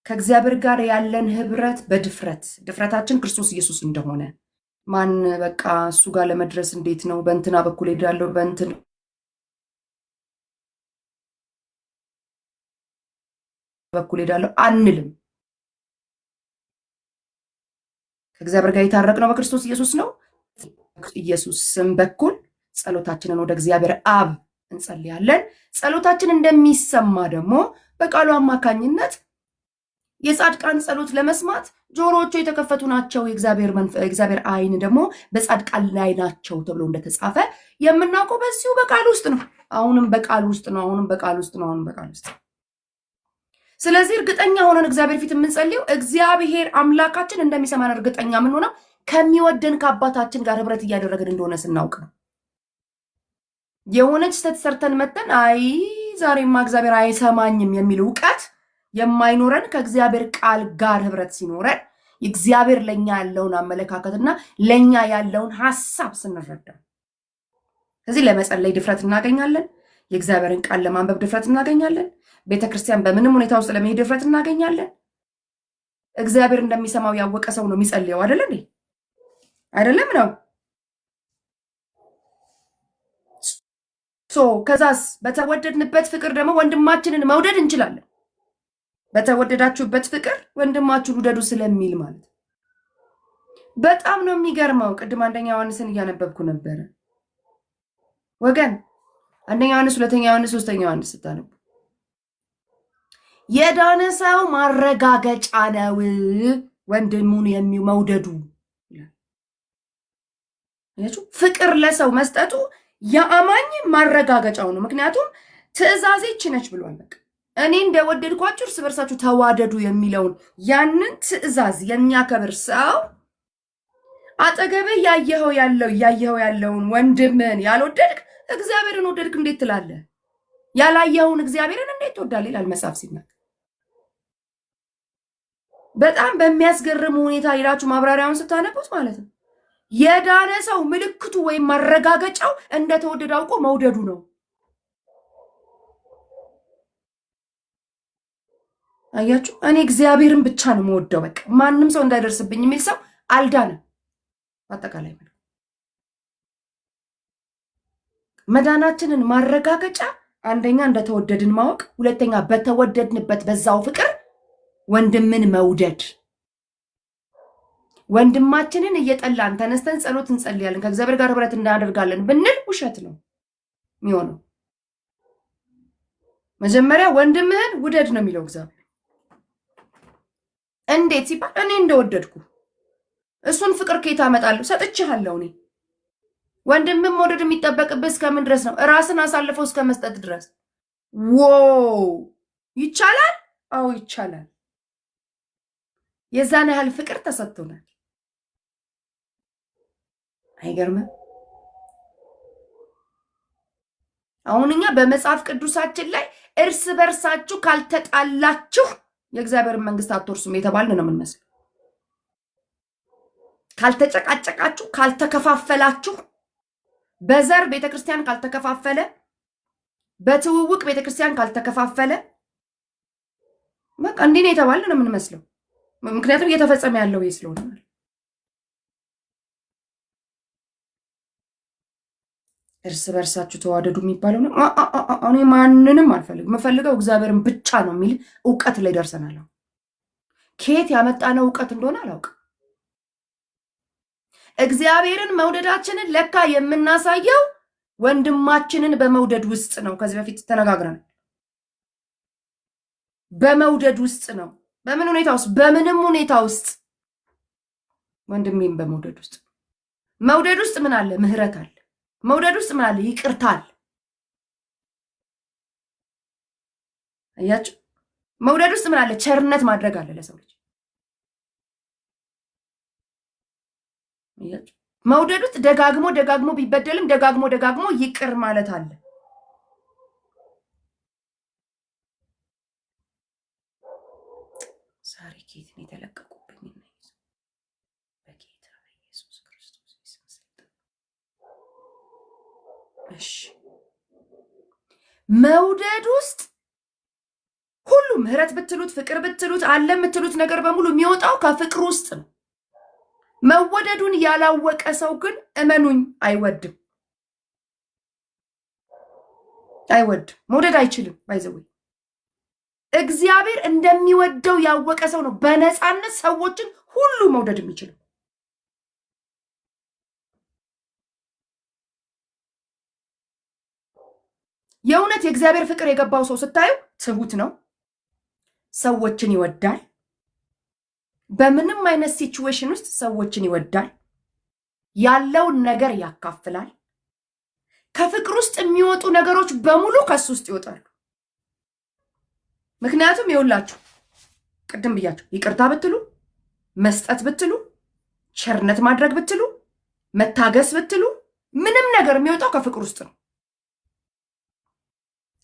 ከእግዚአብሔር ጋር ያለን ህብረት ድፍረታችን ክርስቶስ ኢየሱስ እንደሆነ ማን በቃ እሱ ጋር ለመድረስ እንዴት ነው በእንትና በኩል ሄዳለሁ በእንትን በኩል ሄዳለሁ አንልም። ከእግዚአብሔር ጋር የታረቅነው በክርስቶስ ኢየሱስ ነው። ኢየሱስ ስም በኩል ጸሎታችንን ወደ እግዚአብሔር አብ እንጸልያለን። ጸሎታችን እንደሚሰማ ደግሞ በቃሉ አማካኝነት የጻድቃን ጸሎት ለመስማት ጆሮዎቹ የተከፈቱ ናቸው፣ የእግዚአብሔር አይን ደግሞ በጻድቃን ላይ ናቸው ተብሎ እንደተጻፈ የምናውቀው በዚሁ በቃል ውስጥ ነው። አሁንም በቃል ውስጥ ነው። ስለዚህ እርግጠኛ ሆነን እግዚአብሔር ፊት የምንጸልየው እግዚአብሔር አምላካችን እንደሚሰማን እርግጠኛ የምንሆነው ከሚወደን ከአባታችን ጋር ህብረት እያደረግን እንደሆነ ስናውቅ ነው። የሆነች ስህተት ሰርተን መተን አይ ዛሬማ እግዚአብሔር አይሰማኝም የሚል እውቀት የማይኖረን ከእግዚአብሔር ቃል ጋር ህብረት ሲኖረን እግዚአብሔር ለኛ ያለውን አመለካከትና ለኛ ያለውን ሐሳብ ስንረዳ ስለዚህ ለመጸለይ ድፍረት እናገኛለን። የእግዚአብሔርን ቃል ለማንበብ ድፍረት እናገኛለን። ቤተክርስቲያን በምንም ሁኔታ ውስጥ ለመሄድ ድፍረት እናገኛለን። እግዚአብሔር እንደሚሰማው ያወቀ ሰው ነው የሚጸልየው አይደለም እንዴ? አይደለም ነው። ከዛስ በተወደድንበት ፍቅር ደግሞ ወንድማችንን መውደድ እንችላለን። በተወደዳችሁበት ፍቅር ወንድማችሁን ውደዱ ስለሚል ማለት በጣም ነው የሚገርመው። ቅድም አንደኛ ዮሐንስን እያነበብኩ ነበረ ወገን። አንደኛ ዮሐንስ፣ ሁለተኛ ዮሐንስ፣ ሶስተኛ ዮሐንስ ስታነቡ የዳነ ሰው ማረጋገጫ ነው ወንድሙን የሚመውደዱ። ፍቅር ለሰው መስጠቱ የአማኝ ማረጋገጫው ነው። ምክንያቱም ትእዛዜ ይህች ነች ብሏል። በቃ እኔ እንደወደድኳችሁ እርስ በርሳችሁ ተዋደዱ የሚለውን ያንን ትእዛዝ የሚያከብር ሰው አጠገብህ ያየኸው ያለውን ወንድምን ያልወደድክ እግዚአብሔርን ወደድክ እንዴት ትላለህ? ያላየኸውን እግዚአብሔርን እንዴት ትወዳለህ ይላል መጽሐፍ ሲናገር። በጣም በሚያስገርም ሁኔታ ሌላችሁ ማብራሪያውን ስታነቡት ማለት ነው የዳነ ሰው ምልክቱ ወይም ማረጋገጫው እንደተወደደ አውቆ መውደዱ ነው። አያችሁ፣ እኔ እግዚአብሔርን ብቻ ነው የምወደው፣ በቃ ማንም ሰው እንዳይደርስብኝ የሚል ሰው አልዳነም። አጠቃላይ መዳናችንን ማረጋገጫ አንደኛ እንደተወደድን ማወቅ፣ ሁለተኛ በተወደድንበት በዛው ፍቅር ወንድምን መውደድ። ወንድማችንን እየጠላን ተነስተን ጸሎት እንጸልያለን ከእግዚአብሔር ጋር ህብረት እናደርጋለን ብንል ውሸት ነው የሚሆነው። መጀመሪያ ወንድምህን ውደድ ነው የሚለው እግዚአብሔር። እንዴት ሲባል እኔ እንደወደድኩ እሱን ፍቅር ከየት አመጣለሁ? ሰጥቼሃለሁ። እኔ ወንድምን መውደድ የሚጠበቅብህ እስከምን ድረስ ነው? ራስን አሳልፈው እስከ መስጠት ድረስ። ይቻላል? አዎ ይቻላል። የዛን ያህል ፍቅር ተሰጥቶናል። አይገርምም? አሁን እኛ በመጽሐፍ ቅዱሳችን ላይ እርስ በርሳችሁ ካልተጣላችሁ የእግዚአብሔርን መንግስት አትወርሱም የተባልን ነው የምንመስለው። ካልተጨቃጨቃችሁ፣ ካልተከፋፈላችሁ፣ በዘር ቤተክርስቲያን ካልተከፋፈለ፣ በትውውቅ ቤተክርስቲያን ካልተከፋፈለ በቃ እንዲህ ነው የተባልን ነው የምንመስለው። ምክንያቱም እየተፈጸመ ያለው ይህ ስለሆነ እርስ በርሳችሁ ተዋደዱ የሚባለው ነው። እኔ ማንንም አልፈልግም፣ የምፈልገው እግዚአብሔርን ብቻ ነው የሚል እውቀት ላይ ደርሰናል። ከየት ያመጣነው እውቀት እንደሆነ አላውቅም። እግዚአብሔርን መውደዳችንን ለካ የምናሳየው ወንድማችንን በመውደድ ውስጥ ነው። ከዚህ በፊት ተነጋግረናል። በመውደድ ውስጥ ነው። በምን ሁኔታ ውስጥ? በምንም ሁኔታ ውስጥ ወንድሜን በመውደድ ውስጥ። መውደድ ውስጥ ምን አለ? ምህረት አለ። መውደድ ውስጥ ምን አለ? ይቅርታ አለ። አያችሁ? መውደድ ውስጥ ምን አለ? ቸርነት ማድረግ አለ ለሰው ልጅ። አያችሁ? መውደድ ውስጥ ደጋግሞ ቢበደልም ደጋግሞ ይቅር ማለት አለ። ዛሬ ኬት ነው የተለቀቁብኝ? በጌታ በኢየሱስ ክርስቶስ ስም። እሺ፣ መውደድ ውስጥ ሁሉ ምህረት ብትሉት ፍቅር ብትሉት አለ የምትሉት ነገር በሙሉ የሚወጣው ከፍቅር ውስጥ ነው። መወደዱን ያላወቀ ሰው ግን እመኑኝ አይወድም። መውደድ አይችልም። ባይዘው እግዚአብሔር እንደሚወደው ያወቀ ሰው ነው በነፃነት ሰዎችን ሁሉ መውደድ የሚችለው። የእውነት የእግዚአብሔር ፍቅር የገባው ሰው ስታዩ ትሁት ነው፣ ሰዎችን ይወዳል። በምንም አይነት ሲቹዌሽን ውስጥ ሰዎችን ይወዳል። ያለውን ነገር ያካፍላል። ከፍቅር ውስጥ የሚወጡ ነገሮች በሙሉ ከሱ ውስጥ ይወጣሉ። ምክንያቱም ይኸውላችሁ ቅድም ብያችሁ ይቅርታ ብትሉ፣ መስጠት ብትሉ፣ ቸርነት ማድረግ ብትሉ፣ መታገስ ብትሉ ምንም ነገር የሚወጣው ከፍቅር ውስጥ ነው።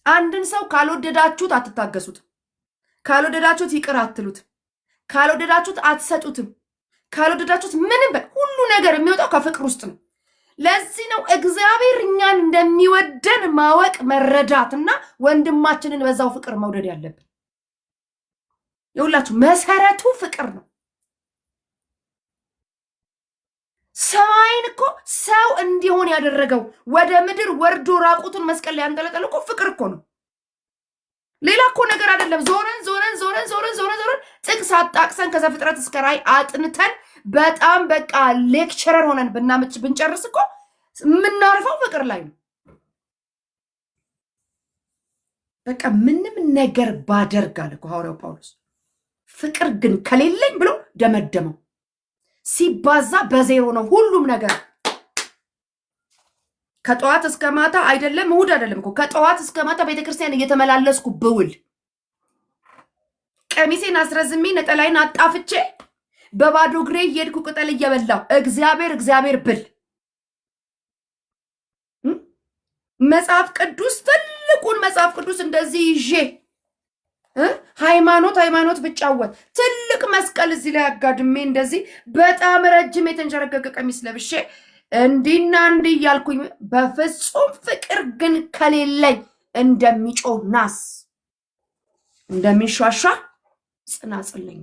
አንድን ሰው ካልወደዳችሁት አትታገሱትም። ካልወደዳችሁት ይቅር አትሉትም። ካልወደዳችሁት አትሰጡትም። ካልወደዳችሁት ምንም ሁሉ ነገር የሚወጣው ከፍቅር ውስጥ ነው። ለዚህ ነው እግዚአብሔር እኛን እንደሚወደን ማወቅ መረዳትና ወንድማችንን በዛው ፍቅር መውደድ ያለብን። ይኸውላችሁ መሰረቱ ፍቅር ነው። ሰማይን እኮ ሰው እንዲሆን ያደረገው ወደ ምድር ወርዶ ራቁቱን መስቀል ላይ ያንጠለጠለ እኮ ፍቅር እኮ ነው። ሌላ እኮ ነገር አይደለም። ዞረን ጥቅስ አጣቅሰን ከዘፍጥረት እስከ ራዕይ አጥንተን በጣም በቃ ሌክቸረር ሆነን ብንጨርስ እኮ የምናርፈው ፍቅር ላይ ነው። በቃ ምንም ነገር ባደርግ አለ እኮ ሐዋርያው ጳውሎስ፣ ፍቅር ግን ከሌለኝ ብሎ ደመደመው። ሲባዛ በዜሮ ነው ሁሉም ነገር። ከጠዋት እስከ ማታ አይደለም እሑድ አይደለም እኮ ከጠዋት እስከ ማታ ቤተክርስቲያን እየተመላለስኩ ብውል ቀሚሴን አስረዝሜ ነጠላይን አጣፍቼ በባዶ እግሬ እየሄድኩ ቅጠል እየበላሁ እግዚአብሔር ብል መጽሐፍ ቅዱስ ትልቁን መጽሐፍ ቅዱስ እንደዚህ ይዤ ሃይማኖት ብጫወት ትልቅ መስቀል እዚህ ላይ አጋድሜ እንደዚህ በጣም ረጅም የተንሸረገገ ቀሚስ ለብሼ እንዲና እንዲህ እያልኩኝ በፍጹም ፍቅር ግን ከሌለኝ እንደሚጮህ ናስ እንደሚሿሿ ጽናጽል ነኝ።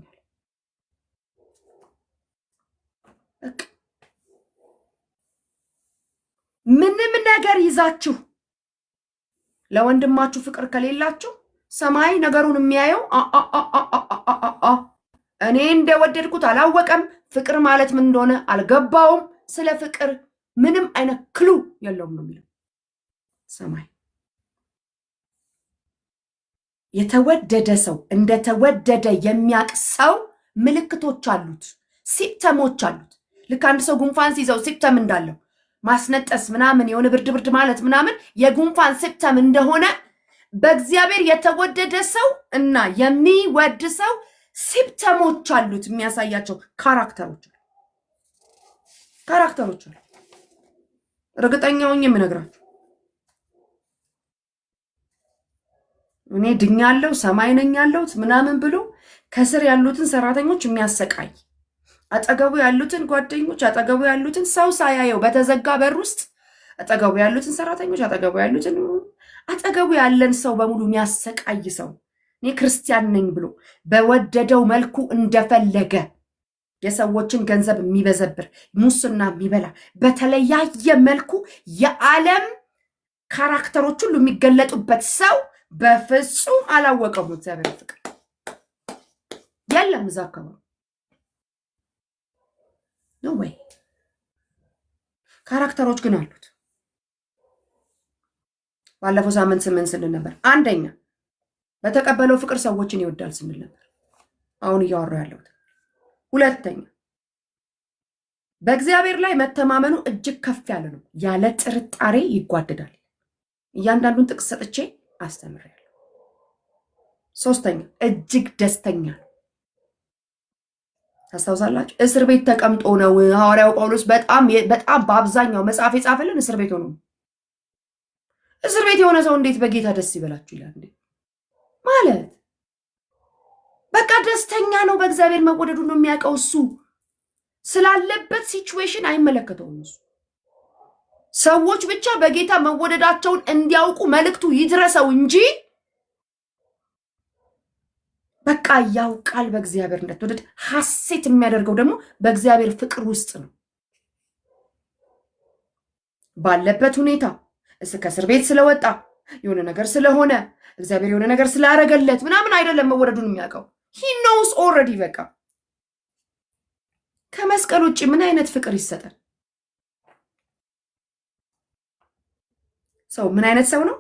ምንም ነገር ይዛችሁ ለወንድማችሁ ፍቅር ከሌላችሁ ሰማይ ነገሩን የሚያየው እኔ እንደወደድኩት አላወቀም፣ ፍቅር ማለት ምን እንደሆነ አልገባውም፣ ስለ ፍቅር ምንም አይነት ክሉ የለውም ነው የሚለው ሰማይ። የተወደደ ሰው እንደተወደደ የሚያቅ ሰው ምልክቶች አሉት፣ ሲፕተሞች አሉት። ልክ አንድ ሰው ጉንፋን ሲይዘው ሲፕተም እንዳለው ማስነጠስ ምናምን የሆነ ብርድ ማለት ምናምን የጉንፋን ሲፕተም እንደሆነ በእግዚአብሔር የተወደደ ሰው እና የሚወድ ሰው ሲፕተሞች አሉት፣ የሚያሳያቸው ካራክተሮች አሉ። እርግጠኛውን የምነግራችሁ እኔ ድኛለሁ ሰማይ ነኝ ያለሁት ምናምን ብሎ ከስር ያሉትን ሰራተኞች የሚያሰቃይ አጠገቡ ያሉትን ጓደኞች አጠገቡ ያሉትን ሰው ሳያየው በተዘጋ በር ውስጥ አጠገቡ ያሉትን ሰራተኞች አጠገቡ ያለን ሰው በሙሉ የሚያሰቃይ ሰው እኔ ክርስቲያን ነኝ ብሎ በወደደው መልኩ እንደፈለገ የሰዎችን ገንዘብ የሚበዘብር ሙስና የሚበላ በተለያየ መልኩ የዓለም ካራክተሮች ሁሉ የሚገለጡበት ሰው በፍጹም አላወቀውም። እግዚአብሔር ፍቅር የለም እዛ አካባቢ ነው ወይ? ካራክተሮች ግን አሉት። ባለፈው ሳምንት ስምን ስንል ነበር። አንደኛ በተቀበለው ፍቅር ሰዎችን ይወዳል ስንል ነበር። አሁን እያወራሁ ያለሁት ሁለተኛ በእግዚአብሔር ላይ መተማመኑ እጅግ ከፍ ያለ ነው። ያለ ጥርጣሬ ይጓደዳል። እያንዳንዱን ጥቅስ ሰጥቼ አስተምራለሁ። ሶስተኛ እጅግ ደስተኛ ነው። ታስታውሳላችሁ? እስር ቤት ተቀምጦ ነው ሐዋርያው ጳውሎስ በጣም በአብዛኛው መጽሐፍ የጻፈልን እስር ቤት ሆኖ። እስር ቤት የሆነ ሰው እንዴት በጌታ ደስ ይበላችሁ ይላል እንዴ? ማለት በቃ ደስተኛ ነው። በእግዚአብሔር መወደዱ ነው የሚያውቀው። እሱ ስላለበት ሲቹዌሽን አይመለከተውም። እሱ ሰዎች ብቻ በጌታ መወደዳቸውን እንዲያውቁ መልእክቱ ይድረሰው እንጂ በቃ ያውቃል በእግዚአብሔር እንደተወደደ። ሐሴት የሚያደርገው ደግሞ በእግዚአብሔር ፍቅር ውስጥ ነው። ባለበት ሁኔታ ከእስር ቤት ስለወጣ የሆነ ነገር ስለሆነ እግዚአብሔር የሆነ ነገር ስላረገለት ምናምን አይደለም መወደዱን የሚያውቀው። ሂ ኖውስ ኦልሬዲ። በቃ ከመስቀል ውጭ ምን አይነት ፍቅር ይሰጣል? ሰው ምን አይነት ሰው ነው?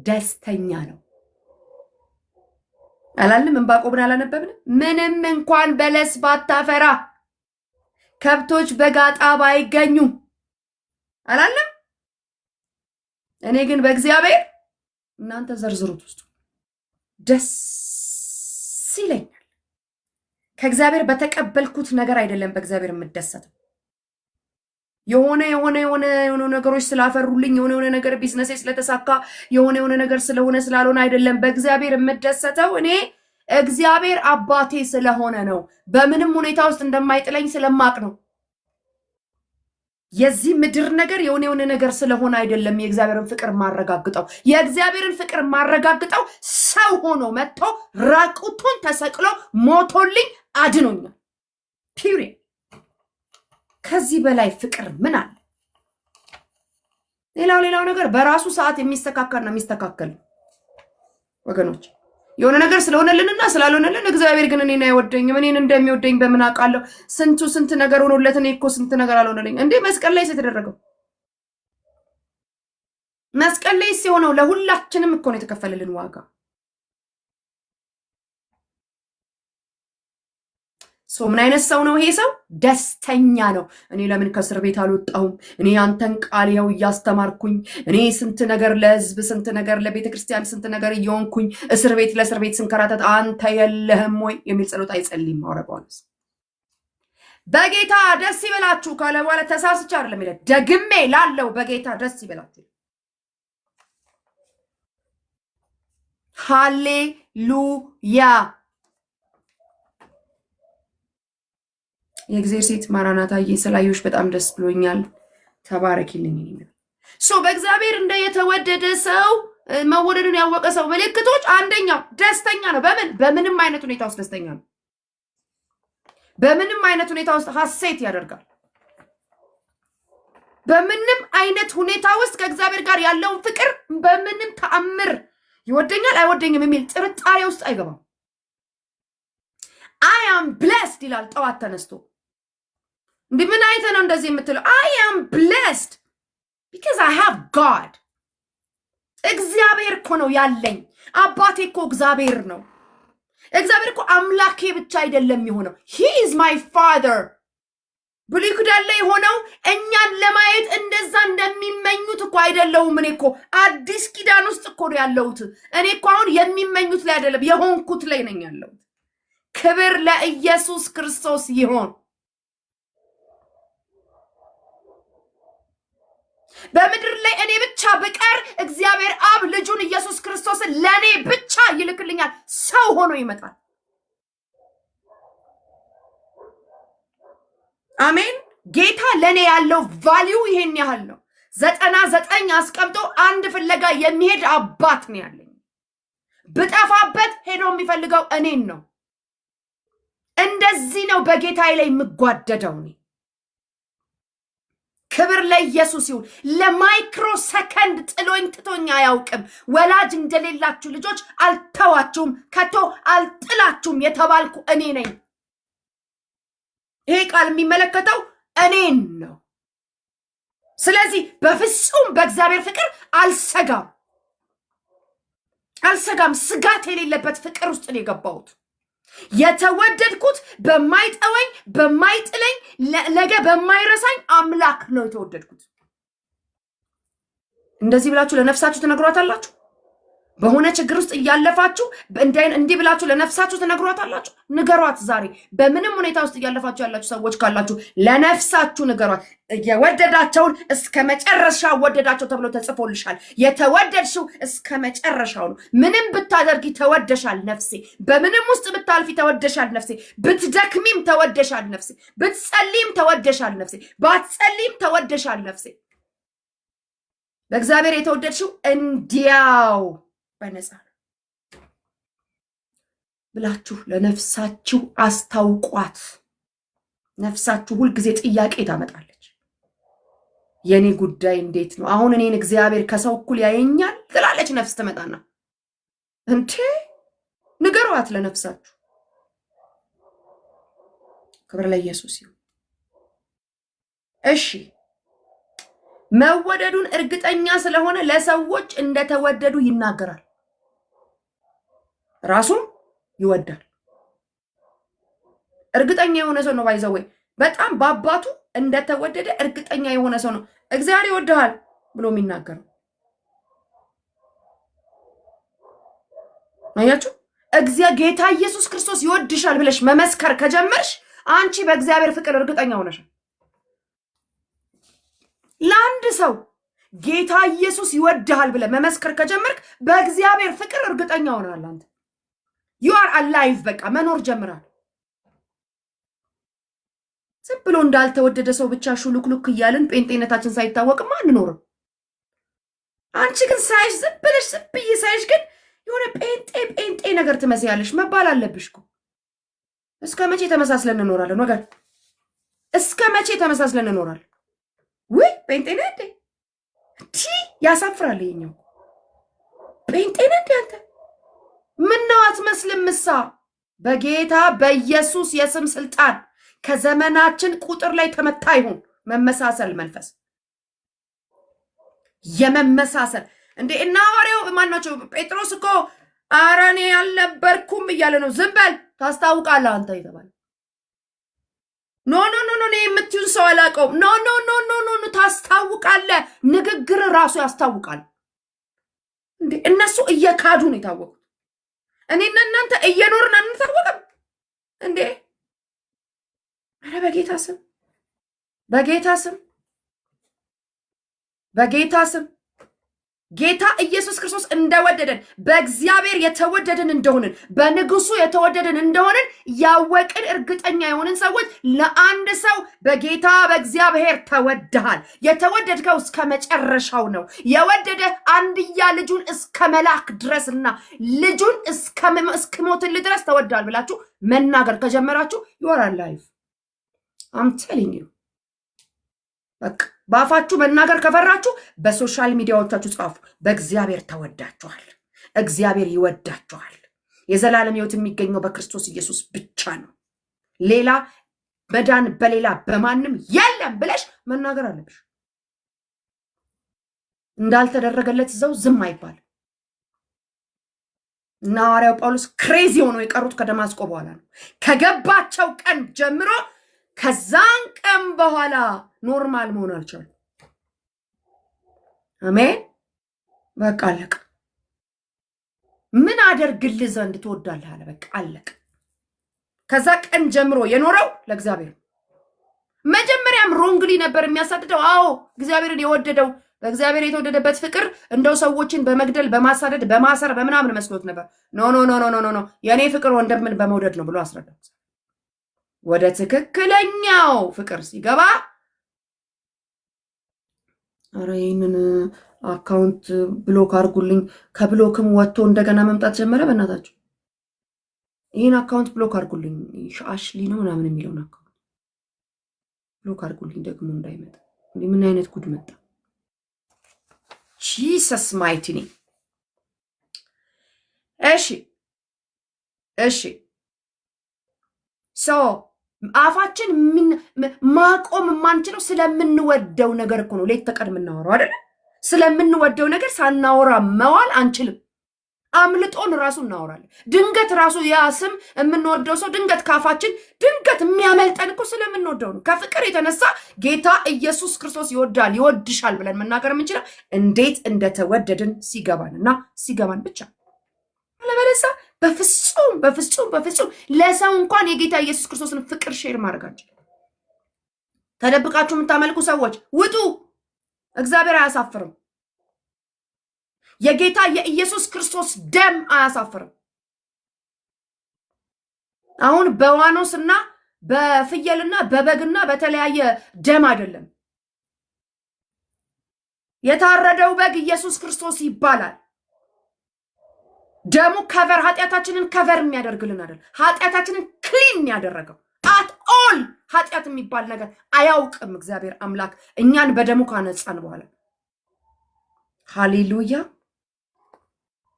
ደስተኛ ነው አላልንም? ዕንባቆምን አላነበብንም? ምንም እንኳን በለስ ባታፈራ ከብቶች በጋጣ ባይገኙ አላለም? እኔ ግን በእግዚአብሔር እናንተ ዘርዝሩት ውስጡ ደስ ይለኛል። ከእግዚአብሔር በተቀበልኩት ነገር አይደለም በእግዚአብሔር የምደሰተው። የሆነ ነገሮች ስላፈሩልኝ የሆነ ነገር ቢዝነሴ ስለተሳካ የሆነ ነገር ስለሆነ ስላልሆነ አይደለም በእግዚአብሔር የምደሰተው። እኔ እግዚአብሔር አባቴ ስለሆነ ነው። በምንም ሁኔታ ውስጥ እንደማይጥለኝ ስለማቅ ነው። የዚህ ምድር ነገር የሆነ ነገር ስለሆነ አይደለም የእግዚአብሔርን ፍቅር ማረጋግጠው። የእግዚአብሔርን ፍቅር ማረጋግጠው ሰው ሆኖ መጥቶ ራቁቱን ተሰቅሎ ሞቶልኝ አድኖኛል። ፒሪየድ። ከዚህ በላይ ፍቅር ምን አለ? ሌላው ነገር በራሱ ሰዓት የሚስተካከልና የሚስተካከል ወገኖች። የሆነ ነገር ስለሆነልንና ስላልሆነልን እግዚአብሔር ግን እኔን አይወደኝም። እኔን እንደሚወደኝ በምን አውቃለሁ? ስንት ነገር ሆኖለት እኔ እኮ ስንት ነገር አልሆነልኝ እንዴ? መስቀል ላይ የተደረገው መስቀል ላይ ሲሆነው ለሁላችንም እኮ ነው የተከፈለልን ዋጋ። ሰው ምን አይነት ሰው ነው? ይሄ ሰው ደስተኛ ነው። እኔ ለምን ከእስር ቤት አልወጣሁም? እኔ አንተን ቃል ይኸው እያስተማርኩኝ፣ እኔ ስንት ነገር ለህዝብ፣ ስንት ነገር ለቤተክርስቲያን፣ ስንት ነገር እየሆንኩኝ እስር ቤት ለእስር ቤት ስንከራተት አንተ የለህም ወይ የሚል ጸሎት አይጸልይም ሐዋርያው ጳውሎስ። በጌታ ደስ ይበላችሁ ካለ በኋላ ተሳስቼ አይደለም ይላል፣ ደግሜ ላለው በጌታ ደስ ይበላችሁ። ሃሌሉያ። የእግዚአብሔር ሴት ማራናታዬ ስላየሁሽ በጣም ደስ ብሎኛል፣ ተባረኪልኝ። በእግዚአብሔር እንደ የተወደደ ሰው መወደዱን ያወቀ ሰው ምልክቶች፣ አንደኛው ደስተኛ ነው። በምንም አይነት ሁኔታ ውስጥ ደስተኛ ነው። በምንም አይነት ሁኔታ ውስጥ ሐሴት ያደርጋል። በምንም አይነት ሁኔታ ውስጥ ከእግዚአብሔር ጋር ያለውን ፍቅር በምንም ተአምር ይወደኛል አይወደኝም የሚል ጥርጣሬ ውስጥ አይገባም። አይ አም ብሌስድ ይላል ጠዋት ተነስቶ። እንዲህ ምን አይተህ ነው እንደዚህ የምትለው? አይ አም ብሌስድ ቢካዝ አይ ሃቭ ጋድ። እግዚአብሔር እኮ ነው ያለኝ። አባቴ እኮ እግዚአብሔር ነው። እግዚአብሔር እኮ አምላኬ ብቻ አይደለም የሆነው፣ ሂ ኢዝ ማይ ፋዘር። ብሉይ ኪዳን ላይ የሆነው እኛን ለማየት እንደዛ እንደሚመኙት እኮ አይደለሁም። እኔ እኮ አዲስ ኪዳን ውስጥ እኮ ነው ያለሁት። እኔ እኮ አሁን የሚመኙት ላይ አይደለም የሆንኩት ላይ ነኝ ያለሁት። ክብር ለኢየሱስ ክርስቶስ ይሁን። በምድር ላይ እኔ ብቻ ብቀር እግዚአብሔር አብ ልጁን ኢየሱስ ክርስቶስን ለኔ ብቻ ይልክልኛል። ሰው ሆኖ ይመጣል። አሜን። ጌታ ለኔ ያለው ቫልዩ ይሄን ያህል ነው። 99 አስቀምጦ አንድ ፍለጋ የሚሄድ አባት ነው ያለኝ። ብጠፋበት ሄዶ የሚፈልገው እኔን ነው። እንደዚህ ነው በጌታዬ ላይ የምጓደደው እኔ። ክብር ለኢየሱስ ይሁን። ለማይክሮ ሰከንድ ጥሎኝ ትቶኝ አያውቅም። ወላጅ እንደሌላችሁ ልጆች አልተዋችሁም፣ ከቶ አልጥላችሁም የተባልኩ እኔ ነኝ። ይሄ ቃል የሚመለከተው እኔን ነው። ስለዚህ በፍጹም በእግዚአብሔር ፍቅር አልሰጋም። ስጋት የሌለበት ፍቅር ውስጥ ነው የገባሁት። የተወደድኩት በማይጠወኝ በማይጥለኝ ነገ በማይረሳኝ አምላክ ነው የተወደድኩት። እንደዚህ ብላችሁ ለነፍሳችሁ ትነግሯታላችሁ። በሆነ ችግር ውስጥ እያለፋችሁ እንዲህ ብላችሁ ለነፍሳችሁ ትነግሯታላችሁ። ንገሯት። ዛሬ በምንም ሁኔታ ውስጥ እያለፋችሁ ያላችሁ ሰዎች ካላችሁ ለነፍሳችሁ ንገሯት። የወደዳቸውን እስከ መጨረሻ ወደዳቸው ተብሎ ተጽፎልሻል። የተወደድሽው እስከ መጨረሻው ነው። ምንም ብታደርጊ ተወደሻል ነፍሴ። በምንም ውስጥ ብታልፊ ተወደሻል ነፍሴ። ብትደክሚም ተወደሻል ነፍሴ። ብትጸልይም ተወደሻል ነፍሴ። ባትጸልይም ተወደሻል ነፍሴ። በእግዚአብሔር የተወደድሽው እንዲያው በነፃ ነው። ብላችሁ ለነፍሳችሁ አስታውቋት። ነፍሳችሁ ሁልጊዜ ጥያቄ ታመጣለች። የኔ ጉዳይ እንዴት ነው? አሁን እኔን እግዚአብሔር ከሰው እኩል ያየኛል ትላለች ነፍስ ትመጣና፣ እንዴ ንገሯት ለነፍሳችሁ። ክብር ለኢየሱስ ይሁን። እሺ መወደዱን እርግጠኛ ስለሆነ ለሰዎች እንደተወደዱ ይናገራል። ራሱም ይወዳል። እርግጠኛ የሆነ ሰው ነው ባይዘው በጣም በአባቱ እንደተወደደ እርግጠኛ የሆነ ሰው ነው እግዚአብሔር ይወድሃል ብሎ የሚናገረው። አያችሁ፣ ጌታ ኢየሱስ ክርስቶስ ይወድሻል ብለሽ መመስከር ከጀመርሽ አንቺ በእግዚአብሔር ፍቅር እርግጠኛ ሆነሻል። ለአንድ ሰው ጌታ ኢየሱስ ይወድሃል ብለህ መመስከር ከጀመርክ በእግዚአብሔር ፍቅር እርግጠኛ ሆነሃል። አንተ you are alive፣ በቃ መኖር ጀምራል። ዝም ብሎ እንዳልተወደደ ሰው ብቻ ሹልክሉክ እያልን ጴንጤነታችን ሳይታወቅማ አንኖርም። አንቺ ግን ሳይሽ ዝም ብለሽ ዝም ብዬ ሳይሽ ግን የሆነ ጴንጤ ነገር ትመስያለሽ መባል አለብሽ እኮ። እስከ መቼ ተመሳስለን እንኖራለን ወገን? እስከ መቼ ተመሳስለን እንኖራለን? ወይ ጴንጤ ነህ እንዴ? ያሳፍራል። ይሄኛው ጴንጤ ነህ እንዴ አንተ? ምነው አትመስልም? ምሳ በጌታ በኢየሱስ የስም ስልጣን ከዘመናችን ቁጥር ላይ ተመታ ይሁን መመሳሰል መንፈስ፣ የመመሳሰል እንዴ እና ሐዋርያው ማናቸው? ጴጥሮስ እኮ ኧረ እኔ አልነበርኩም እያለ ነው። ዝም በል ታስታውቃለህ አንተ የተባለ ኖ እኔ የምትዩን ሰው አላውቀውም። ኖ ታስታውቃለህ። ንግግር ራሱ ያስታውቃል። እንዴ እነሱ እየካዱ ነው የታወቁት። እኔና እናንተ እየኖርን አንታወቅም እንዴ? ኧረ በጌታ ስም በጌታ ስም ጌታ ኢየሱስ ክርስቶስ እንደወደደን በእግዚአብሔር የተወደደን እንደሆንን በንጉሱ የተወደደን እንደሆንን ያወቅን እርግጠኛ የሆንን ሰዎች ለአንድ ሰው በጌታ በእግዚአብሔር ተወደሃል። የተወደድከው እስከ መጨረሻው ነው። የወደደ አንድያ ልጁን እስከ መላክ ድረስና ልጁን እስከሞትልህ ድረስ ተወደሃል ብላችሁ መናገር ከጀመራችሁ ይወራል ላይፍ I'm telling you። በቃ ባፋችሁ መናገር ከፈራችሁ በሶሻል ሚዲያዎቻችሁ ጻፉ። በእግዚአብሔር ተወዳችኋል። እግዚአብሔር ይወዳችኋል። የዘላለም ሕይወት የሚገኘው በክርስቶስ ኢየሱስ ብቻ ነው። ሌላ መዳን በሌላ በማንም የለም ብለሽ መናገር አለብሽ። እንዳልተደረገለት ዘው ዝም አይባል። እና ሐዋርያው ጳውሎስ ክሬዚ ሆነው የቀሩት ከደማስቆ በኋላ ነው። ከገባቸው ቀን ጀምሮ ከዛን ቀን በኋላ ኖርማል መሆን አልቻሉ። አሜን። በቃ አለቀ። ምን አደርግልህ ዘንድ ትወዳለህ አለ። በቃ አለቀ። ከዛ ቀን ጀምሮ የኖረው ለእግዚአብሔር። መጀመሪያም ሮንግሊ ነበር የሚያሳድደው። አዎ እግዚአብሔርን የወደደው በእግዚአብሔር የተወደደበት ፍቅር እንደው ሰዎችን በመግደል በማሳደድ በማሰር በምናምን መስሎት ነበር። ኖ የኔ ፍቅር ወንድምን በመውደድ ነው ብሎ አስረዳው። ወደ ትክክለኛው ፍቅር ሲገባ አረ ይህንን አካውንት ብሎክ አድርጉልኝ፣ ከብሎክም ወጥቶ እንደገና መምጣት ጀመረ። በእናታችሁ ይህን አካውንት ብሎክ አድርጉልኝ፣ አሽሊ ነው ምናምን የሚለውን አካውንት ብሎክ አድርጉልኝ ደግሞ እንዳይመጣ። ምን አይነት ጉድ መጣ? ጂሰስ ማይቲ ኔም። እሺ ሶ አፋችን ማቆም የማንችለው ስለምንወደው ነገር እኮ ነው። ሌት ተቀን የምናወራው አይደለ? ስለምንወደው ነገር ሳናወራ መዋል አንችልም። አምልጦን ራሱ እናወራለን። ድንገት ራሱ ያ ስም የምንወደው ሰው ድንገት ካፋችን ድንገት የሚያመልጠን እኮ ስለምንወደው ነው። ከፍቅር የተነሳ ጌታ ኢየሱስ ክርስቶስ ይወዳል ይወድሻል ብለን መናገር የምንችለው እንዴት እንደተወደድን ሲገባንና ሲገባን ብቻ። አለበለዚያ በፍጹም ለሰው እንኳን የጌታ ኢየሱስ ክርስቶስን ፍቅር ሼር ማድረግ አንችልም። ተደብቃችሁ የምታመልኩ ሰዎች ውጡ። እግዚአብሔር አያሳፍርም። የጌታ የኢየሱስ ክርስቶስ ደም አያሳፍርም። አሁን በዋኖስና በፍየልና በበግና በተለያየ ደም አይደለም። የታረደው በግ ኢየሱስ ክርስቶስ ይባላል። ደሙ ከቨር ኃጢአታችንን ከቨር የሚያደርግልን አይደል? ኃጢአታችንን ክሊን ያደረገው አት ኦል ኃጢአት የሚባል ነገር አያውቅም እግዚአብሔር አምላክ እኛን በደሙ ካነጻን በኋላ። ሃሌሉያ!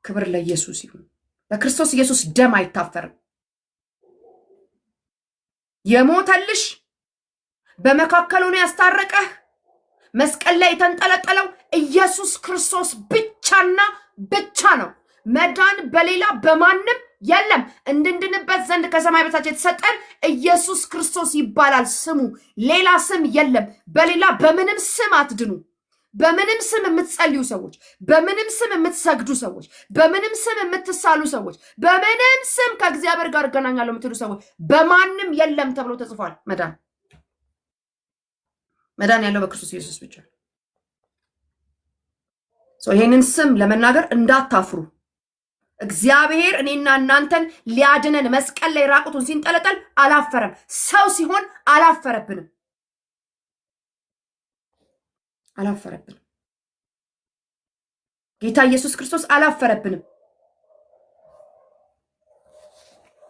ክብር ለኢየሱስ ይሁን። በክርስቶስ ኢየሱስ ደም አይታፈርም። የሞተልሽ በመካከሉ ነው ያስታረቀህ መስቀል ላይ የተንጠለጠለው ኢየሱስ ክርስቶስ ብቻና ብቻ ነው። መዳን በሌላ በማንም የለም። እንድንድንበት ዘንድ ከሰማይ በታች የተሰጠን ኢየሱስ ክርስቶስ ይባላል ስሙ። ሌላ ስም የለም። በሌላ በምንም ስም አትድኑ። በምንም ስም የምትጸልዩ ሰዎች፣ በምንም ስም የምትሰግዱ ሰዎች፣ በምንም ስም የምትሳሉ ሰዎች፣ በምንም ስም ከእግዚአብሔር ጋር እገናኛለሁ የምትሉ ሰዎች በማንም የለም ተብሎ ተጽፏል። መዳን ያለው በክርስቶስ ኢየሱስ ብቻ። ይሄንን ስም ለመናገር እንዳታፍሩ። እግዚአብሔር እኔና እናንተን ሊያድነን መስቀል ላይ ራቁቱን ሲንጠለጠል አላፈረም። ሰው ሲሆን አላፈረብንም። ጌታ ኢየሱስ ክርስቶስ አላፈረብንም።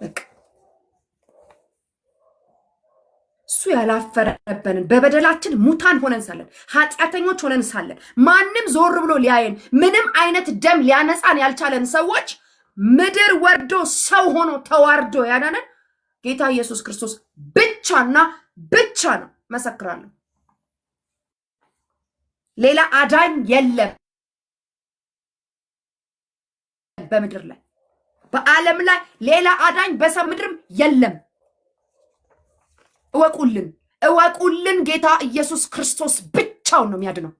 በቃ እሱ ያላፈረብንን በበደላችን ሙታን ሆነን ሳለን ኃጢአተኞች ሆነን ሳለን ማንም ዞር ብሎ ሊያየን ምንም አይነት ደም ሊያነጻን ያልቻለን ሰዎች ምድር ወርዶ ሰው ሆኖ ተዋርዶ ያዳነን ጌታ ኢየሱስ ክርስቶስ ብቻና ብቻ ነው። መሰክራለሁ። ሌላ አዳኝ የለም በምድር ላይ በዓለም ላይ ሌላ አዳኝ በሰው ምድርም የለም። እወቁልን ጌታ ኢየሱስ ክርስቶስ ብቻውን ነው የሚያድነው።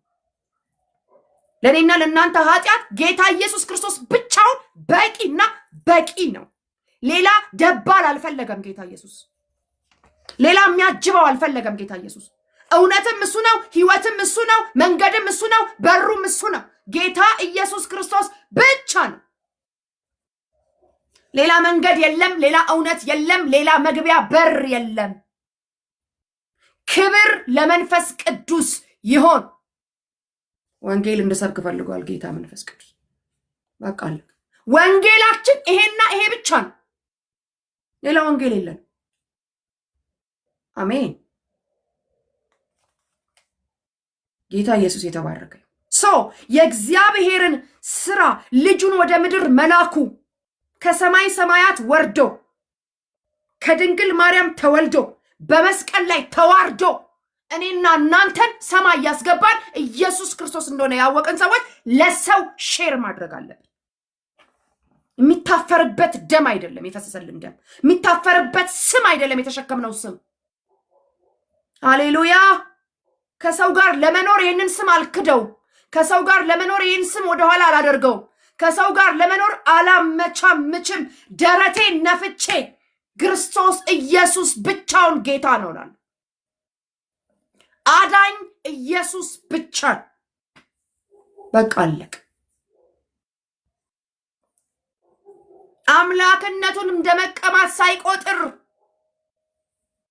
ለኔና ለእናንተ ኃጢአት ጌታ ኢየሱስ ክርስቶስ ብቻውን በቂና በቂ ነው። ሌላ ደባል አልፈለገም ጌታ ኢየሱስ። ሌላ የሚያጅበው አልፈለገም ጌታ ኢየሱስ። እውነትም እሱ ነው፣ ህይወትም እሱ ነው፣ መንገድም እሱ ነው፣ በሩም እሱ ነው። ጌታ ኢየሱስ ክርስቶስ ብቻ ነው። ሌላ መንገድ የለም፣ ሌላ እውነት የለም፣ ሌላ መግቢያ በር የለም። ክብር ለመንፈስ ቅዱስ ይሆን። ወንጌል እንድሰብክ ፈልጓል ጌታ መንፈስ ቅዱስ። በቃ ወንጌላችን ይሄና ይሄ ብቻ ነው። ሌላ ወንጌል የለም። አሜን። ጌታ ኢየሱስ የተባረከ። የእግዚአብሔርን ስራ ልጁን ወደ ምድር መላኩ ከሰማይ ሰማያት ወርዶ ከድንግል ማርያም ተወልዶ በመስቀል ላይ ተዋርዶ እኔና እናንተን ሰማይ ያስገባን ኢየሱስ ክርስቶስ እንደሆነ ያወቀን ሰዎች ለሰው ሼር ማድረግ አለብን። የሚታፈርበት ደም አይደለም የፈሰሰልን ደም፣ የሚታፈርበት ስም አይደለም የተሸከምነው ስም። ሃሌሉያ። ከሰው ጋር ለመኖር ይህንን ስም አልክደው። ከሰው ጋር ለመኖር ይህን ስም ወደኋላ አላደርገው። ከሰው ጋር ለመኖር አላመቻምችም። ደረቴ ነፍቼ ክርስቶስ ኢየሱስ ብቻውን ጌታ ነውናል። አዳኝ ኢየሱስ ብቻ። በቃ አለቅ። አምላክነቱን እንደመቀማት ሳይቆጥር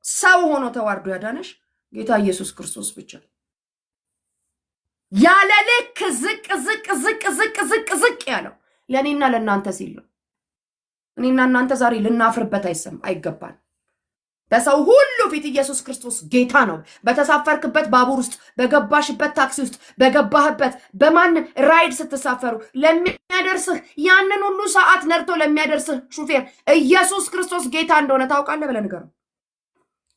ሰው ሆኖ ተዋርዶ ያዳነሽ ጌታ ኢየሱስ ክርስቶስ ብቻ። ያለ ልክ ዝቅ ዝቅ ዝቅ ዝቅ ዝቅ ዝቅ ያለው ለእኔና ለእናንተ ሲል ነው። እኔና እናንተ ዛሬ ልናፍርበት አይገባል። በሰው ሁሉ ፊት ኢየሱስ ክርስቶስ ጌታ ነው። በተሳፈርክበት ባቡር ውስጥ፣ በገባሽበት ታክሲ ውስጥ፣ በገባህበት በማንም ራይድ ስትሳፈሩ ለሚያደርስህ ያንን ሁሉ ሰዓት ነርቶ ለሚያደርስህ ሹፌር ኢየሱስ ክርስቶስ ጌታ እንደሆነ ታውቃለህ ብለህ ንገረው።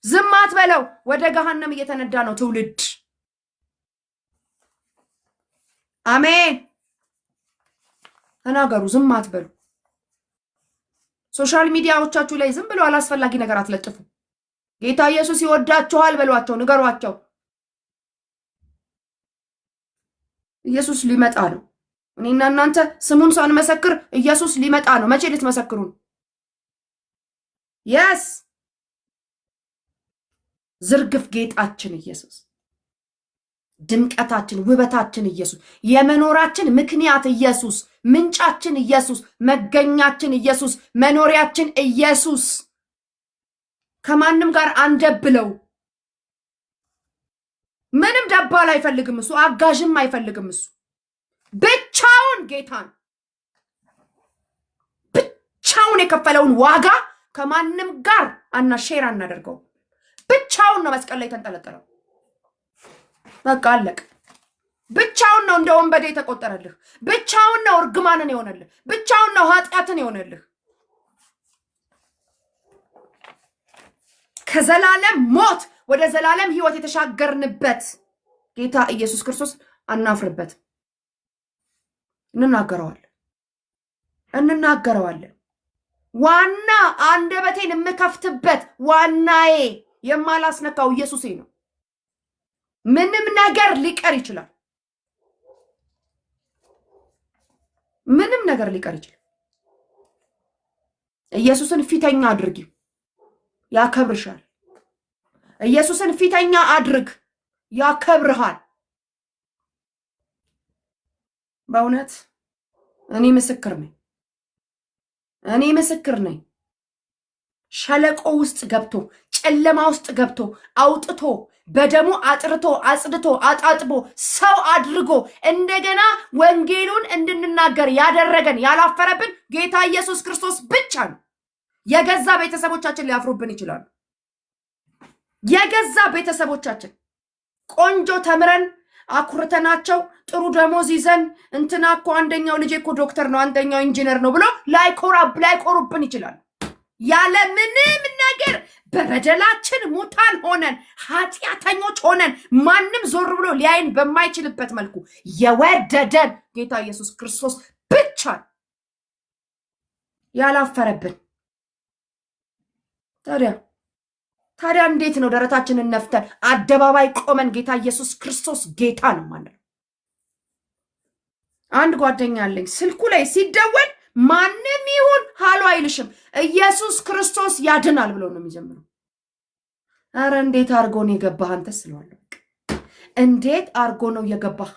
ዝም አትበለው። ወደ ገሃነም እየተነዳ ነው ትውልድ። አሜን። ተናገሩ። ዝም አትበሉ። ሶሻል ሚዲያዎቻችሁ ላይ ዝም ብሎ አላስፈላጊ ነገር አትለጥፉ። ጌታ ኢየሱስ ይወዳችኋል በሏቸው፣ ንገሯቸው። ኢየሱስ ሊመጣ ነው። እኔና እናንተ ስሙን ሳንመሰክር ኢየሱስ ሊመጣ ነው። መቼ ልትመሰክሩ ነው? የስ ዝርግፍ ጌጣችን ኢየሱስ፣ ድምቀታችን፣ ውበታችን ኢየሱስ፣ የመኖራችን ምክንያት ኢየሱስ፣ ምንጫችን ኢየሱስ፣ መገኛችን ኢየሱስ፣ መኖሪያችን ኢየሱስ። ከማንም ጋር አንደብለው። ምንም ደባል አይፈልግም እሱ፣ አጋዥም አይፈልግም እሱ። ብቻውን ጌታን ብቻውን የከፈለውን ዋጋ ከማንም ጋር ሼር አናደርገው። ብቻውን ነው መስቀል ላይ ተንጠለጠለው። በቃ አለቅ። ብቻውን ነው እንደ ወንበዴ የተቆጠረልህ። ብቻውን ነው እርግማንን የሆነልህ። ብቻውን ነው ኃጢአትን የሆነልህ። ከዘላለም ሞት ወደ ዘላለም ሕይወት የተሻገርንበት ጌታ ኢየሱስ ክርስቶስ አናፍርበት። እንናገረዋለን። ዋና አንደበቴን የምከፍትበት ዋናዬ የማላስነካው ኢየሱሴ ነው። ምንም ነገር ሊቀር ይችላል። ምንም ነገር ሊቀር ይችላል። ኢየሱስን ፊተኛ አድርጊ፣ ያከብርሻል። ኢየሱስን ፊተኛ አድርግ፣ ያከብርሃል። በእውነት እኔ ምስክር ነኝ። ሸለቆ ውስጥ ገብቶ ጨለማ ውስጥ ገብቶ አውጥቶ በደሙ አጥርቶ አጽድቶ አጣጥቦ ሰው አድርጎ እንደገና ወንጌሉን እንድንናገር ያደረገን ያላፈረብን ጌታ ኢየሱስ ክርስቶስ ብቻ ነው። የገዛ ቤተሰቦቻችን ሊያፍሩብን ይችላሉ። የገዛ ቤተሰቦቻችን ቆንጆ ተምረን አኩርተናቸው ጥሩ ደሞዝ ይዘን እንትና እኮ አንደኛው ልጄ እኮ ዶክተር ነው አንደኛው ኢንጂነር ነው ብሎ ላይኮሩብን ይችላል። ያለ ምንም ነገር በበደላችን ሙታን ሆነን ኃጢአተኞች ሆነን ማንም ዞር ብሎ ሊያይን በማይችልበት መልኩ የወደደን ጌታ ኢየሱስ ክርስቶስ ብቻ ያላፈረብን። ታዲያ እንዴት ነው ደረታችንን ነፍተን አደባባይ ቆመን ጌታ ኢየሱስ ክርስቶስ ጌታ ነው ማለት? አንድ ጓደኛ አለኝ፣ ስልኩ ላይ ሲደወል ማንም ይሁን ሃሎ አይልሽም፣ ኢየሱስ ክርስቶስ ያድናል ብሎ ነው የሚጀምረው። አረ እንዴት አርጎ ነው የገባህ አንተ ስለዋለሁ። እንዴት አርጎ ነው የገባህ?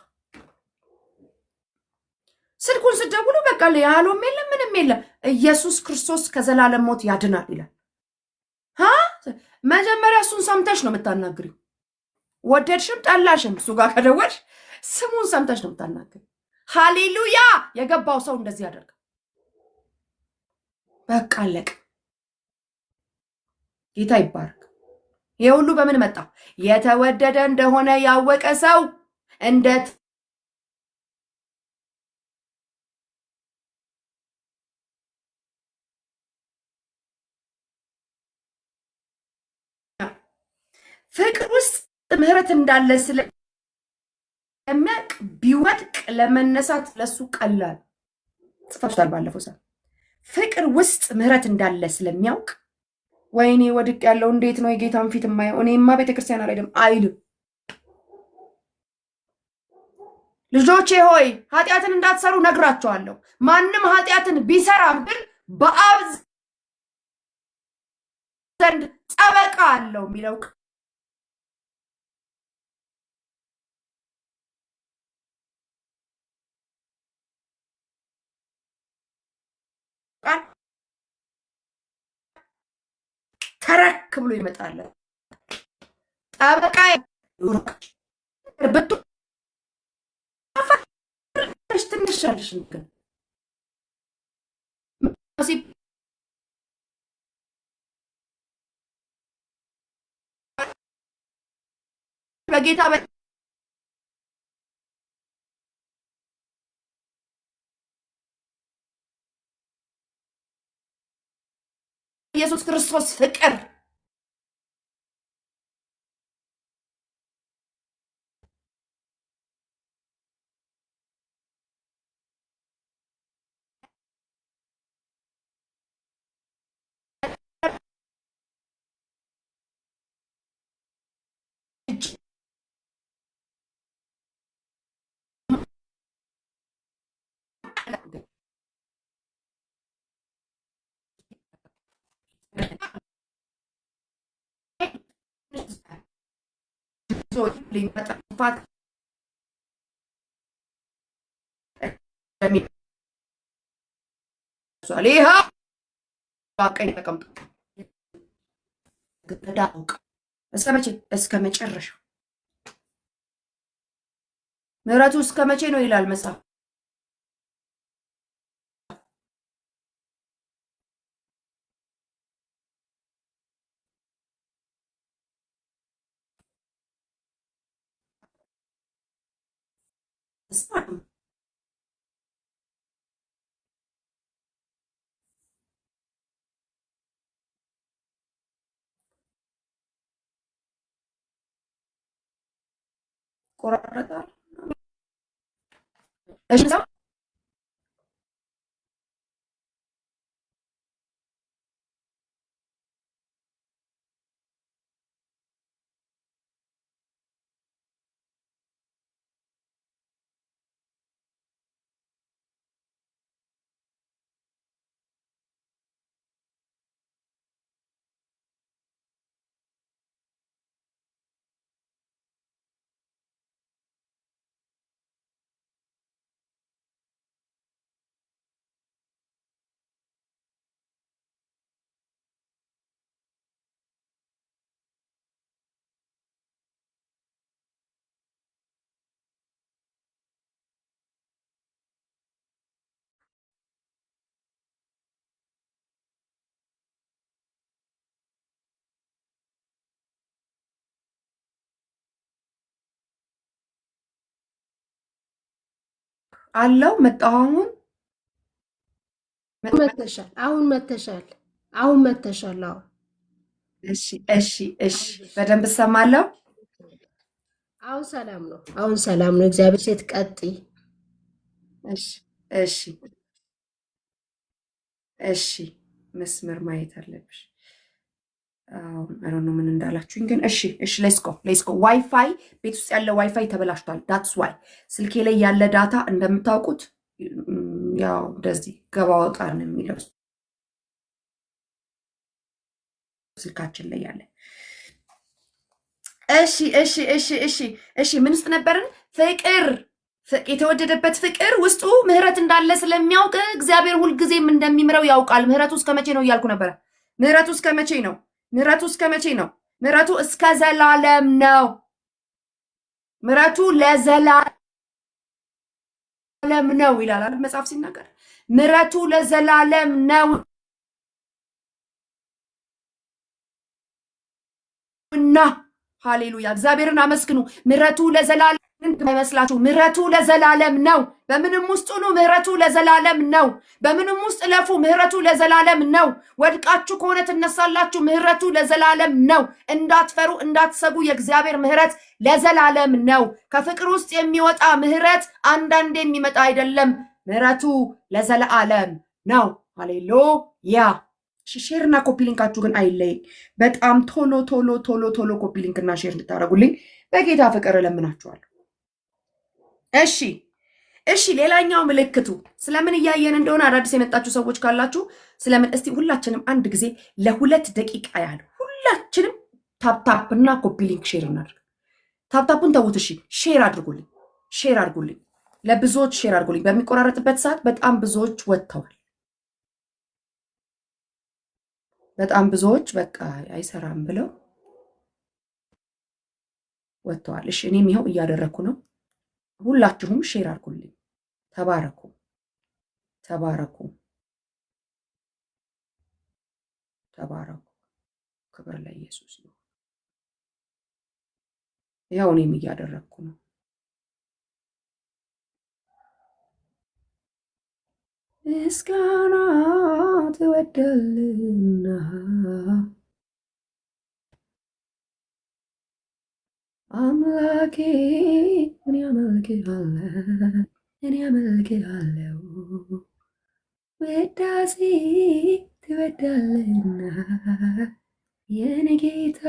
ስልኩን ስደውሉ በቃ ሃሎም የለም ምንም የለም፣ ኢየሱስ ክርስቶስ ከዘላለም ሞት ያድናል ይላል። መጀመሪያ እሱን ሰምተሽ ነው የምታናግሪው። ወደድሽም ጠላሽም እሱ ጋር ከደወልሽ ስሙን ሰምተሽ ነው የምታናግሪው። ሃሌሉያ! የገባው ሰው እንደዚህ ያደርጋል። በቃ አለቀ። ጌታ ይባረክ። ይሄ ሁሉ በምን መጣ? የተወደደ እንደሆነ ያወቀ ሰው እንዴት ፍቅር ውስጥ ምህረት እንዳለ ስለሚያውቅ ቢወድቅ ለመነሳት ለሱ ቀላል። ጽፋችኋል ባለፈው ሰዓት። ፍቅር ውስጥ ምህረት እንዳለ ስለሚያውቅ ወይኔ ወድቅ ያለው እንዴት ነው የጌታን ፊት የማየው? እኔማ ቤተክርስቲያን አልሄድም አይልም። ልጆቼ ሆይ ኃጢአትን እንዳትሰሩ ነግራቸዋለሁ። ማንም ኃጢአትን ቢሰራም ግን በአብ ዘንድ ጠበቃ አለው የሚለው ተረክ ብሎ ይመጣል። ጠበቃ ብቱ ትንሽ ያለሽ ግን በጌታ ኢየሱስ ክርስቶስ ፍቅር ሊመጣፋት ይህ ቀኝ ተቀምጦ ግዳ አውቅ እስከ መቼ? እስከ መጨረሻ ምሕረቱ እስከ መቼ ነው ይላል መጽሐፍ። ቆራረጣል። እሺ አለው መጣሁ። መተሻል አሁን መተሻል አሁን መተሻል። አሁን እሺ እሺ እሺ፣ በደንብ እሰማለሁ። አሁን ሰላም ነው። አሁን ሰላም ነው። እግዚአብሔር ሴት ቀጥይ። እሺ እሺ እሺ፣ መስመር ማየት አለብሽ። አሁን ነው ምን እንዳላችሁኝ ግን። እሺ እሺ፣ ሌትስ ጎ። ዋይፋይ ቤት ውስጥ ያለ ዋይፋይ ተበላሽቷል። ዳትስ ዋይ ስልኬ ላይ ያለ ዳታ እንደምታውቁት ያው እንደዚህ ገባ ወጣ ነው የሚለው ስልካችን ላይ ያለ። እሺ እሺ እሺ እሺ እሺ፣ ምን ውስጥ ነበርን? ፍቅር፣ የተወደደበት ፍቅር ውስጡ ምህረት እንዳለ ስለሚያውቅ እግዚአብሔር ሁልጊዜም እንደሚምረው ያውቃል። ምህረቱ እስከ መቼ ነው እያልኩ ነበረ። ምህረቱ እስከ መቼ ነው? ምህረቱ እስከ መቼ ነው? ምህረቱ እስከ ዘላለም ነው። ምህረቱ ለዘላለም ነው ይላል መጽሐፍ ሲናገር። ምህረቱ ለዘላለም ነው እና ሃሌሉያ፣ እግዚአብሔርን አመስግኑ። ምህረቱ ለዘላለም አይመስላችሁ? ምህረቱ ለዘላለም ነው። በምንም ውስጥ ሁኑ፣ ምህረቱ ለዘላለም ነው። በምንም ውስጥ ለፉ፣ ምህረቱ ለዘላለም ነው። ወድቃችሁ ከሆነ ትነሳላችሁ፣ ምህረቱ ለዘላለም ነው። እንዳትፈሩ፣ እንዳትሰጉ፣ የእግዚአብሔር ምህረት ለዘላለም ነው። ከፍቅር ውስጥ የሚወጣ ምህረት አንዳንዴ የሚመጣ አይደለም። ምህረቱ ለዘላለም ነው። ሃሌሉያ። ሼርና ኮፒ ሊንካችሁ ግን አይለይ። በጣም ቶሎ ቶሎ ቶሎ ቶሎ ኮፒ ሊንክና ሼር እንድታደርጉልኝ በጌታ ፍቅር እለምናችኋለሁ። እሺ እሺ፣ ሌላኛው ምልክቱ ስለምን እያየን እንደሆነ አዳዲስ የመጣችሁ ሰዎች ካላችሁ ስለምን እስቲ ሁላችንም አንድ ጊዜ ለ2 ደቂቃ ያህል ሁላችንም ታፕታፕ እና ኮፒ ሊንክ ሼር እናድርግ። ታፕታፑን ተዉት። እሺ ሼር አድርጉልኝ፣ ሼር አድርጉልኝ፣ ለብዙዎች ሼር አድርጉልኝ። በሚቆራረጥበት ሰዓት በጣም ብዙዎች ወጥተዋል። በጣም ብዙዎች በቃ አይሰራም ብለው ወጥተዋል። እሺ እኔም ይኸው እያደረኩ ነው። ሁላችሁም ሼር አድርጉልኝ። ተባረኩ፣ ተባረኩ፣ ተባረኩ። ክብር ለኢየሱስ ነው። ይኸው እኔም እያደረኩ ነው። ምስጋና ትወዳልና አምላኬ እኔ አመልክሃለሁ፣ ውዳሴ ትወዳለህና የኔ ጌታ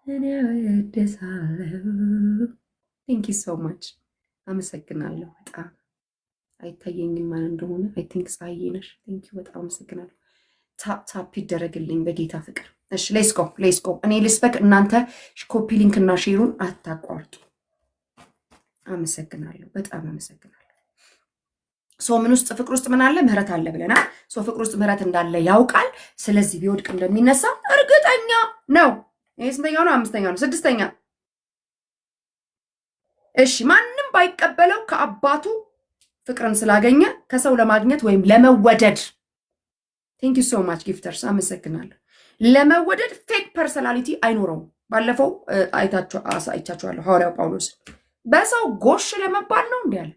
እኔ እወድሳለሁ። ቴንክ ዩ ሶ ማች፣ አመሰግናለሁ። በጣም አይታየኝም ማን እንደሆነ። አይ ቲንክ ፀሐዬ ነሽ። ቴንክ ዩ፣ በጣም አመሰግናለሁ። ታፕ ታፕ ይደረግልኝ በጌታ ፍቅር። እሺ ሌትስ ጎ ሌትስ ጎ። እኔ ልስበክ፣ እናንተ ኮፒ ሊንክ እና ሼሩን አታቋርጡ። አመሰግናለሁ፣ በጣም አመሰግናለሁ። ሶ ምን ውስጥ ፍቅር ውስጥ ምን አለ? ምህረት አለ ብለናል። ሶ ፍቅር ውስጥ ምህረት እንዳለ ያውቃል። ስለዚህ ቢወድቅ እንደሚነሳ እርግጠኛ ነው። ይሄ ስንተኛው ነው? አምስተኛው ነው? ስድስተኛ። እሺ ማንም ባይቀበለው ከአባቱ ፍቅርን ስላገኘ ከሰው ለማግኘት ወይም ለመወደድ ቴንክ ዩ ሶ ማች ጊፍተርስ፣ አመሰግናለሁ። ለመወደድ ፌክ ፐርሰናሊቲ አይኖረውም። ባለፈው አይቻችኋለሁ ሐዋርያው ጳውሎስ በሰው ጎሽ ለመባል ነው እንዴ ያለ?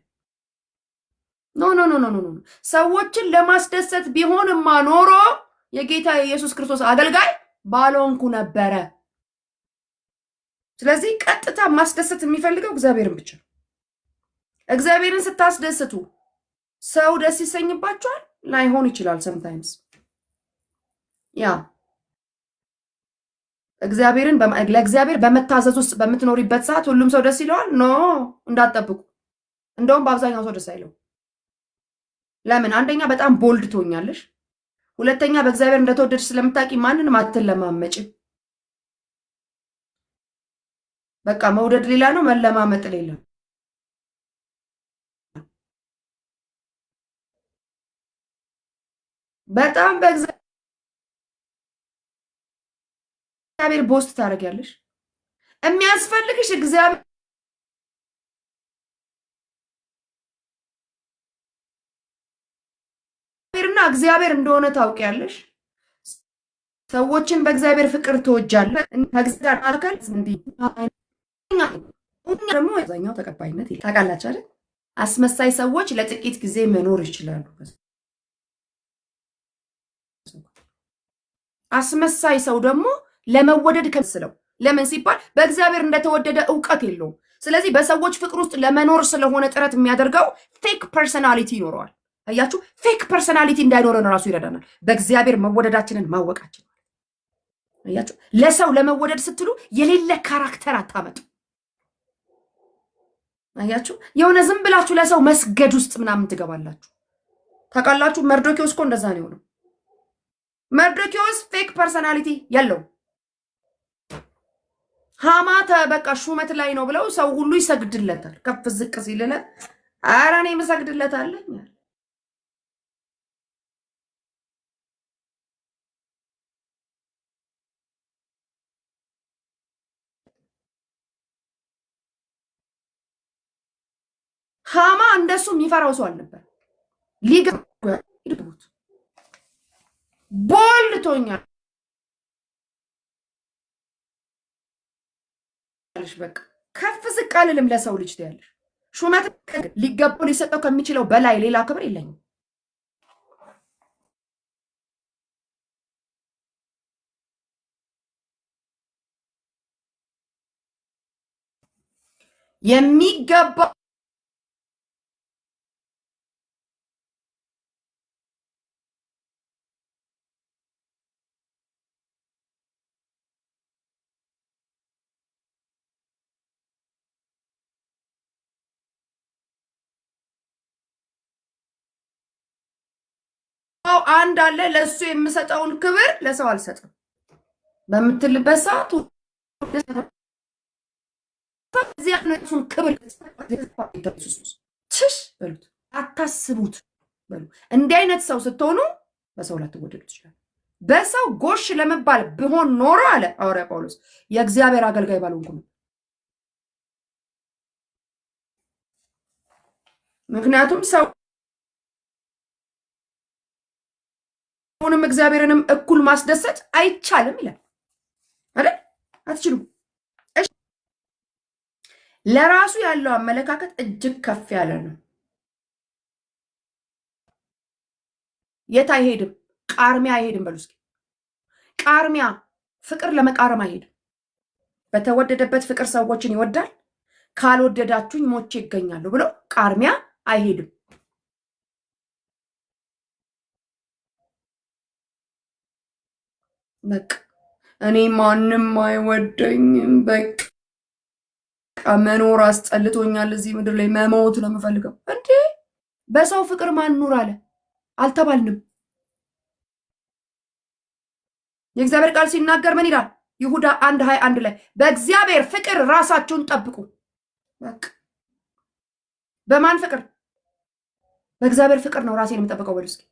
ኖ ኖ ኖ ኖ ኖ። ሰዎችን ለማስደሰት ቢሆንማ ኖሮ የጌታ የኢየሱስ ክርስቶስ አገልጋይ ባልሆንኩ ነበረ። ስለዚህ ቀጥታ ማስደሰት የሚፈልገው እግዚአብሔርን ብቻ። እግዚአብሔርን ስታስደስቱ ሰው ደስ ይሰኝባችኋል? ላይሆን ይችላል ሰምታይምስ። ያ ለእግዚአብሔር በመታዘዝ ውስጥ በምትኖሪበት ሰዓት ሁሉም ሰው ደስ ይለዋል? ኖ እንዳትጠብቁ። እንደውም በአብዛኛው ሰው ደስ አይለው። ለምን? አንደኛ በጣም ቦልድ ትሆኛለሽ። ሁለተኛ በእግዚአብሔር እንደተወደድሽ ስለምታውቂ ማንንም አትለማመጭም። በቃ መውደድ ሌላ ነው፣ መለማመጥ ሌላ ነው። በጣም በእግዚአብሔር ቦስት ታደርጊያለሽ። የሚያስፈልግሽ እግዚአብሔርና እግዚአብሔር እንደሆነ ታውቂያለሽ። ሰዎችን በእግዚአብሔር ፍቅር ትወጃለሽ። ደግሞ አብዛኛው ተቀባይነት ታውቃላችሁ አይደል? አስመሳይ ሰዎች ለጥቂት ጊዜ መኖር ይችላሉ። አስመሳይ ሰው ደግሞ ለመወደድ ከመስለው ለምን ሲባል በእግዚአብሔር እንደተወደደ እውቀት የለውም። ስለዚህ በሰዎች ፍቅር ውስጥ ለመኖር ስለሆነ ጥረት የሚያደርገው ፌክ ፐርሰናሊቲ ይኖረዋል። አያችሁ፣ ፌክ ፐርሰናሊቲ እንዳይኖረን ራሱ ይረዳናል በእግዚአብሔር መወደዳችንን ማወቃችን። አያችሁ፣ ለሰው ለመወደድ ስትሉ የሌለ ካራክተር አታመጡ። አያችሁ፣ የሆነ ዝም ብላችሁ ለሰው መስገድ ውስጥ ምናምን ትገባላችሁ። ታውቃላችሁ፣ መርዶኪዎስ እኮ እንደዛ ነው የሆነው። መርዶኪዎስ ፌክ ፐርሰናሊቲ ያለው ሃማ በቃ ሹመት ላይ ነው ብለው ሰው ሁሉ ይሰግድለታል። ከፍ ዝቅ ሲልለት ኧረ እኔ የምሰግድለታለሁ። ሃማ እንደሱ የሚፈራው ሰው አልነበር። ሊገቡት ቦልድ ቶኛል። በቃ ከፍ ዝቅ አልልም ለሰው ልጅ ትያለሽ። ሹመት ሊገባው ሊሰጠው ከሚችለው በላይ ሌላ ክብር የለኝም። የሚገባው አንድ አለ። ለሱ የምሰጠውን ክብር ለሰው አልሰጥም በምትልበት ሰዓት እዚያሱን ክብር ትሽ በሉት፣ አታስቡት በሉ። እንዲህ አይነት ሰው ስትሆኑ በሰው ላትወደዱ ትችላል። በሰው ጎሽ ለመባል ብሆን ኖሮ አለ ሐዋርያ ጳውሎስ የእግዚአብሔር አገልጋይ ባልሆንኩ ነው። ምክንያቱም ሰው ሁንም እግዚአብሔርንም እኩል ማስደሰት አይቻልም ይላል አይደል? አትችሉም። ለራሱ ያለው አመለካከት እጅግ ከፍ ያለ ነው። የት አይሄድም? ቃርሚያ አይሄድም። በሉ እስኪ ቃርሚያ ፍቅር ለመቃረም አይሄድም። በተወደደበት ፍቅር ሰዎችን ይወዳል። ካልወደዳችሁኝ ሞቼ ይገኛሉ ብሎ ቃርሚያ አይሄድም። በቃ እኔ ማንም አይወደኝም፣ በቃ መኖር አስጠልቶኛል፣ እዚህ ምድር ላይ መሞት ነው የምፈልገው። እንዴ በሰው ፍቅር ማን ኑር አለ? አልተባልንም። የእግዚአብሔር ቃል ሲናገር ምን ይላል? ይሁዳ 1:21 ላይ በእግዚአብሔር ፍቅር ራሳችሁን ጠብቁ። በቃ በማን ፍቅር? በእግዚአብሔር ፍቅር ነው ራሴን የምጠብቀው። በሉ እስኪ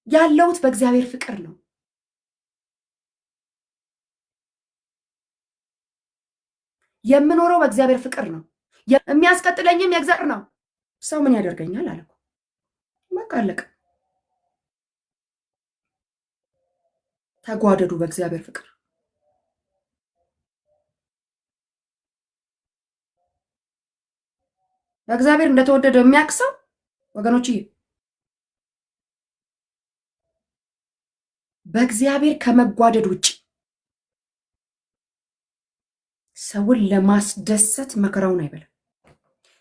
ያለሁት በእግዚአብሔር ፍቅር ነው። የምኖረው በእግዚአብሔር ፍቅር ነው። የሚያስቀጥለኝም የእግዚአብሔር ነው። ሰው ምን ያደርገኛል አለ። በቃ አለቀ። ተጓደዱ በእግዚአብሔር ፍቅር። በእግዚአብሔር እንደተወደደ የሚያቅሰው ወገኖች በእግዚአብሔር ከመጓደድ ውጭ ሰውን ለማስደሰት መከራውን አይበላም።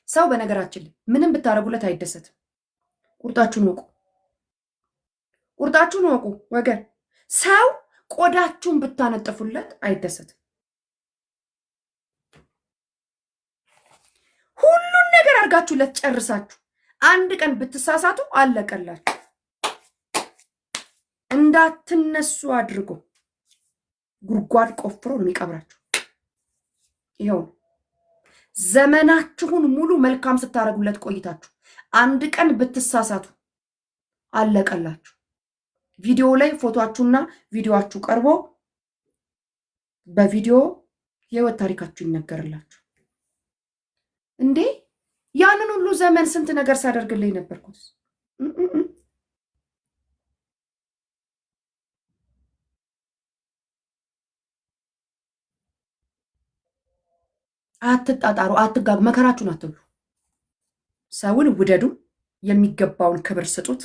ሰው በነገራችን ላይ ምንም ብታደርጉለት አይደሰትም። ቁርጣችሁን ወቁ፣ ቁርጣችሁን ወቁ ወገን። ሰው ቆዳችሁን ብታነጥፉለት አይደሰትም። ሁሉን ነገር አድርጋችሁለት ጨርሳችሁ አንድ ቀን ብትሳሳቱ አለቀላችሁ። እንዳትነሱ አድርጎ ጉድጓድ ቆፍሮ ነው የሚቀብራችሁ። ይኸው ዘመናችሁን ሙሉ መልካም ስታደርጉለት ቆይታችሁ አንድ ቀን ብትሳሳቱ አለቀላችሁ። ቪዲዮ ላይ ፎቶአችሁና ቪዲዮአችሁ ቀርቦ በቪዲዮ የህይወት ታሪካችሁ ይነገርላችሁ። እንዴ ያንን ሁሉ ዘመን ስንት ነገር ሳደርግልኝ ነበርኩት። አትጣጣሩ፣ አትጋጉ፣ መከራችሁን አትብሉ። ሰውን ውደዱ፣ የሚገባውን ክብር ስጡት፣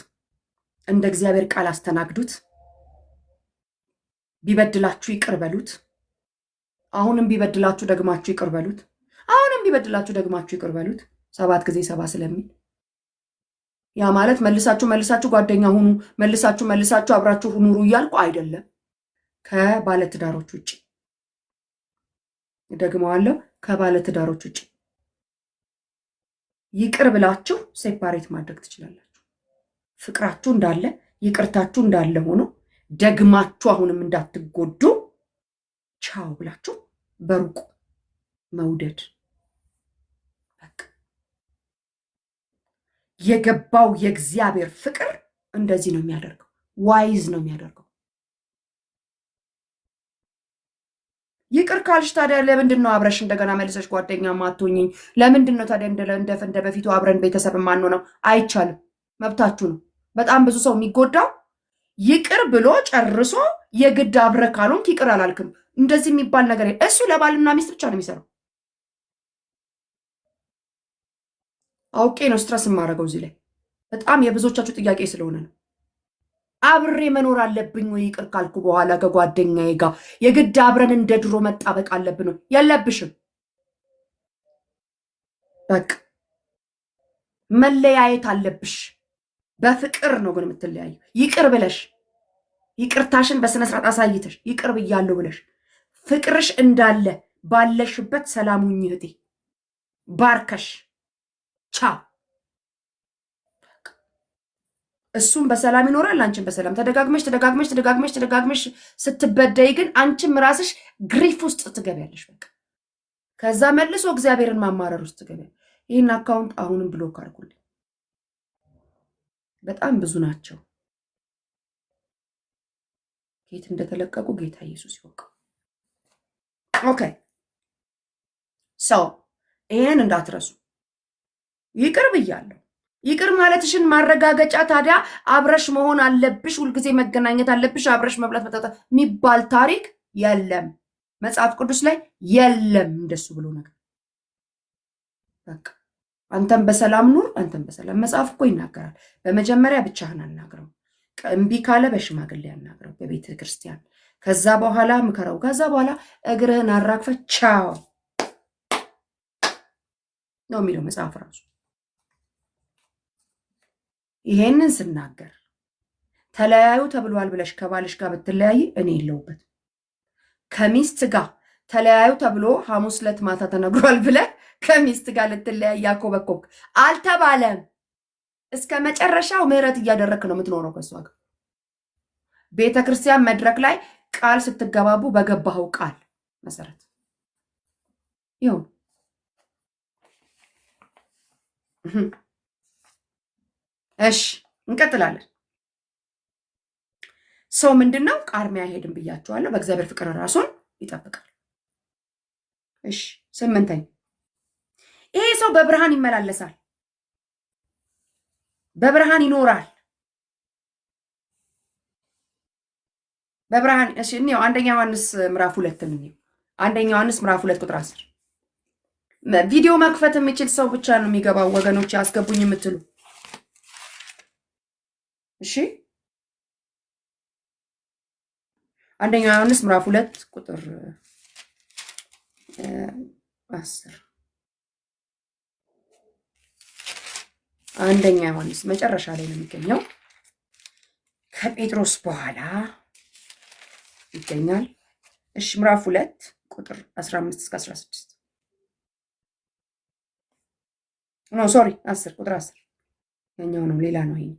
እንደ እግዚአብሔር ቃል አስተናግዱት። ቢበድላችሁ ይቅር በሉት። አሁንም ቢበድላችሁ ደግማችሁ ይቅር በሉት። አሁንም ቢበድላችሁ ደግማችሁ ይቅር በሉት። 7 ጊዜ 70 ስለሚል ያ ማለት መልሳችሁ ጓደኛ ሁኑ፣ መልሳችሁ አብራችሁ ኑሩ እያልኩ አይደለም። ከባለትዳሮች ውጭ ደግመዋለሁ፣ ከባለትዳሮች ውጭ ይቅር ብላችሁ ሴፓሬት ማድረግ ትችላላችሁ። ፍቅራችሁ እንዳለ ይቅርታችሁ እንዳለ ሆኖ ደግማችሁ አሁንም እንዳትጎዱ ቻው ብላችሁ በሩቁ መውደድ። የገባው የእግዚአብሔር ፍቅር እንደዚህ ነው የሚያደርገው። ዋይዝ ነው የሚያደርገው። ይቅር ካልሽ ታዲያ ለምንድን ነው አብረሽ እንደገና መልሰሽ ጓደኛ ማትሆኝኝ? ለምንድን ነው ታዲያ እንደ በፊቱ አብረን ቤተሰብ ማንሆነው? አይቻልም። መብታችሁ ነው። በጣም ብዙ ሰው የሚጎዳው ይቅር ብሎ ጨርሶ የግድ አብረ ካልሆንክ ይቅር አላልክም እንደዚህ የሚባል ነገር እሱ ለባልና ሚስት ብቻ ነው የሚሰራው። አውቄ ነው ስትረስ የማደርገው እዚህ ላይ በጣም የብዙዎቻችሁ ጥያቄ ስለሆነ ነው። አብሬ መኖር አለብኝ ወይ ይቅር ካልኩ በኋላ ከጓደኛዬ ጋር የግድ አብረን እንደ ድሮ መጣበቅ አለብን? የለብሽም። በቃ መለያየት አለብሽ። በፍቅር ነው ግን የምትለያዩ። ይቅር ብለሽ ይቅርታሽን በስነ ስርዓት አሳይተሽ ይቅር ብያለሁ ብለሽ ፍቅርሽ እንዳለ ባለሽበት ሰላሙኝ እህቴ ባርከሽ ቻው። እሱም በሰላም ይኖራል፣ አንቺም በሰላም። ተደጋግመሽ ስትበደይ ግን አንቺም ራስሽ ግሪፍ ውስጥ ትገቢያለሽ። በቃ ከዛ መልሶ እግዚአብሔርን ማማረር ውስጥ ትገቢያለሽ። ይህን አካውንት አሁንም ብሎክ አድርጉልኝ። በጣም ብዙ ናቸው። ጌት እንደተለቀቁ ጌታ ኢየሱስ ይወቀው። ኦኬ ሰው ይሄን እንዳትረሱ። ይቅር ብያለሁ። ይቅር ማለትሽን ማረጋገጫ ታዲያ አብረሽ መሆን አለብሽ፣ ሁልጊዜ መገናኘት አለብሽ፣ አብረሽ መብላት መጠጣት የሚባል ታሪክ የለም። መጽሐፍ ቅዱስ ላይ የለም እንደሱ ብሎ ነገር። በቃ አንተም በሰላም ኑር፣ አንተም በሰላም። መጽሐፍ እኮ ይናገራል። በመጀመሪያ ብቻህን አናግረው፣ እምቢ ካለ በሽማግሌ አናግረው፣ በቤተ ክርስቲያን። ከዛ በኋላ ምከረው። ከዛ በኋላ እግርህን አራግፈ ቻው ነው የሚለው መጽሐፍ ራሱ። ይሄንን ስናገር ተለያዩ ተብሏል ብለሽ ከባልሽ ጋር ብትለያይ እኔ የለውበት። ከሚስት ጋር ተለያዩ ተብሎ ሐሙስ ዕለት ማታ ተነግሯል ብለ ከሚስት ጋር ልትለያይ ያኮበኮብክ አልተባለም። እስከ መጨረሻው ምህረት እያደረክ ነው የምትኖረው ከሷ ጋር። ቤተ ክርስቲያን መድረክ ላይ ቃል ስትገባቡ በገባኸው ቃል መሰረት ይሁን። እሺ እንቀጥላለን። ሰው ምንድነው? ቃርሚያ አይሄድም ብያችኋለሁ። በእግዚአብሔር ፍቅር ራሱን ይጠብቃል። እሺ 8ኛ ይሄ ሰው በብርሃን ይመላለሳል፣ በብርሃን ይኖራል። በብርሃን እሺ እንየው። አንደኛ ዮሐንስ ምዕራፍ 2 እንየው። አንደኛ ዮሐንስ ምዕራፍ 2 ቁጥር 10 ቪዲዮ መክፈት የሚችል ሰው ብቻ ነው የሚገባው ወገኖች፣ አስገቡኝ የምትሉ እሺ። አንደኛ ዮሐንስ ምዕራፍ 2 ቁጥር 10 አንደኛ ዮሐንስ መጨረሻ ላይ ነው የሚገኘው። ከጴጥሮስ በኋላ ይገኛል። እሺ ምዕራፍ 2 ቁጥር 15 እስከ 16 ኖ ሶሪ 10 ቁጥር 10 ያኛው ነው፣ ሌላ ነው ይሄ።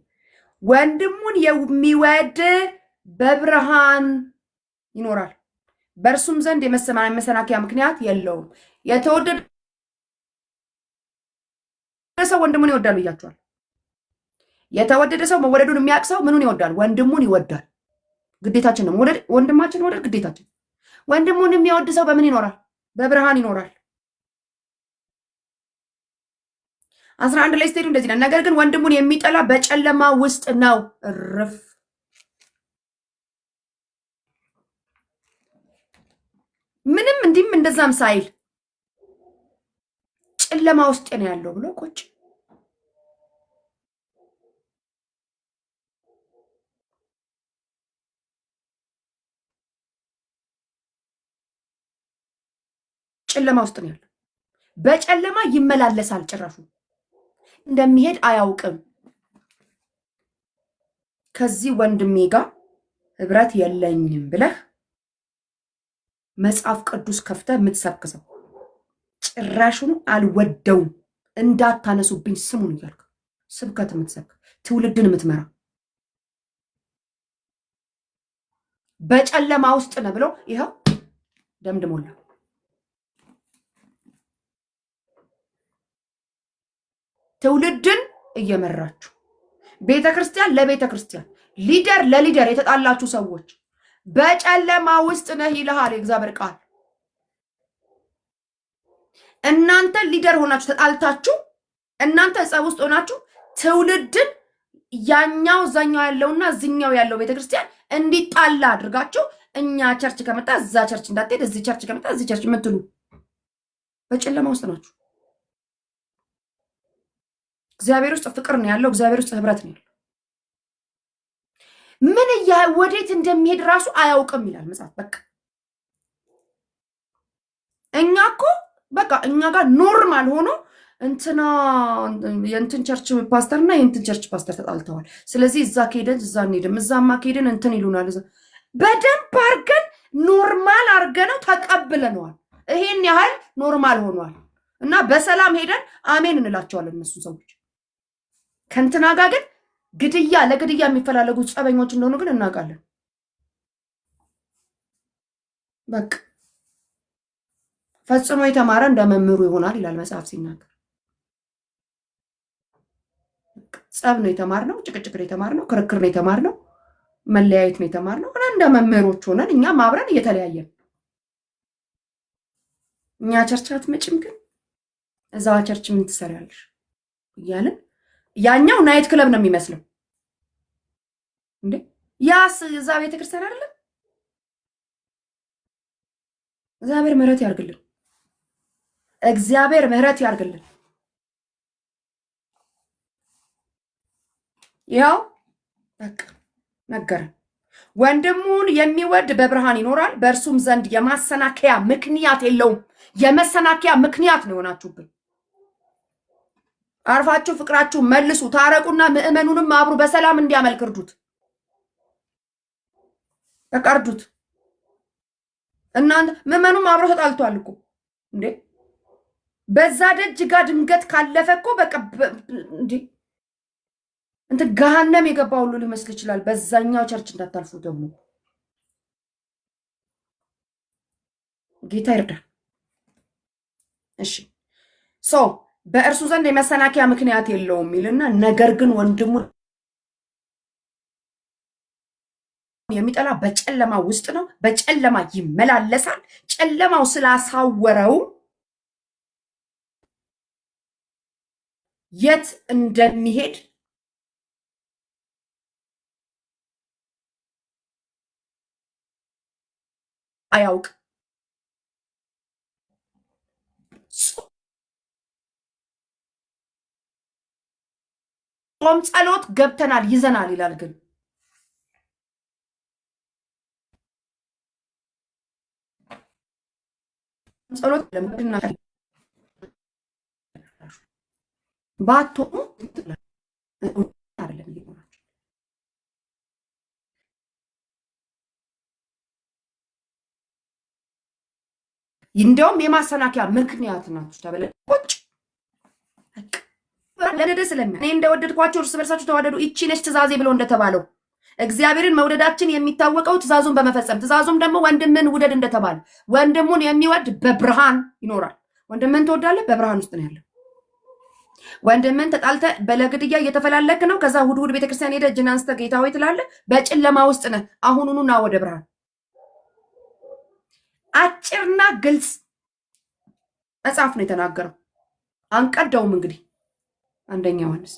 ወንድሙን የሚወድ በብርሃን ይኖራል፣ በእርሱም ዘንድ የመሰናከያ ምክንያት የለውም። የተወደደ ሰው ወንድሙን ይወዳል ብያቸዋል። የተወደደ ሰው መወደዱን የሚያውቅ ሰው ምኑን ይወዳል? ወንድሙን ይወዳል። ግዴታችን ነው መውደድ፣ ወንድማችን መውደድ ግዴታችን። ወንድሙን የሚወድ ሰው በምን ይኖራል? በብርሃን ይኖራል። 11 ላይ ስትሄዱ እንደዚህ ነው። ነገር ግን ወንድሙን የሚጠላ በጨለማ ውስጥ ነው። እርፍ ምንም እንዲህም እንደዛም ሳይል ጨለማ ውስጥ ነው ያለው ብሎ ቁጭ ጨለማ ውስጥ ነው ያለው። በጨለማ ይመላለሳል። ጭራሹ እንደሚሄድ አያውቅም። ከዚህ ወንድሜ ጋር ህብረት የለኝም ብለህ መጽሐፍ ቅዱስ ከፍተህ የምትሰብክ ሰው ጭራሹን አልወደውም እንዳታነሱብኝ ስሙን እያልክ ስብከት የምትሰብክ ትውልድን የምትመራ በጨለማ ውስጥ ነው ብሎ ይኸው ደምድሞላ። ትውልድን እየመራችሁ ቤተክርስቲያን ለቤተክርስቲያን ሊደር ለሊደር የተጣላችሁ ሰዎች በጨለማ ውስጥ ነህ ይልሃል የእግዚአብሔር ቃል። እናንተ ሊደር ሆናችሁ ተጣልታችሁ፣ እናንተ ጸብ ውስጥ ሆናችሁ ትውልድን ያኛው እዛኛው ያለውና እዚኛው ያለው ቤተክርስቲያን እንዲጣላ አድርጋችሁ እኛ ቸርች ከመጣ እዛ ቸርች እንዳትሄድ፣ እዚህ ቸርች ከመጣ እዚህ ቸርች የምትሉ በጨለማ ውስጥ ናችሁ። እግዚአብሔር ውስጥ ፍቅር ነው ያለው። እግዚአብሔር ውስጥ ህብረት ነው ያለው። ምን ወዴት እንደሚሄድ ራሱ አያውቅም ይላል መጽሐፍ። በቃ እኛ እኮ በቃ እኛ ጋር ኖርማል ሆኖ እንትና የእንትን ቸርች ፓስተርና የእንትን ቸርች ፓስተር ተጣልተዋል፣ ስለዚህ እዛ ከሄደን እዛ እንሄድም፣ እዛማ ከሄደን እንትን ይሉናል። በደንብ አርገን ኖርማል አርገነው ተቀብለነዋል። ይሄን ያህል ኖርማል ሆኗል እና በሰላም ሄደን አሜን እንላቸዋለን እነሱ ሰዎች። ከእንትና ጋር ግን ግድያ ለግድያ የሚፈላለጉ ጸበኞች እንደሆኑ ግን እናውቃለን። በቃ ፈጽሞ የተማረ እንደ መምህሩ ይሆናል ይላል መጽሐፍ ሲናገር። ጸብ ነው የተማርነው፣ ጭቅጭቅ ነው የተማርነው፣ ክርክር ነው የተማርነው፣ መለያየት ነው የተማርነው። እና እንደ መምህሮች ሆነን እኛም አብረን እየተለያየን እኛ ቸርች አትመጭም ግን እዛዋ ቸርች ምን ትሰሪያለሽ እያልን ያኛው ናይት ክለብ ነው የሚመስለው እንዴ? ያስ እዛ ቤተክርስቲያን አይደለም። እግዚአብሔር ምህረት ያርግልን። እግዚአብሔር ምህረት ያርግልን። ያው በቃ ነገረን። ወንድሙን የሚወድ በብርሃን ይኖራል፣ በእርሱም ዘንድ የማሰናከያ ምክንያት የለውም። የመሰናከያ ምክንያት ነው የሆናችሁብን። አርፋችሁ ፍቅራችሁ መልሱ፣ ታረቁና ምእመኑንም አብሩ በሰላም እንዲያመልክ እርዱት። በቃ እርዱት። እናንተ ምእመኑም አብሮ ተጣልቷል እኮ እንዴ! በዛ ደጅ ጋር ድንገት ካለፈ እኮ በቃ እንዴ እንትን ገሃነም የገባ ሁሉ ሊመስል ይችላል። በዛኛው ቸርች እንዳታልፉ ተብሎ ጌታ ይርዳል። እሺ በእርሱ ዘንድ የመሰናከያ ምክንያት የለውም ይልና ነገር ግን ወንድሙን የሚጠላ በጨለማ ውስጥ ነው፣ በጨለማ ይመላለሳል። ጨለማው ስላሳወረው የት እንደሚሄድ አያውቅ። ጾም ጸሎት ገብተናል ይዘናል ይላል። ግን ጸሎት ለምንድን ባትሆኑ አይደለም ሊሆናችሁ እንደውም የማሰናከያ ምክንያት ናችሁ ተብለ ቁጭ ለደደ ስለሚያ እኔ እንደወደድኳቸው እርስ በርሳችሁ ተዋደዱ ይቺ ነች ትእዛዜ ብሎ እንደተባለው እግዚአብሔርን መውደዳችን የሚታወቀው ትእዛዙን በመፈጸም ትእዛዙም ደግሞ ወንድምን ውደድ እንደተባለ ወንድሙን የሚወድ በብርሃን ይኖራል። ወንድምን ትወዳለህ? በብርሃን ውስጥ ነው ያለው። ወንድምን ተጣልተ በለግድያ እየተፈላለክ ነው። ከዛ እሑድ ቤተክርስቲያን ሄደ እጅን አንስተ ጌታ ሆይ ትላለህ። በጨለማ ውስጥ ነህ። አሁኑኑ ና ወደ ብርሃን። አጭርና ግልጽ መጽሐፍ ነው የተናገረው። አንቀደውም እንግዲህ አንደኛ ዮሐንስ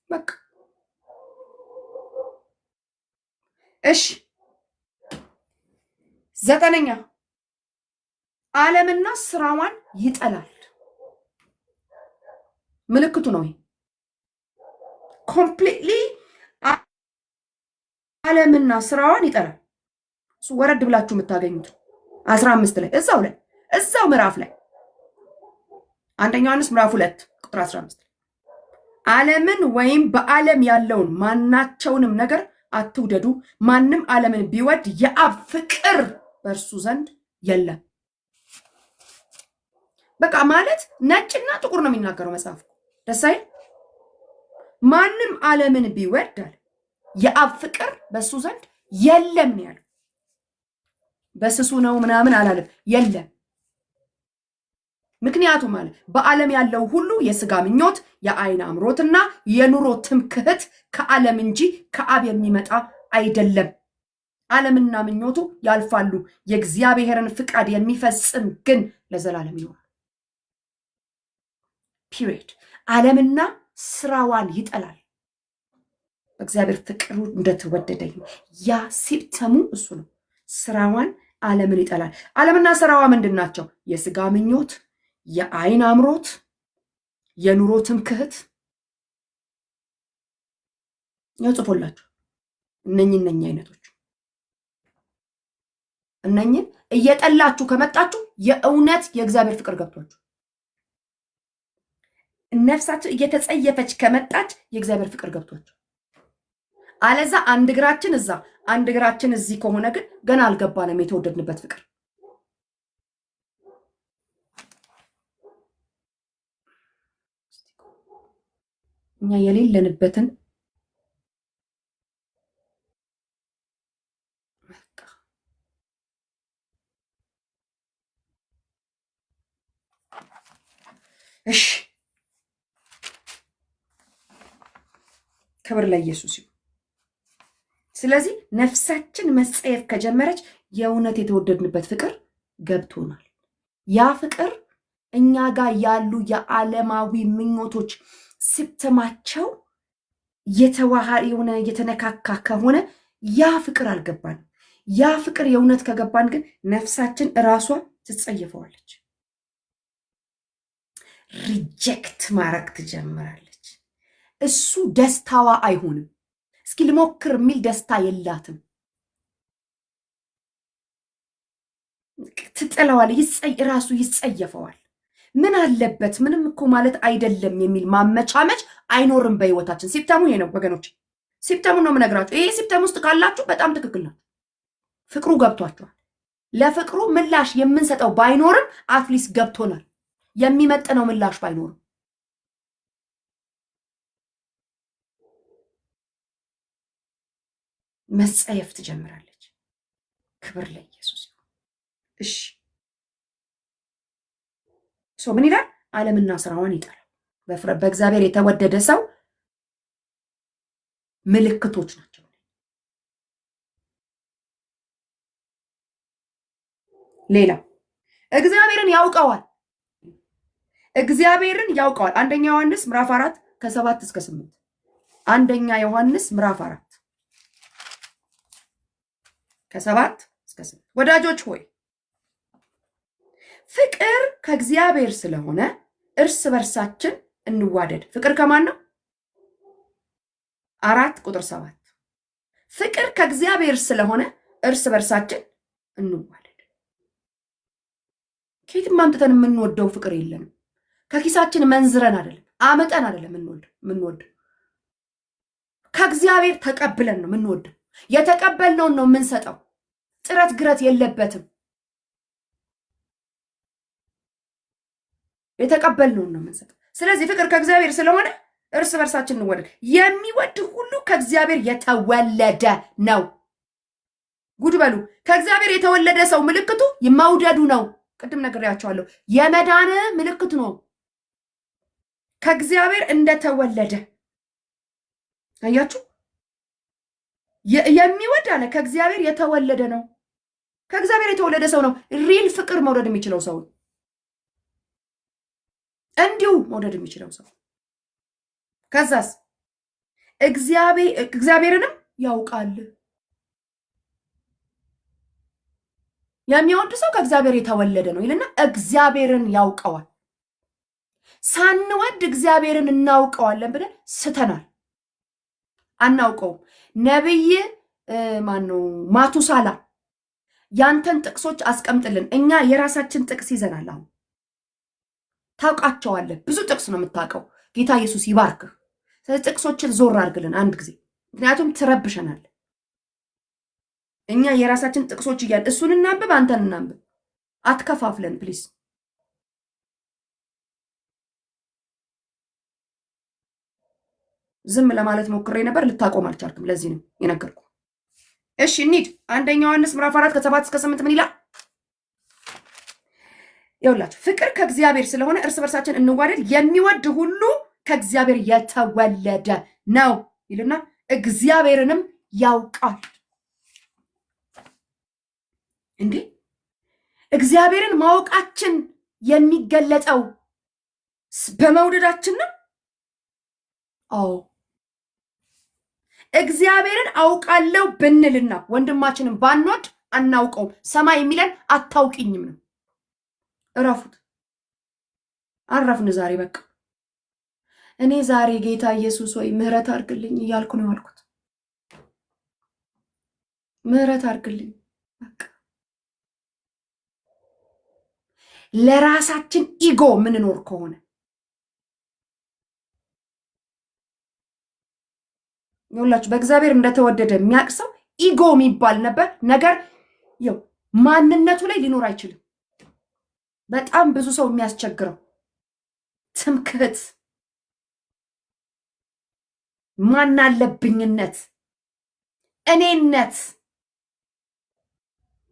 በቃ እሺ። 9ኛ ዓለምና ስራዋን ይጠላል። ምልክቱ ነው ይሄ። ኮምፕሊትሊ ዓለምና ስራዋን ይጠላል። እሱ ወረድ ብላችሁ የምታገኙት 15 ላይ እዛው ምዕራፍ ላይ አንደኛ ዮሐንስ ምዕራፍ 2 ቁጥር 15 ዓለምን ወይም በዓለም ያለውን ማናቸውንም ነገር አትውደዱ። ማንም ዓለምን ቢወድ የአብ ፍቅር በእርሱ ዘንድ የለም። በቃ ማለት ነጭና ጥቁር ነው የሚናገረው መጽሐፍ። ደስ አይል? ማንም ዓለምን ቢወድ አለ የአብ ፍቅር በእሱ ዘንድ የለም ነው ያለው። በስሱ ነው ምናምን አላለም፣ የለም። ምክንያቱም ማለት በዓለም ያለው ሁሉ የስጋ ምኞት፣ የአይን አምሮትና የኑሮ ትምክህት ከዓለም እንጂ ከአብ የሚመጣ አይደለም። ዓለምና ምኞቱ ያልፋሉ፣ የእግዚአብሔርን ፍቃድ የሚፈጽም ግን ለዘላለም ይኖራል። ፒሪየድ። ዓለምና ስራዋን ይጠላል። በእግዚአብሔር ፍቅሩ እንደተወደደ ያ ሲፕተሙ እሱ ነው። ስራዋን ዓለምን ይጠላል። ዓለምና ስራዋ ምንድን ናቸው? የስጋ ምኞት፣ የአይን አምሮት፣ የኑሮ ትምክህት። ያው ጽፎላችሁ እነኝ አይነቶች እነኝን እየጠላችሁ ከመጣችሁ የእውነት የእግዚአብሔር ፍቅር ገብቷችሁ፣ ነፍሳችሁ እየተጸየፈች ከመጣች የእግዚአብሔር ፍቅር ገብቷችሁ፣ አለዛ አንድ እግራችን እዛ አንድ እግራችን እዚህ ከሆነ ግን ገና አልገባንም የተወደድንበት ፍቅር። እኛ የሌለንበትን እሺ፣ ክብር ለኢየሱስ ይሁን። ስለዚህ ነፍሳችን መጸየፍ ከጀመረች የእውነት የተወደድንበት ፍቅር ገብቶናል። ያ ፍቅር እኛ ጋር ያሉ የዓለማዊ ምኞቶች ሲፕተማቸው የሆነ የተነካካ ከሆነ ያ ፍቅር አልገባንም። ያ ፍቅር የእውነት ከገባን ግን ነፍሳችን እራሷ ትጸየፈዋለች፣ ሪጀክት ማድረግ ትጀምራለች። እሱ ደስታዋ አይሆንም። እስኪ ልሞክር የሚል ደስታ የላትም። ትጥለዋል፣ ራሱ ይጸየፈዋል። ምን አለበት ምንም እኮ ማለት አይደለም የሚል ማመቻመች አይኖርም በህይወታችን። ሲፕተሙ ይሄ ነው ወገኖች፣ ሲፕተሙ ነው የምነግራችሁ። ይሄ ሲፕተም ውስጥ ካላችሁ በጣም ትክክል ነው። ፍቅሩ ገብቷችኋል። ለፍቅሩ ምላሽ የምንሰጠው ባይኖርም አትሊስት ገብቶናል። የሚመጥነው ምላሽ ባይኖርም መጸየፍ ትጀምራለች። ክብር ለኢየሱስ ይሁን። እሺ ምን ይላል? ዓለምና ስራዋን ይጠላል። በእግዚአብሔር የተወደደ ሰው ምልክቶች ናቸው። ሌላ እግዚአብሔርን ያውቀዋል። እግዚአብሔርን ያውቀዋል። አንደኛ ዮሐንስ ምዕራፍ 4 ከ7 እስከ 8። አንደኛ ዮሐንስ ምዕራፍ 4 ከ7-8 ወዳጆች ሆይ ፍቅር ከእግዚአብሔር ስለሆነ እርስ በርሳችን እንዋደድ። ፍቅር ከማን ነው? 4:7 ፍቅር ከእግዚአብሔር ስለሆነ እርስ በርሳችን እንዋደድ። ከየትም አምጥተን የምንወደው ፍቅር የለንም። ከኪሳችን መንዝረን አይደለም፣ አመጠን አይደለም የምንወደው። ከእግዚአብሔር ተቀብለን ነው የምንወደው። የተቀበልነውን ነው የምንሰጠው። ጥረት ግረት የለበትም። የተቀበልነውን ነው የምንሰጠው። ስለዚህ ፍቅር ከእግዚአብሔር ስለሆነ እርስ በርሳችን እንወደድ። የሚወድ ሁሉ ከእግዚአብሔር የተወለደ ነው። ጉድ በሉ። ከእግዚአብሔር የተወለደ ሰው ምልክቱ መውደዱ ነው። ቅድም ነግሬያቸዋለሁ። የመዳን ምልክት ነው። ከእግዚአብሔር እንደተወለደ አያችሁ። የሚወድ አለ ከእግዚአብሔር የተወለደ ነው። ከእግዚአብሔር የተወለደ ሰው ነው ሪል ፍቅር መውደድ የሚችለው ሰው፣ እንዲሁ መውደድ የሚችለው ሰው። ከዛስ እግዚአብሔርንም ያውቃል። የሚወድ ሰው ከእግዚአብሔር የተወለደ ነው ይልና እግዚአብሔርን ያውቀዋል። ሳንወድ እግዚአብሔርን እናውቀዋለን ብለን ስተናል። አናውቀውም። ነብይ ማነው ማቱሳላ ያንተን ጥቅሶች አስቀምጥልን። እኛ የራሳችን ጥቅስ ይዘናል። አሁን ታውቃቸዋለህ። ብዙ ጥቅስ ነው የምታውቀው። ጌታ ኢየሱስ ይባርክህ። ስለዚህ ጥቅሶችን ዞር አድርግልን አንድ ጊዜ፣ ምክንያቱም ትረብሸናል። እኛ የራሳችን ጥቅሶች እያል እሱን እናንብብ፣ አንተን እናንብብ። አትከፋፍለን ፕሊስ። ዝም ለማለት ሞክሬ ነበር፣ ልታቆም አልቻልክም። ለዚህ ነው የነገርኩ። እሺ እንሂድ። አንደኛ ዮሐንስ ምዕራፍ 4 ከ7-8 ምን ይላል? ይኸውላችሁ ፍቅር ከእግዚአብሔር ስለሆነ እርስ በርሳችን እንዋደድ። የሚወድ ሁሉ ከእግዚአብሔር የተወለደ ነው ይልና እግዚአብሔርንም ያውቃል። እንዴ እግዚአብሔርን ማወቃችን የሚገለጸው በመውደዳችን ነው? አዎ እግዚአብሔርን አውቃለሁ ብንልና ወንድማችንን ባንወድ አናውቀውም። ሰማይ የሚለን አታውቂኝም ነው። እረፉት። አረፍን ዛሬ በቃ። እኔ ዛሬ ጌታ ኢየሱስ ሆይ ምህረት አድርግልኝ እያልኩ ነው ያልኩት። ምህረት አድርግልኝ በቃ። ለራሳችን ኢጎ ምንኖር ከሆነ ይኸውላችሁ በእግዚአብሔር እንደተወደደ የሚያውቅ ሰው ኢጎ የሚባል ነገር ማንነቱ ላይ ሊኖር አይችልም። በጣም ብዙ ሰው የሚያስቸግረው ትምክህት፣ ማናለብኝነት፣ እኔነት።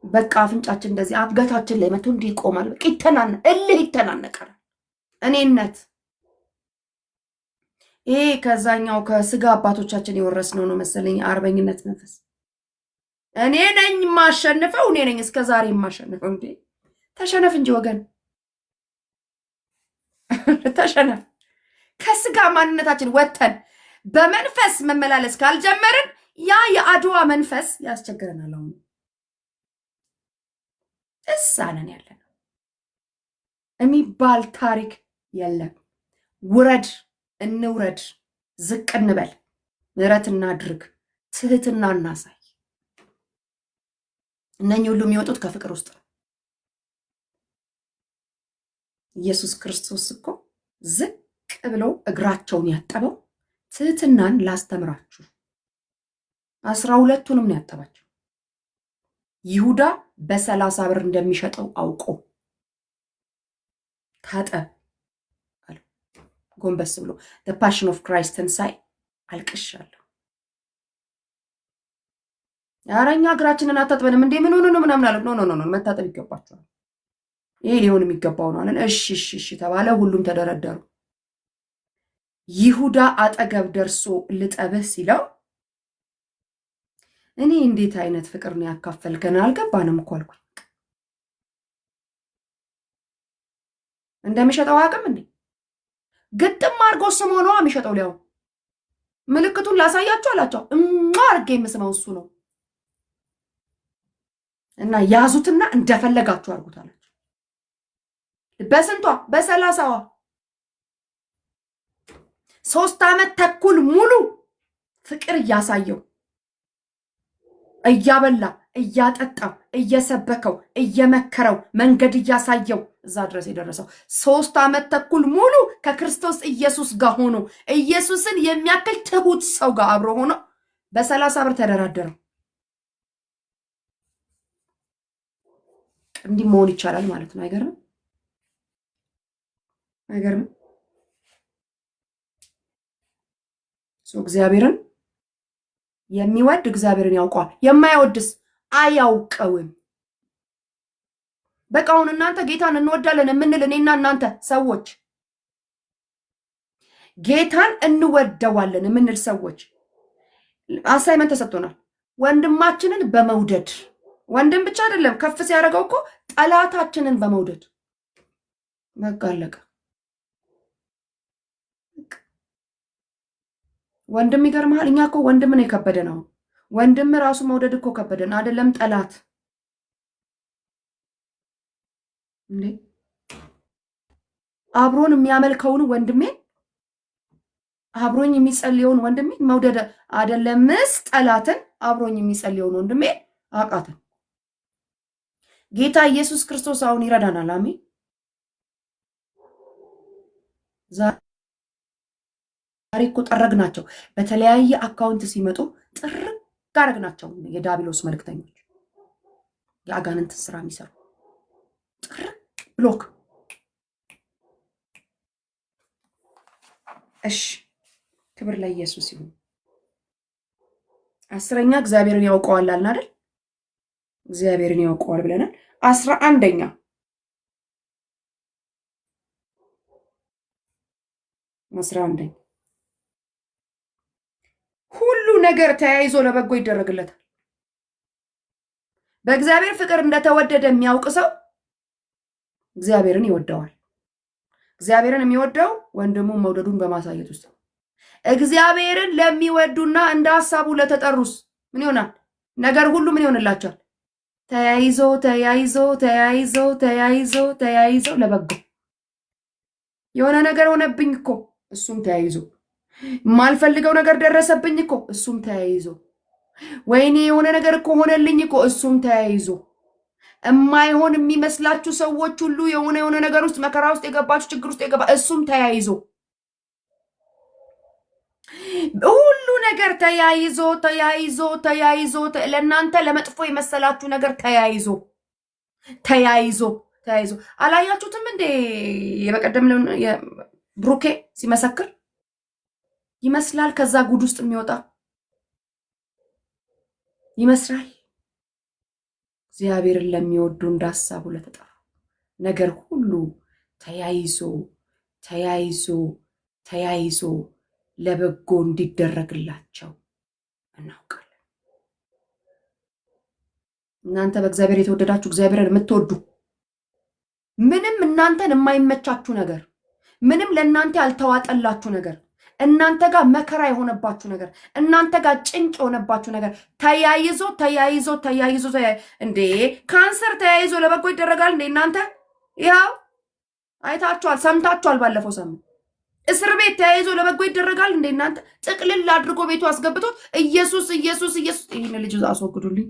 በቃ አፍንጫችን እንደዚህ አንገታችን ላይ መቶ እንዲህ ይቆማል። በቃ እልህ ይተናነቃል። እኔነት ይሄ ከዛኛው ከስጋ አባቶቻችን የወረስነው ነው መሰለኝ። አርበኝነት መንፈስ። እኔ ነኝ የማሸንፈው፣ እኔ ነኝ እስከ ዛሬ የማሸንፈው። እንዴ ተሸነፍ እንጂ ወገን ተሸነፍ። ከስጋ ማንነታችን ወጥተን በመንፈስ መመላለስ ካልጀመርን ያ የአድዋ መንፈስ ያስቸግረናል። አሁን እሳነን ያለን የሚባል ታሪክ የለም። ውረድ እንውረድ፣ ዝቅ እንበል፣ ምህረት እናድርግ፣ ትህትና እናሳይ። እነኚህ ሁሉ የሚወጡት ከፍቅር ውስጥ ነው። ኢየሱስ ክርስቶስ እኮ ዝቅ ብሎ እግራቸውን ያጠበው ትህትናን ላስተምራችሁ 12ቱንም ነው ያጠባቸው። ይሁዳ በ30 ብር እንደሚሸጠው አውቆ ታጠብ አለ። ጎንበስ ብሎ the passion of Christን ሳይ አልቅሻለሁ። አረኛ እግራችንን አታጥበንም እንዴ? ምን ሆኖ ነው ምናምን አለ። ኖ መታጠብ ይገባቸዋል። ይሄ ሊሆን የሚገባው ነው አለን። እሺ ተባለ። ሁሉም ተደረደሩ። ይሁዳ አጠገብ ደርሶ ልጠብህ ሲለው እኔ እንዴት አይነት ፍቅር ነው ያካፈልከን? አልገባንም እኮ አልኩኝ። እንደሚሸጠው አቅም እንዴ ግጥም አድርጎ ስሞ ነው የሚሸጠው። ሊያው ምልክቱን ላሳያችሁ አላቸው። አድርጌ የምስመው እሱ ነው። እና ያዙትና እንደፈለጋችሁ አድርጉት አላቸው። በስንቷ? በ30ዋ 3 ዓመት ተኩል ሙሉ ፍቅር እያሳየው እያበላ እያጠጣው እየሰበከው እየመከረው መንገድ እያሳየው እዛ ድረስ የደረሰው 3 ዓመት ተኩል ሙሉ ከክርስቶስ ኢየሱስ ጋር ሆኖ ኢየሱስን የሚያክል ትሁት ሰው ጋር አብሮ ሆኖ በ30 ብር ተደራደረው። እንዲህ መሆን ይቻላል ማለት ነው። አይገርም? አይገርም? እግዚአብሔርን የሚወድ እግዚአብሔርን ያውቀዋል፣ የማይወድስ አያውቀውም። በቃ አሁን እናንተ ጌታን እንወዳለን የምንል እኔና እናንተ ሰዎች ጌታን እንወደዋለን የምንል ሰዎች አሳይመንት ተሰጥቶናል። ወንድማችንን በመውደድ ወንድም ብቻ አይደለም ከፍ ሲያደርገው እኮ ጠላታችንን በመውደድ በቃ አለቀ። ወንድም ይገርምሃል። እኛ እኮ ወንድምን የከበደ ነው። ወንድም ራሱ መውደድ እኮ ከበደን አይደለም ጠላት እንዴ። አብሮን የሚያመልከውን ወንድሜ አብሮኝ የሚጸልየውን ወንድሜ መውደድ አይደለምስ ጠላትን አብሮኝ የሚጸልየውን ወንድሜ አቃተን። ጌታ ኢየሱስ ክርስቶስ አሁን ይረዳናል። አሜን። ዛሬ እኮ ጠረግናቸው። በተለያየ አካውንት ሲመጡ ጥርግ አረግናቸው። የዳቢሎስ መልክተኞች የአጋንንትን ስራ የሚሰሩ ጥርግ ብሎክ። እሺ ክብር ለኢየሱስ ይሁን። 10ኛ እግዚአብሔርን ያውቀዋል አልን አይደል? እግዚአብሔርን ያውቀዋል ብለናል። 11ኛ ሁሉ ነገር ተያይዞ ለበጎ ይደረግለታል። በእግዚአብሔር ፍቅር እንደተወደደ የሚያውቅ ሰው እግዚአብሔርን ይወደዋል። እግዚአብሔርን የሚወደው ወንድሙን መውደዱን በማሳየት ውስጥ ነው። እግዚአብሔርን ለሚወዱና እንደ ሐሳቡ ለተጠሩስ ምን ይሆናል? ነገር ሁሉ ምን ይሆንላቸዋል? ተያይዞ ተያይዞ ተያይዞ ተያይዞ ተያይዞ ለበጎ። የሆነ ነገር ሆነብኝ እኮ እሱም ተያይዞ፣ የማልፈልገው ነገር ደረሰብኝ እኮ እሱም ተያይዞ፣ ወይኔ የሆነ ነገር እኮ ሆነልኝ እኮ እሱም ተያይዞ። የማይሆን የሚመስላችሁ ሰዎች ሁሉ የሆነ ነገር ውስጥ መከራ ውስጥ የገባችሁ ችግር ውስጥ የገባ እሱም ተያይዞ፣ ሁሉ ነገር ተያይዞ ተያይዞ ተያይዞ ለእናንተ ለመጥፎ የመሰላችሁ ነገር ተያይዞ ተያይዞ ተያይዞ። አላያችሁትም እንዴ? የበቀደም ብሩኬ ሲመሰክር ይመስላል ከዛ ጉድ ውስጥ የሚወጣ ይመስላል። እግዚአብሔርን ለሚወዱ እንደ ሐሳቡ ለተጠሩ ነገር ሁሉ ተያይዞ ተያይዞ ተያይዞ ለበጎ እንዲደረግላቸው እናውቃለን። እናንተ በእግዚአብሔር የተወደዳችሁ እግዚአብሔርን የምትወዱ ምንም እናንተን የማይመቻችሁ ነገር፣ ምንም ለእናንተ ያልተዋጠላችሁ ነገር፣ እናንተ ጋር መከራ የሆነባችሁ ነገር፣ እናንተ ጋር ጭንቅ የሆነባችሁ ነገር ተያይዞ ተያይዞ ተያይዞ እንዴ ካንሰር ተያይዞ ለበጎ ይደረጋል እንዴ? እናንተ ያው አይታችኋል፣ ሰምታችኋል። ባለፈው ሳምንት እስር ቤት ተያይዞ ለበጎ ይደረጋል እንዴ? እናንተ ጥቅልል አድርጎ ቤቱ አስገብቶት ኢየሱስ ኢየሱስ ኢየሱስ። ይህን ልጅ አስወግዱልኝ።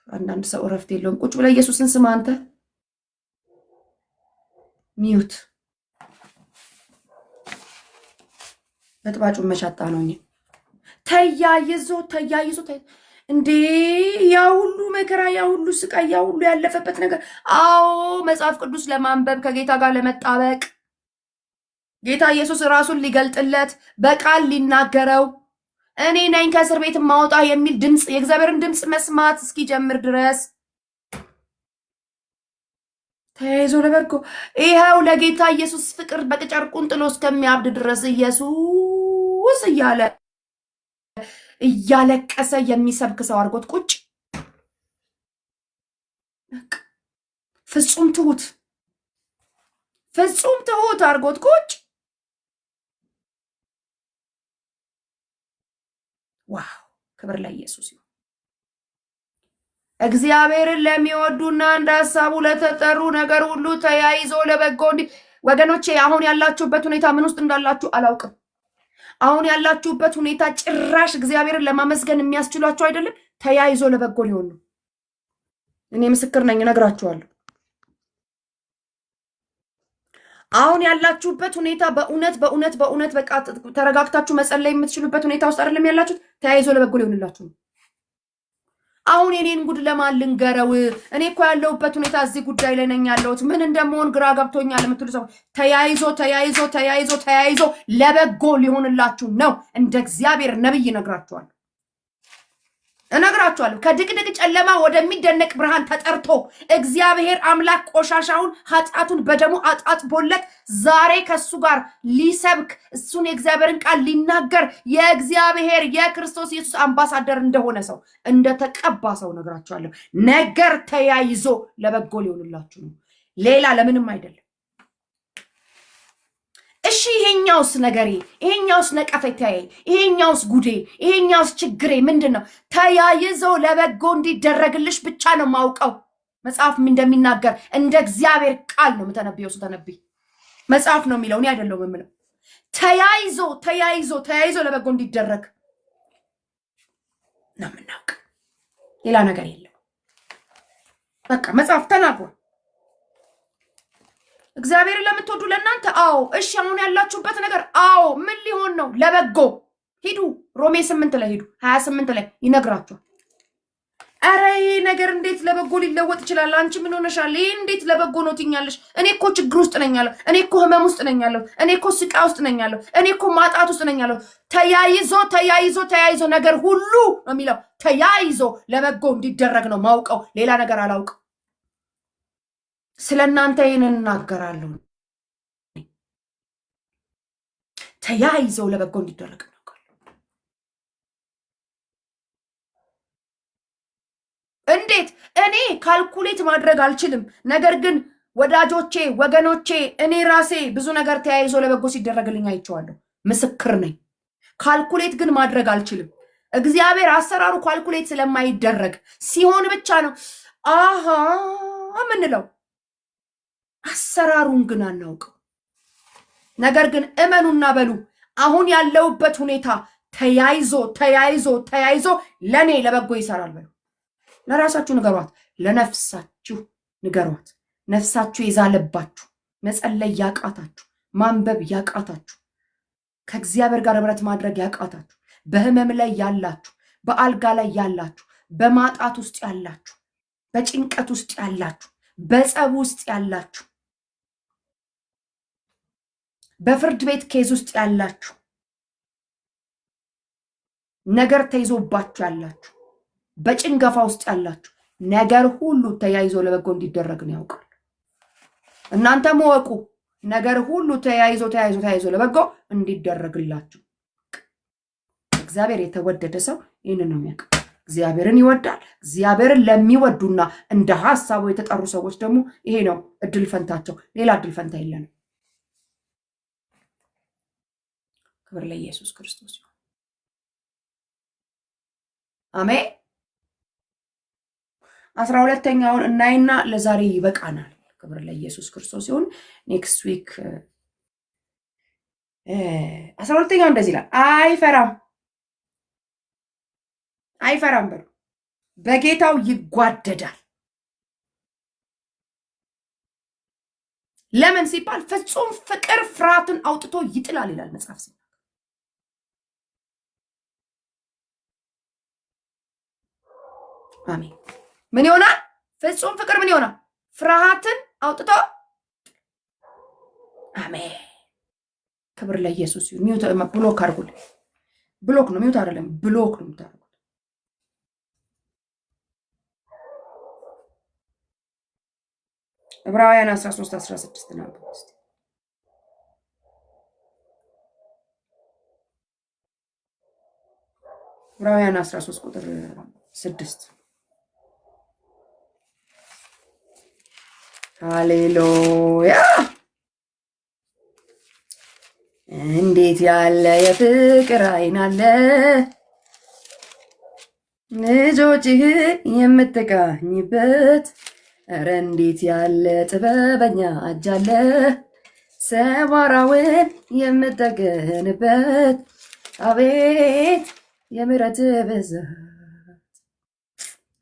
አንዳንድ ሰው እረፍት የለውም። ቁጭ ብለህ ኢየሱስን ስማ አንተ። ሚዩት በጥባጩን መሻጣ ነው። ተያይዞ ተያይዞ እንዴ ያ ሁሉ መከራ፣ ያ ሁሉ ስቃይ፣ ያ ሁሉ ያለፈበት ነገር። አዎ መጽሐፍ ቅዱስ ለማንበብ ከጌታ ጋር ለመጣበቅ ጌታ ኢየሱስ ራሱን ሊገልጥለት በቃል ሊናገረው እኔ ነኝ ከእስር ቤት ማውጣ የሚል ድምፅ፣ የእግዚአብሔርን ድምፅ መስማት እስኪጀምር ድረስ ተያይዞ ለበጎ። ይኸው ለጌታ ኢየሱስ ፍቅር በጨርቁን ጥሎ እስከሚያብድ ድረስ ኢየሱስ እያለ እያለቀሰ የሚሰብክ ሰው አድርጎት ቁጭ። ፍጹም ትሁት አድርጎት ቁጭ። ዋው! ክብር ለኢየሱስ ይሁን። እግዚአብሔርን ለሚወዱና እንደ ሐሳቡ ለተጠሩ ነገር ሁሉ ተያይዞ ለበጎ ወገኖቼ፣ አሁን ያላችሁበት ሁኔታ ምን ውስጥ እንዳላችሁ አላውቅም። አሁን ያላችሁበት ሁኔታ ጭራሽ እግዚአብሔርን ለማመስገን የሚያስችሏችሁ አይደለም። ተያይዞ ለበጎ ሊሆን ነው። እኔ ምስክር ነኝ፣ እነግራችኋለሁ። አሁን ያላችሁበት ሁኔታ በእውነት በእውነት በእውነት በቃ ተረጋግታችሁ መጸለይ የምትችሉበት ሁኔታ ውስጥ አይደለም ያላችሁት። ተያይዞ ለበጎ ሊሆንላችሁ ነው። አሁን የኔን ጉድ ለማን ልንገረው? እኔ እኮ ያለሁበት ሁኔታ እዚህ ጉዳይ ላይ ነኝ ያለሁት፣ ምን እንደምሆን ግራ ገብቶኛል የምትሉ ሰው ተያይዞ ተያይዞ ተያይዞ ተያይዞ ለበጎ ሊሆንላችሁ ነው። እንደ እግዚአብሔር ነብይ እነግራችኋለሁ። ከድቅድቅ ጨለማ ወደሚደነቅ ብርሃን ተጠርቶ እግዚአብሔር አምላክ ቆሻሻውን ኃጢአቱን በደሙ አጣጥቦለት ዛሬ ከሱ ጋር ሊሰብክ እሱን የእግዚአብሔርን ቃል ሊናገር የእግዚአብሔር የክርስቶስ ኢየሱስ አምባሳደር እንደሆነ ሰው እንደተቀባ ሰው እነግራችኋለሁ። ነገር ተያይዞ ለበጎ ሊሆንላችሁ ነው፣ ሌላ ለምንም አይደለም። እሺ ይሄኛውስ ነገሬ፣ ይሄኛውስ ነቀፈታዬ፣ ይሄኛውስ ጉዴ፣ ይሄኛውስ ችግሬ ምንድነው? ተያይዞ ለበጎ እንዲደረግልሽ ብቻ ነው ማውቀው። መጽሐፍ ምን እንደሚናገር እንደ እግዚአብሔር ቃል ነው የምተነብየው። ስተነብይ መጽሐፍ ነው የሚለው፣ እኔ አይደለሁም የምለው። ተያይዞ ተያይዞ ተያይዞ ለበጎ እንዲደረግ ነው የምናውቅ፣ ሌላ ነገር የለም። በቃ መጽሐፍ ተናግሯል። እግዚአብሔርን ለምትወዱ ለእናንተ አዎ። እሺ አሁን ያላችሁበት ነገር አዎ ምን ሊሆን ነው? ለበጎ ሂዱ። ሮሜ 8 ላይ ሂዱ፣ 28 ላይ ይነግራችኋል። አረ ይሄ ነገር እንዴት ለበጎ ሊለወጥ ይችላል? አንቺ ምን ሆነሻል? ይሄ እንዴት ለበጎ ነው ትኛለሽ? እኔ እኮ ችግር ውስጥ ነኝ ያለው፣ እኔ እኮ ህመም ውስጥ ነኝ ያለው፣ እኔ እኮ ስቃይ ውስጥ ነኝ ያለው፣ እኔ እኮ ማጣት ውስጥ ነኝ ያለው። ተያይዞ ተያይዞ ተያይዞ ነገር ሁሉ ነው የሚለው። ተያይዞ ለበጎ እንዲደረግ ነው ማውቀው፣ ሌላ ነገር አላውቅም። ስለእናንተ ይህንን እናገራለሁ። ተያይዘው ለበጎ እንዲደረግ እናውቃለሁ። እንዴት? እኔ ካልኩሌት ማድረግ አልችልም። ነገር ግን ወዳጆቼ፣ ወገኖቼ፣ እኔ ራሴ ብዙ ነገር ተያይዞ ለበጎ ሲደረግልኝ አይቼዋለሁ። ምስክር ነኝ። ካልኩሌት ግን ማድረግ አልችልም። እግዚአብሔር አሰራሩ ካልኩሌት ስለማይደረግ ሲሆን ብቻ ነው አሃ ምንለው። አሰራሩን ግን አናውቀው። ነገር ግን እመኑና በሉ አሁን ያለውበት ሁኔታ ተያይዞ ተያይዞ ተያይዞ ለኔ ለበጎ ይሰራል በሉ። ለራሳችሁ ንገሯት፣ ለነፍሳችሁ ንገሯት። ነፍሳችሁ የዛለባችሁ፣ መጸለይ ያቃታችሁ፣ ማንበብ ያቃታችሁ፣ ከእግዚአብሔር ጋር ህብረት ማድረግ ያቃታችሁ፣ በህመም ላይ ያላችሁ፣ በአልጋ ላይ ያላችሁ፣ በማጣት ውስጥ ያላችሁ፣ በጭንቀት ውስጥ ያላችሁ፣ በጸብ ውስጥ ያላችሁ፣ በፍርድ ቤት ኬዝ ውስጥ ያላችሁ፣ ነገር ተይዞባችሁ ያላችሁ፣ በጭንገፋ ውስጥ ያላችሁ፣ ነገር ሁሉ ተያይዞ ለበጎ እንዲደረግ ነው ያውቃል። እናንተም ወቁ፣ ነገር ሁሉ ተያይዞ ተያይዞ ተያይዞ ለበጎ እንዲደረግላችሁ። እግዚአብሔር የተወደደ ሰው ይህንን ነው የሚያውቅ። እግዚአብሔርን ይወዳል። እግዚአብሔርን ለሚወዱና እንደ ሐሳቡ የተጠሩ ሰዎች ደግሞ ይሄ ነው እድል ፈንታቸው። ሌላ እድል ፈንታ የለንም። ክብር ለኢየሱስ ክርስቶስ ይሁን። አሜን። 12ኛውን እናይና ለዛሬ ይበቃናል። ክብር ለኢየሱስ ክርስቶስ ይሁን። ኔክስት ዊክ 12ኛው እንደዚህ ይላል፣ አይፈራም አይፈራም በሉ፣ በጌታው ይጓደዳል። ለምን ሲባል ፍጹም ፍቅር ፍርሃትን አውጥቶ ይጥላል ይላል መጽሐፍ ሲናገር። አሜን። ምን ይሆናል? ፍጹም ፍቅር ምን ይሆናል? ፍርሃትን አውጥቶ። አሜን። ክብር ለኢየሱስ ይሁን። ሚውት ብሎክ አድርጉልኝ። ብሎክ ነው፣ ሚውት አይደለም፣ ብሎክ ነው የምታደርጉት። ዕብራውያን 13:16 ነው። ዕብራውያን 13 ቁጥር 6 ሃሌሉያ! እንዴት ያለ የፍቅር አይን አለ! ልጆችህን የምትቃኝበት ኧረ እንዴት ያለ ጥበበኛ እጅ አለ። ሰባራውን የምጠገንበት አቤት የምሕረት ብዛት።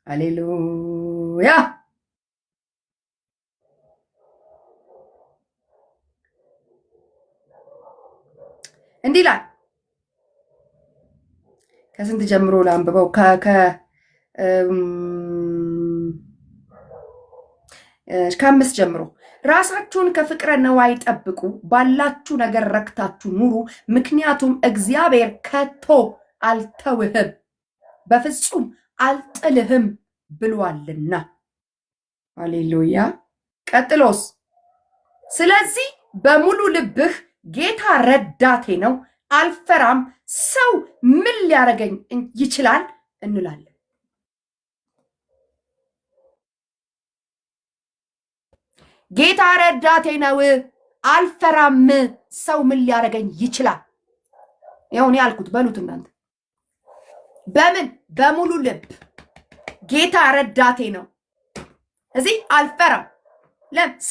ሃሌሉያ። እንዲህ ይላል። ከስንት ጀምሮ ላንብበው? ከ5 ጀምሮ ራሳችሁን ከፍቅረ ነዋይ ጠብቁ፣ ባላችሁ ነገር ረክታችሁ ኑሩ፣ ምክንያቱም እግዚአብሔር ከቶ አልተውህም በፍጹም አልጥልህም ብሏልና። ሃሌሉያ። ቀጥሎስ? ስለዚህ በሙሉ ልብህ ጌታ ረዳቴ ነው፣ አልፈራም፣ ሰው ምን ሊያደርገኝ ይችላል እንላለን። ጌታ ረዳቴ ነው፣ አልፈራም፣ ሰው ምን ሊያደርገኝ ይችላል። ይኸው እኔ ያልኩት በሉት እናንተ። በምን? በሙሉ ልብ ጌታ ረዳቴ ነው። እዚህ አልፈራም፣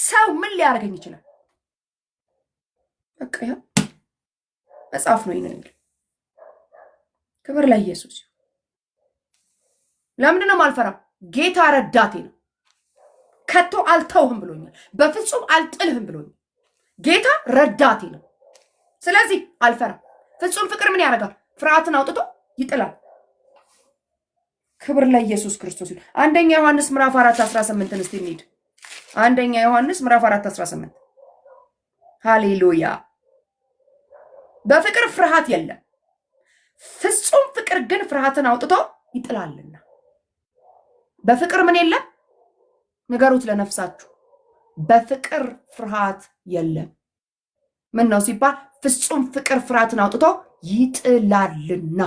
ሰው ምን ሊያደርገኝ ይችላል። በቃ ይኸው መጽሐፍ ነው ይነል። ክብር ለኢየሱስ። ለምንድን ነው የማልፈራው? ጌታ ረዳቴ ነው። ከቶ አልተውህም ብሎኛል። በፍጹም አልጥልህም ብሎኛል። ጌታ ረዳቴ ነው። ስለዚህ አልፈራም። ፍጹም ፍቅር ምን ያደርጋል? ፍርሃትን አውጥቶ ይጥላል። ክብር ለኢየሱስ ክርስቶስ። አንደኛ ዮሐንስ ምዕራፍ 4:18 እስቲ እንሂድ። አንደኛ ዮሐንስ ምዕራፍ 4:18 ሃሌሉያ። በፍቅር ፍርሃት የለም፣ ፍጹም ፍቅር ግን ፍርሃትን አውጥቶ ይጥላልና። በፍቅር ምን የለም? ንገሩት ለነፍሳችሁ። በፍቅር ፍርሃት የለም። ምን ነው ሲባል ፍጹም ፍቅር ፍርሃትን አውጥቶ ይጥላልና።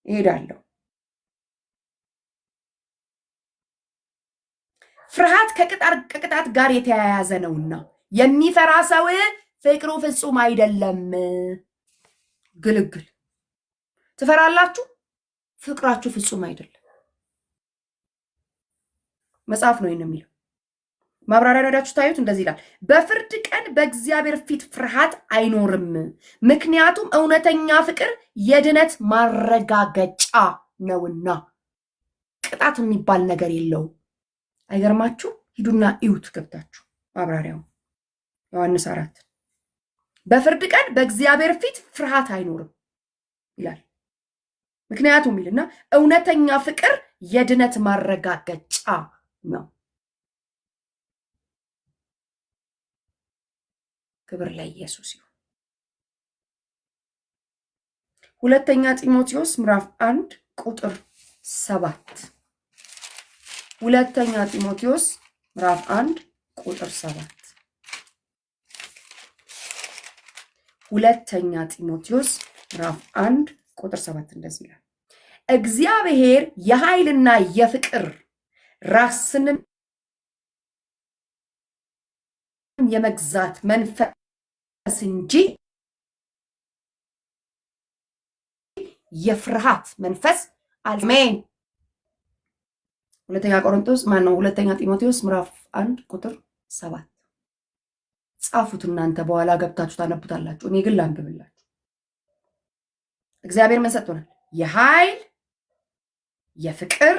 ይሄዳለሁ። ፍርሃት ከቅጣት ጋር የተያያዘ ነውና የሚፈራ ሰው ፍቅሩ ፍጹም አይደለም። ግልግል ትፈራላችሁ፣ ፍቅራችሁ ፍጹም አይደለም። መጽሐፍ ነው ይሄን የሚለው። ማብራሪያ ወዳችሁ ታዩት። እንደዚህ ይላል፣ በፍርድ ቀን በእግዚአብሔር ፊት ፍርሃት አይኖርም፣ ምክንያቱም እውነተኛ ፍቅር የድነት ማረጋገጫ ነውና። ቅጣት የሚባል ነገር የለውም። አይገርማችሁ? ሂዱና እዩት ገብታችሁ ማብራሪያው ዮሐንስ 4 በፍርድ ቀን በእግዚአብሔር ፊት ፍርሃት አይኖርም ይላል። ምክንያቱም ይልና እውነተኛ ፍቅር የድነት ማረጋገጫ ነው። ክብር ለኢየሱስ ይሁን። ሁለተኛ ጢሞቴዎስ ምዕራፍ 1 ቁጥር 7 ሁለተኛ ጢሞቴዎስ ምዕራፍ 1 ቁጥር 7 ሁለተኛ ጢሞቴዎስ ምዕራፍ 1 ቁጥር 7 እንደዚህ ይላል፣ እግዚአብሔር የኃይልና የፍቅር ራስንም የመግዛት መንፈስ እንጂ የፍርሃት መንፈስ አሜን። ሁለተኛ ቆሮንቶስ ሁለተኛ ጢሞቴዎስ ምዕራፍ 1 ቁጥር 7 ጻፉት እናንተ፣ በኋላ ገብታችሁ ታነቡታላችሁ። እኔ ግን ላንብብላችሁ። እግዚአብሔር ምን ሰጥቶናል? የኃይል የፍቅር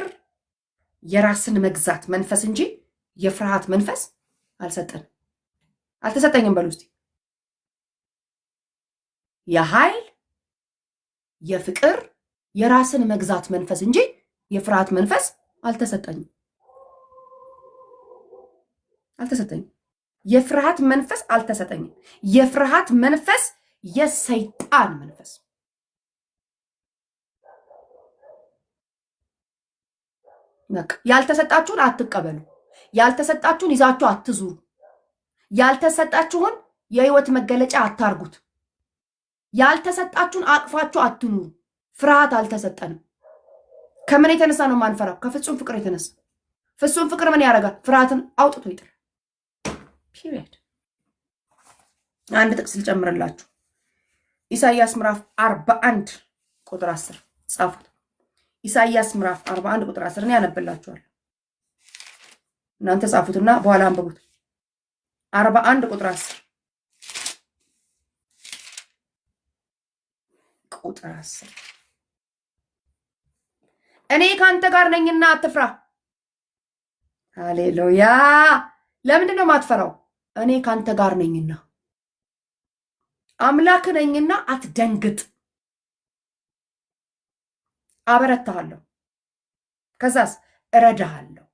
የራስን መግዛት መንፈስ እንጂ የፍርሃት መንፈስ አልተሰጠኝም። በሉ እስቲ የኃይል የፍቅር የራስን መግዛት መንፈስ እንጂ የፍርሃት መንፈስ አልተሰጠኝም። የፍርሃት መንፈስ አልተሰጠኝም። የፍርሃት መንፈስ የሰይጣን መንፈስ። ያልተሰጣችሁን አትቀበሉ። ያልተሰጣችሁን ይዛችሁ አትዙሩ። ያልተሰጣችሁን የህይወት መገለጫ አታርጉት። ያልተሰጣችሁን አቅፋችሁ አትኑሩ። ፍርሃት አልተሰጠንም። ከምን የተነሳ ነው ማንፈራው? ከፍጹም ፍቅር የተነሳ። ፍጹም ፍቅር ምን ያደርጋል? ፍርሃትን አውጥቶ ይጥላል። ፒሪየድ። አንድ ጥቅስ ልጨምርላችሁ። ኢሳይያስ ምዕራፍ 41 ቁጥር 10 ጻፉት። ኢሳይያስ ምዕራፍ 41 ቁጥር 10 ነው ያነብላችኋለሁ። እናንተ ጻፉትና በኋላ አንብቡት። 41 ቁጥር 10 ቁጥር 10 እኔ ካንተ ጋር ነኝና አትፍራ። ሃሌሉያ። ለምንድን ነው የማትፈራው? እኔ ካንተ ጋር ነኝና፣ አምላክ ነኝና አትደንግጥ። አበረታሃለሁ፣ ከዛስ እረዳሃለሁ፣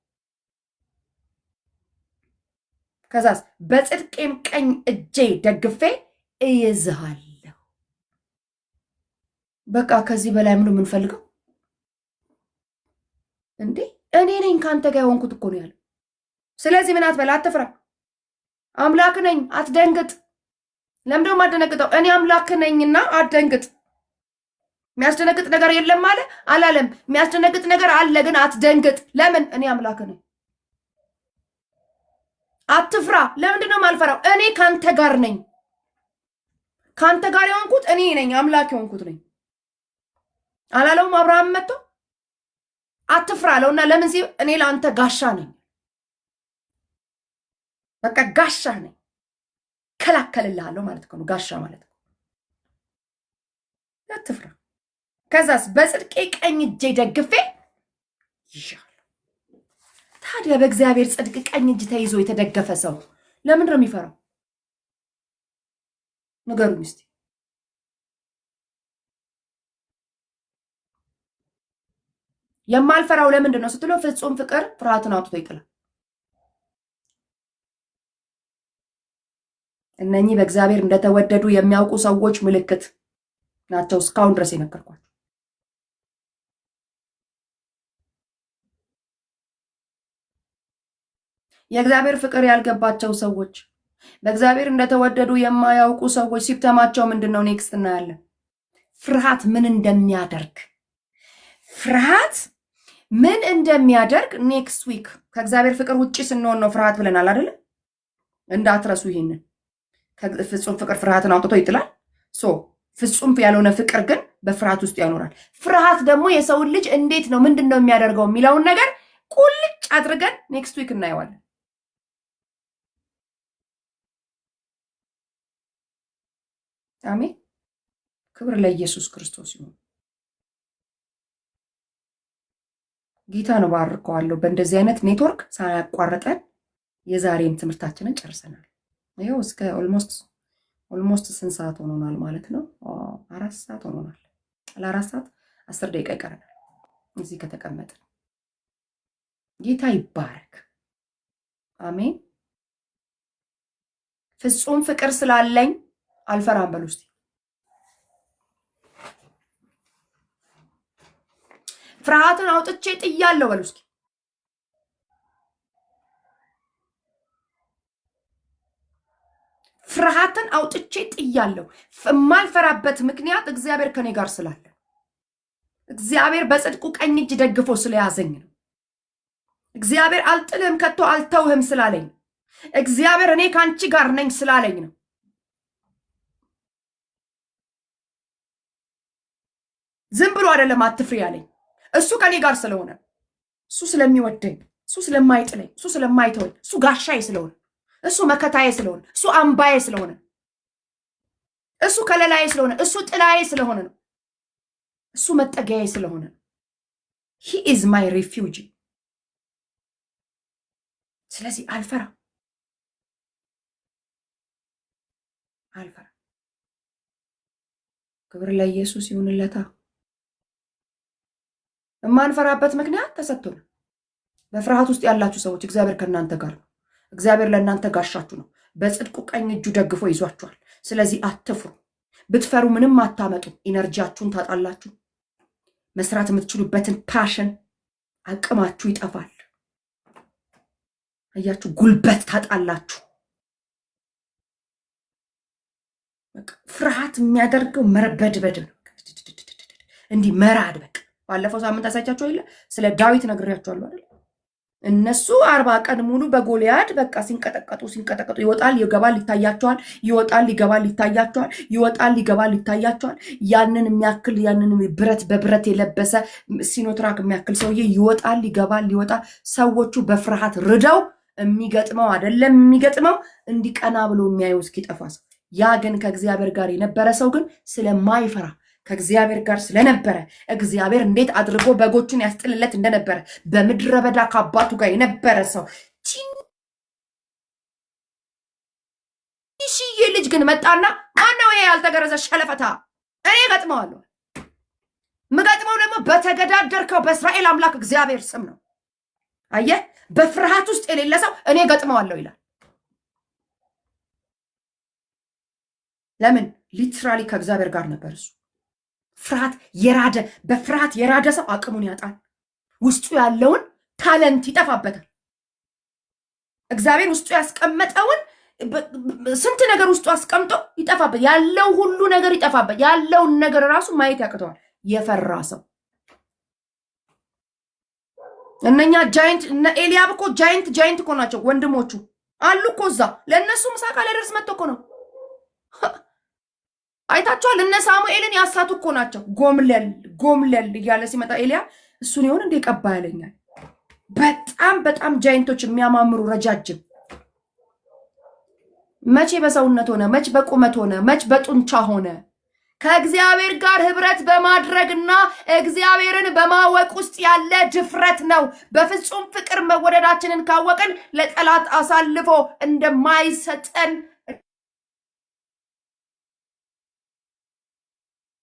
ከዛስ በጽድቄም ቀኝ እጄ ደግፌ እይዝሃለሁ። በቃ ከዚህ በላይ ምኑ የምንፈልገው እንዴ? እኔ ነኝ ካንተ ጋር የሆንኩት እኮ ነው ያለው። ስለዚህ ምን አትበላ፣ አትፍራ። አምላክ ነኝ አትደንግጥ። ለምንድነው የማደነግጠው? እኔ አምላክ ነኝና አትደንግጥ። የሚያስደነግጥ ነገር የለም አለ አላለም? የሚያስደነግጥ ነገር አለ፣ ግን አትደንግጥ። ለምን? እኔ አምላክ ነኝ። አትፍራ። ለምንድነው የማልፈራው? እኔ ካንተ ጋር ነኝ። ካንተ ጋር የሆንኩት እኔ ነኝ፣ አምላክ የሆንኩት ነኝ አላለውም? አብርሃም መጥቶ አትፍራ አለውና ለምን ሲል እኔ ለአንተ ጋሻ ነኝ። በቃ ጋሻ ነኝ፣ ከላከልልሃለሁ ማለት ነው። ጋሻ ማለት ነው። አትፍራ። ከዛስ በጽድቄ ቀኝ እጄ ደግፌ ይሻል። ታዲያ በእግዚአብሔር ጽድቅ ቀኝ እጅ ተይዞ የተደገፈ ሰው ለምንድን ነው የሚፈራው? ንገሩኝ እስቲ። የማልፈራው ለምንድን ነው ስትሎ ፍጹም ፍቅር ፍርሃትን አውጥቶ ይጥላል። እነኚህ በእግዚአብሔር እንደተወደዱ የሚያውቁ ሰዎች ምልክት ናቸው። እስካሁን ድረስ የነገርኳቸው የእግዚአብሔር ፍቅር ያልገባቸው ሰዎች፣ በእግዚአብሔር እንደተወደዱ የማያውቁ ሰዎች ሲፕተማቸው ምንድን ነው? ኔክስት እናያለን። ፍርሃት ምን እንደሚያደርግ ኔክስት ዊክ ከእግዚአብሔር ፍቅር ውጪ ስንሆን ነው ፍርሃት ብለናል አይደለ? እንዳትረሱ ይሄንን። ፍጹም ፍቅር ፍርሃትን አውጥቶ ይጥላል። ፍጹም ያልሆነ ፍቅር ግን በፍርሃት ውስጥ ያኖራል። ፍርሃት ደግሞ የሰውን ልጅ እንዴት ነው ምንድን ነው የሚያደርገው የሚለውን ነገር ቁልጭ አድርገን ኔክስት ዊክ እናየዋለን። አሜን። ክብር ለኢየሱስ ክርስቶስ ይሁን። ጌታን ባርከዋለሁ። በእንደዚህ አይነት ኔትወርክ ሳያቋርጠን የዛሬን ትምህርታችንን ጨርሰናል። ይኸው እስከ ኦልሞስት ስንት ሰዓት ሆኖናል ማለት ነው? 4 ሰዓት ሆኖናል። ለ4 ሰዓት 10 ደቂቃ ይቀረናል እዚህ ከተቀመጥን። ጌታ ይባረክ። አሜን። ፍጹም ፍቅር ስላለኝ አልፈራም በሉ እስቲ። ፍርሃትን አውጥቼ ጥያለሁ በሉ እስኪ። ፍርሃትን አውጥቼ ጥያለሁ። የማልፈራበት ምክንያት እግዚአብሔር ከኔ ጋር ስላለ፣ እግዚአብሔር በጽድቁ ቀኝ እጅ ደግፎ ስለያዘኝ ነው። እግዚአብሔር አልጥልህም ከቶ አልተውህም ስላለኝ፣ እግዚአብሔር እኔ ከአንቺ ጋር ነኝ ስላለኝ ነው። ዝም ብሎ አይደለም አትፍሪ ያለኝ። እሱ ከኔ ጋር ስለሆነ፣ እሱ ስለሚወደኝ፣ እሱ ስለማይጥለኝ፣ እሱ ስለማይተወኝ፣ እሱ ጋሻዬ ስለሆነ፣ እሱ መከታዬ ስለሆነ፣ እሱ አምባዬ ስለሆነ፣ እሱ ከለላዬ ስለሆነ፣ እሱ ጥላዬ ስለሆነ ነው። እሱ መጠጊያዬ ስለሆነ he is my refuge። ስለዚህ አልፈራ። ክብር ለኢየሱስ ይሁንለታ። የማንፈራበት ምክንያት ተሰጥቶናል። በፍርሃት ውስጥ ያላችሁ ሰዎች እግዚአብሔር ከእናንተ ጋር ነው። እግዚአብሔር ለእናንተ ጋሻችሁ ነው። በጽድቁ ቀኝ እጁ ደግፎ ይዟችኋል። ስለዚህ አትፍሩ። ብትፈሩ ምንም አታመጡ። ኢነርጂያችሁን ታጣላችሁ። መስራት የምትችሉበትን ፓሽን አቅማችሁ ይጠፋል። አያችሁ፣ ጉልበት ታጣላችሁ። ፍርሃት የሚያደርገው መርበድበድ ነው። እንዲህ መራድ በቃ ባለፈው ሳምንት አሳይቻችሁ አይደል? ስለ ዳዊት ነግሬያችኋለሁ አይደል? እነሱ 40 ቀን ሙሉ በጎልያድ በቃ ሲንቀጠቀጡ ይወጣል ይገባል ይታያቸዋል፣ ይወጣል ይገባል ይታያቸዋል፣ ይወጣል ይገባል ይታያቸዋል። ያንን የሚያክል ያንን ብረት በብረት የለበሰ ሲኖትራክ የሚያክል ሰውዬ ይወጣል ይገባል ይወጣል። ሰዎቹ በፍርሃት ርደው የሚገጥመው አይደለም የሚገጥመው እንዲቀና ብሎ የሚያዩ እስኪጠፋ ሰው። ያ ግን ከእግዚአብሔር ጋር የነበረ ሰው ግን ስለማይፈራ ከእግዚአብሔር ጋር ስለነበረ እግዚአብሔር እንዴት አድርጎ በጎቹን ያስጥልለት እንደነበረ በምድረ በዳ ከአባቱ ጋር የነበረ ሰው ትንሽዬ ልጅ ግን መጣና ማነው ይሄ ያልተገረዘ ሸለፈታ? እኔ ገጥመዋለሁ። ምገጥመው ደግሞ በተገዳደርከው በእስራኤል አምላክ እግዚአብሔር ስም ነው። አየህ፣ በፍርሃት ውስጥ የሌለ ሰው እኔ ገጥመዋለሁ ይላል። ለምን? ሊትራሊ ከእግዚአብሔር ጋር ነበር እሱ። ፍርሃት የራደ በፍርሃት የራደ ሰው አቅሙን ያጣል። ውስጡ ያለውን ታለንት ይጠፋበታል። እግዚአብሔር ውስጡ ያስቀመጠውን ስንት ነገር ውስጡ አስቀምጦ ይጠፋበት፣ ያለው ሁሉ ነገር ይጠፋበት፣ ያለውን ነገር ራሱ ማየት ያቅተዋል የፈራ ሰው። እነኛ ጃይንት እነ ኤልያብ እኮ ጃይንት እኮ ናቸው። ወንድሞቹ አሉ እኮ እዛ ለእነሱ ምሳቃ ላይ ደርስ መጥቶ እኮ ነው። አይታችኋል? እነ ሳሙኤልን ያሳቱ እኮ ናቸው። ጎምለል እያለ ሲመጣ ኤልያብ እሱን ይሆን እንደ ቀባ ያለኛል። በጣም ጃይንቶች የሚያማምሩ ረጃጅም። መቼ በሰውነት ሆነ፣ መች በቁመት ሆነ፣ መች በጡንቻ ሆነ። ከእግዚአብሔር ጋር ህብረት በማድረግና እግዚአብሔርን በማወቅ ውስጥ ያለ ድፍረት ነው። በፍጹም ፍቅር መወደዳችንን ካወቅን ለጠላት አሳልፎ እንደማይሰጠን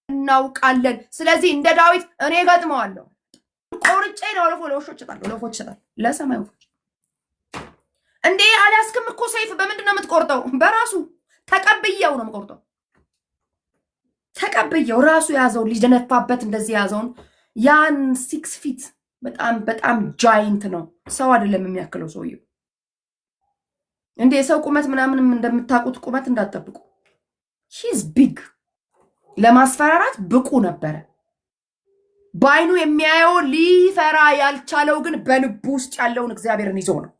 እናውቃለን። ስለዚህ እንደ ዳዊት እኔ ገጥመዋለሁ፣ ቆርጬ ነው ለወፎች እሰጣለሁ፣ ለወፎች እሰጣለሁ፣ ለሰማይ ወፎች። እንዴ አልያዝክም እኮ ሰይፍ፣ በምንድን ነው የምትቆርጠው? በራሱ ተቀብየው ነው የምቆርጠው። ተቀብየው ራሱ ያዘው ሊደነፋበት እንደዚህ ያዘውን ያን 6 ፊት በጣም ጃይንት ነው። ሰው አይደለም የሚያክለው ሰውየው። እንዴ የሰው ቁመት ምናምንም እንደምታውቁት ቁመት እንዳትጠብቁ። ሂዝ ቢግ። ለማስፈራራት ብቁ ነበረ። በአይኑ የሚያየው ሊፈራ ያልቻለው ግን በልቡ ውስጥ ያለውን እግዚአብሔርን ይዞ ነው።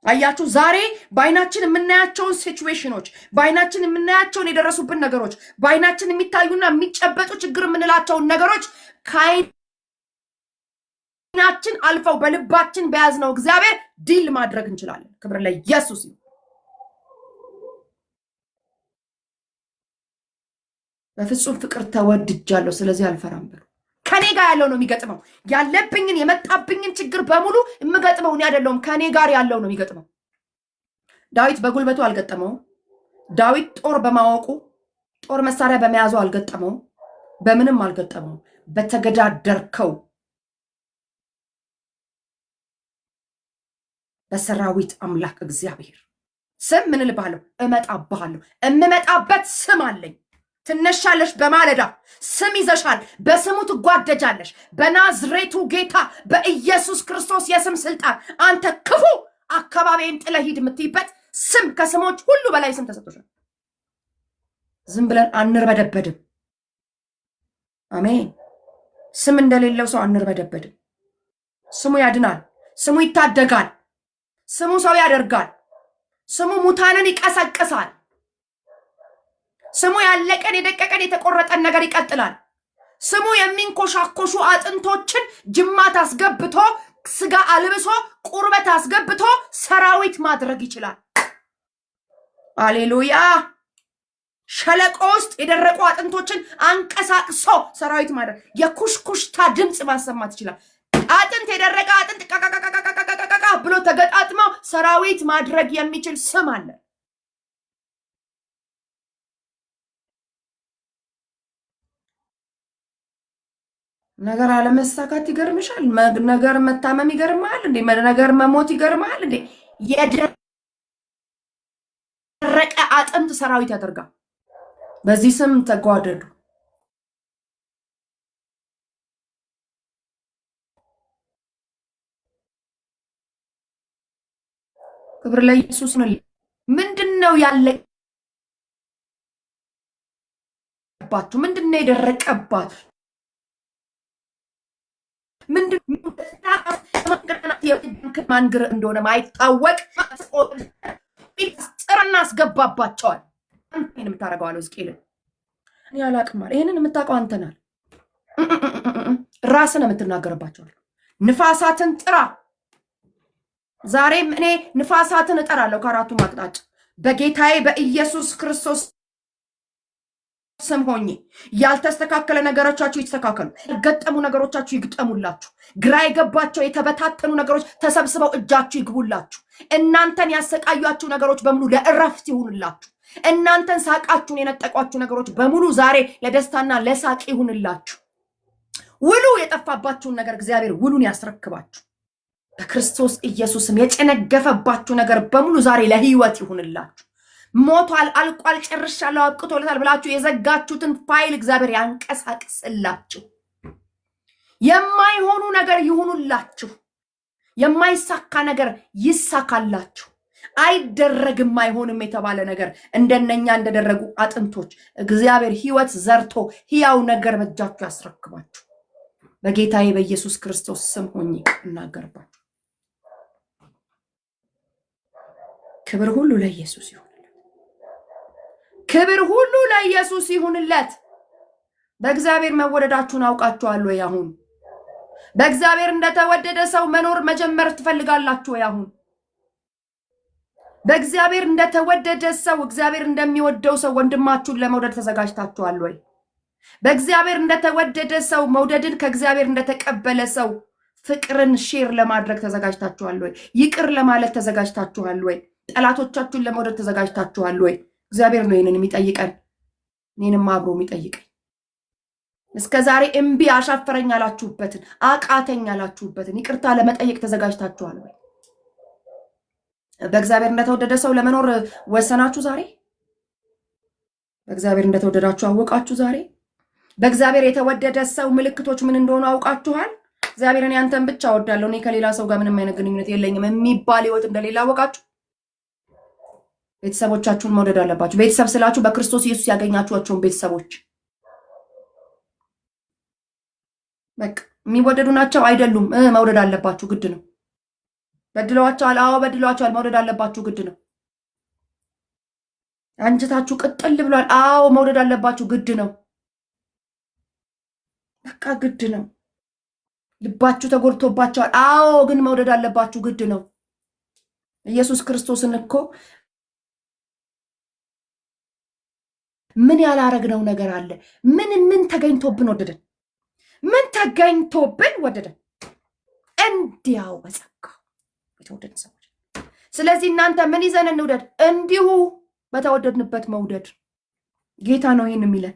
አያችሁ፣ ዛሬ በአይናችን የምናያቸውን ሲቹዌሽኖች፣ በአይናችን የምናያቸውን የደረሱብን ነገሮች፣ በአይናችን የሚታዩና የሚጨበጡ ችግር የምንላቸውን ነገሮች ከአይናችን አልፈው በልባችን በያዝነው እግዚአብሔር ዲል ማድረግ እንችላለን። ክብር ለኢየሱስ ይሁን። በፍጹም ፍቅር ተወድጃለሁ፣ ስለዚህ አልፈራም ብሎ ከኔ ጋር ያለው ነው የሚገጥመው። ያለብኝን የመጣብኝን ችግር በሙሉ የምገጥመው እኔ አይደለሁም፣ ከኔ ጋር ያለው ነው የሚገጥመው። ዳዊት በጉልበቱ አልገጠመውም። ዳዊት ጦር በማወቁ ጦር መሳሪያ በመያዙ አልገጠመውም። በምንም አልገጠመውም። በተገዳደርከው በሰራዊት አምላክ እግዚአብሔር ስም ምን ልባለሁ? እመጣብሃለሁ። እምመጣበት ስም አለኝ። ትነሻለሽ፣ በማለዳ ስም ይዘሻል፣ በስሙ ትጓደጃለሽ። በናዝሬቱ ጌታ በኢየሱስ ክርስቶስ የስም ስልጣን አንተ ክፉ አካባቢን ጥለህ ሂድ የምትይበት ስም፣ ከስሞች ሁሉ በላይ ስም ተሰጥቶሻል። ዝም ብለን አንርበደበድም። አሜን። ስም እንደሌለው ሰው አንርበደበድም። ስሙ ያድናል፣ ስሙ ይታደጋል፣ ስሙ ሰው ያደርጋል፣ ስሙ ሙታንን ይቀሰቅሳል። ስሙ ያለቀን የደቀቀን የተቆረጠን ነገር ይቀጥላል። ስሙ የሚንኮሻኮሹ አጥንቶችን ጅማት አስገብቶ ስጋ አልብሶ ቁርበት አስገብቶ ሰራዊት ማድረግ ይችላል። አሌሉያ። ሸለቆ ውስጥ የደረቁ አጥንቶችን አንቀሳቅሶ ሰራዊት ማድረግ፣ የኩሽኩሽታ ድምፅ ማሰማት ይችላል። አጥንት የደረቀ አጥንት ቃቃቃቃቃቃቃ ብሎ ተገጣጥሞ ሰራዊት ማድረግ የሚችል ስም አለ። ነገር አለመሳካት ይገርምሻል። ነገር መታመም ይገርምሃል እንዴ? ነገር መሞት ይገርምሃል እንዴ? የደረቀ አጥንት ሰራዊት ያደርጋል። በዚህ ስም ተጓደዱ። ክብር ለኢየሱስ ነው። ምንድነው ያለባችሁ? ምንድነው የደረቀባችሁ? ምንድነው ማንግር እንደሆነ ማይታወቅ ጥርና አስገባባቸዋል። ይህን የምታደርገው አለው ሕዝቅኤልን እኔ አላቅም አለ። ይህንን የምታውቀው አንተናል ራስን የምትናገርባቸዋል። ንፋሳትን ጥራ። ዛሬም እኔ ንፋሳትን እጠራለሁ ከአራቱም አቅጣጫ በጌታዬ በኢየሱስ ክርስቶስ ስም ሆኜ ያልተስተካከለ ነገሮቻችሁ ይስተካከሉ። ገጠሙ ነገሮቻችሁ ይግጠሙላችሁ። ግራ የገባቸው የተበታተኑ ነገሮች ተሰብስበው እጃችሁ ይግቡላችሁ። እናንተን ያሰቃያችሁ ነገሮች በሙሉ ለእረፍት ይሁንላችሁ። እናንተን ሳቃችሁን የነጠቋችሁ ነገሮች በሙሉ ዛሬ ለደስታና ለሳቅ ይሁንላችሁ። ውሉ የጠፋባችሁን ነገር እግዚአብሔር ውሉን ያስረክባችሁ። በክርስቶስ ኢየሱስም የጨነገፈባችሁ ነገር በሙሉ ዛሬ ለህይወት ይሁንላችሁ። ሞቷል፣ አልቋል፣ ጨርሻለሁ፣ አብቅቶለታል ብላችሁ የዘጋችሁትን ፋይል እግዚአብሔር ያንቀሳቅስላችሁ። የማይሆኑ ነገር ይሁኑላችሁ። የማይሳካ ነገር ይሳካላችሁ። አይደረግም አይሆንም የተባለ ነገር እንደነኛ እንደደረጉ አጥንቶች እግዚአብሔር ህይወት ዘርቶ ህያው ነገር በእጃችሁ ያስረክባችሁ። በጌታዬ በኢየሱስ ክርስቶስ ስም ሆኜ እናገርባችሁ። ክብር ሁሉ ለኢየሱስ ይሁን። ክብር ሁሉ ለኢየሱስ ይሁንለት። በእግዚአብሔር መወደዳችሁን አውቃችኋል ወይ? አሁን በእግዚአብሔር እንደተወደደ ሰው መኖር መጀመር ትፈልጋላችሁ ወይ? አሁን በእግዚአብሔር እንደተወደደ ሰው እግዚአብሔር እንደሚወደው ሰው ወንድማችሁን ለመውደድ ተዘጋጅታችኋል ወይ? በእግዚአብሔር እንደተወደደ ሰው መውደድን ከእግዚአብሔር እንደተቀበለ ሰው ፍቅርን ሼር ለማድረግ ተዘጋጅታችኋል ወይ? ይቅር ለማለት ተዘጋጅታችኋል ወይ? ጠላቶቻችሁን ለመውደድ ተዘጋጅታችኋል ወይ? እግዚአብሔር ነው ይህንን የሚጠይቀን፣ እኔንም አብሮ የሚጠይቀኝ። እስከ ዛሬ እምቢ አሻፈረኝ ያላችሁበትን አቃተኝ ያላችሁበትን ይቅርታ ለመጠየቅ ተዘጋጅታችኋል ወይ? በእግዚአብሔር እንደተወደደ ሰው ለመኖር ወሰናችሁ ዛሬ? በእግዚአብሔር እንደተወደዳችሁ አወቃችሁ ዛሬ? በእግዚአብሔር የተወደደ ሰው ምልክቶች ምን እንደሆኑ አውቃችኋል? እግዚአብሔርን ያንተን ብቻ እወዳለሁ እኔ ከሌላ ሰው ጋር ምንም አይነት ግንኙነት የለኝም የሚባል ህይወት እንደሌላ አወቃችሁ? ቤተሰቦቻችሁን መውደድ አለባችሁ። ቤተሰብ ስላችሁ በክርስቶስ ኢየሱስ ያገኛችኋቸውን ቤተሰቦች በቃ የሚወደዱ ናቸው አይደሉም፣ መውደድ አለባችሁ፣ ግድ ነው። በድለዋቸዋል፣ አዎ በድለዋቸዋል፣ መውደድ አለባችሁ፣ ግድ ነው። አንጀታችሁ ቅጥል ብሏል፣ አዎ መውደድ አለባችሁ፣ ግድ ነው። በቃ ግድ ነው። ልባችሁ ተጎድቶባቸዋል፣ አዎ ግን መውደድ አለባችሁ፣ ግድ ነው። ኢየሱስ ክርስቶስን እኮ ምን ያላረግነው ነገር አለ? ምን ተገኝቶብን ወደደን? ምን ተገኝቶብን ወደደን? እንዲያው በጸጋ የተወደድን ሰዎች። ስለዚህ እናንተ ምን ይዘን እንውደድ? እንዲሁ በተወደድንበት መውደድ። ጌታ ነው ይህን የሚለን።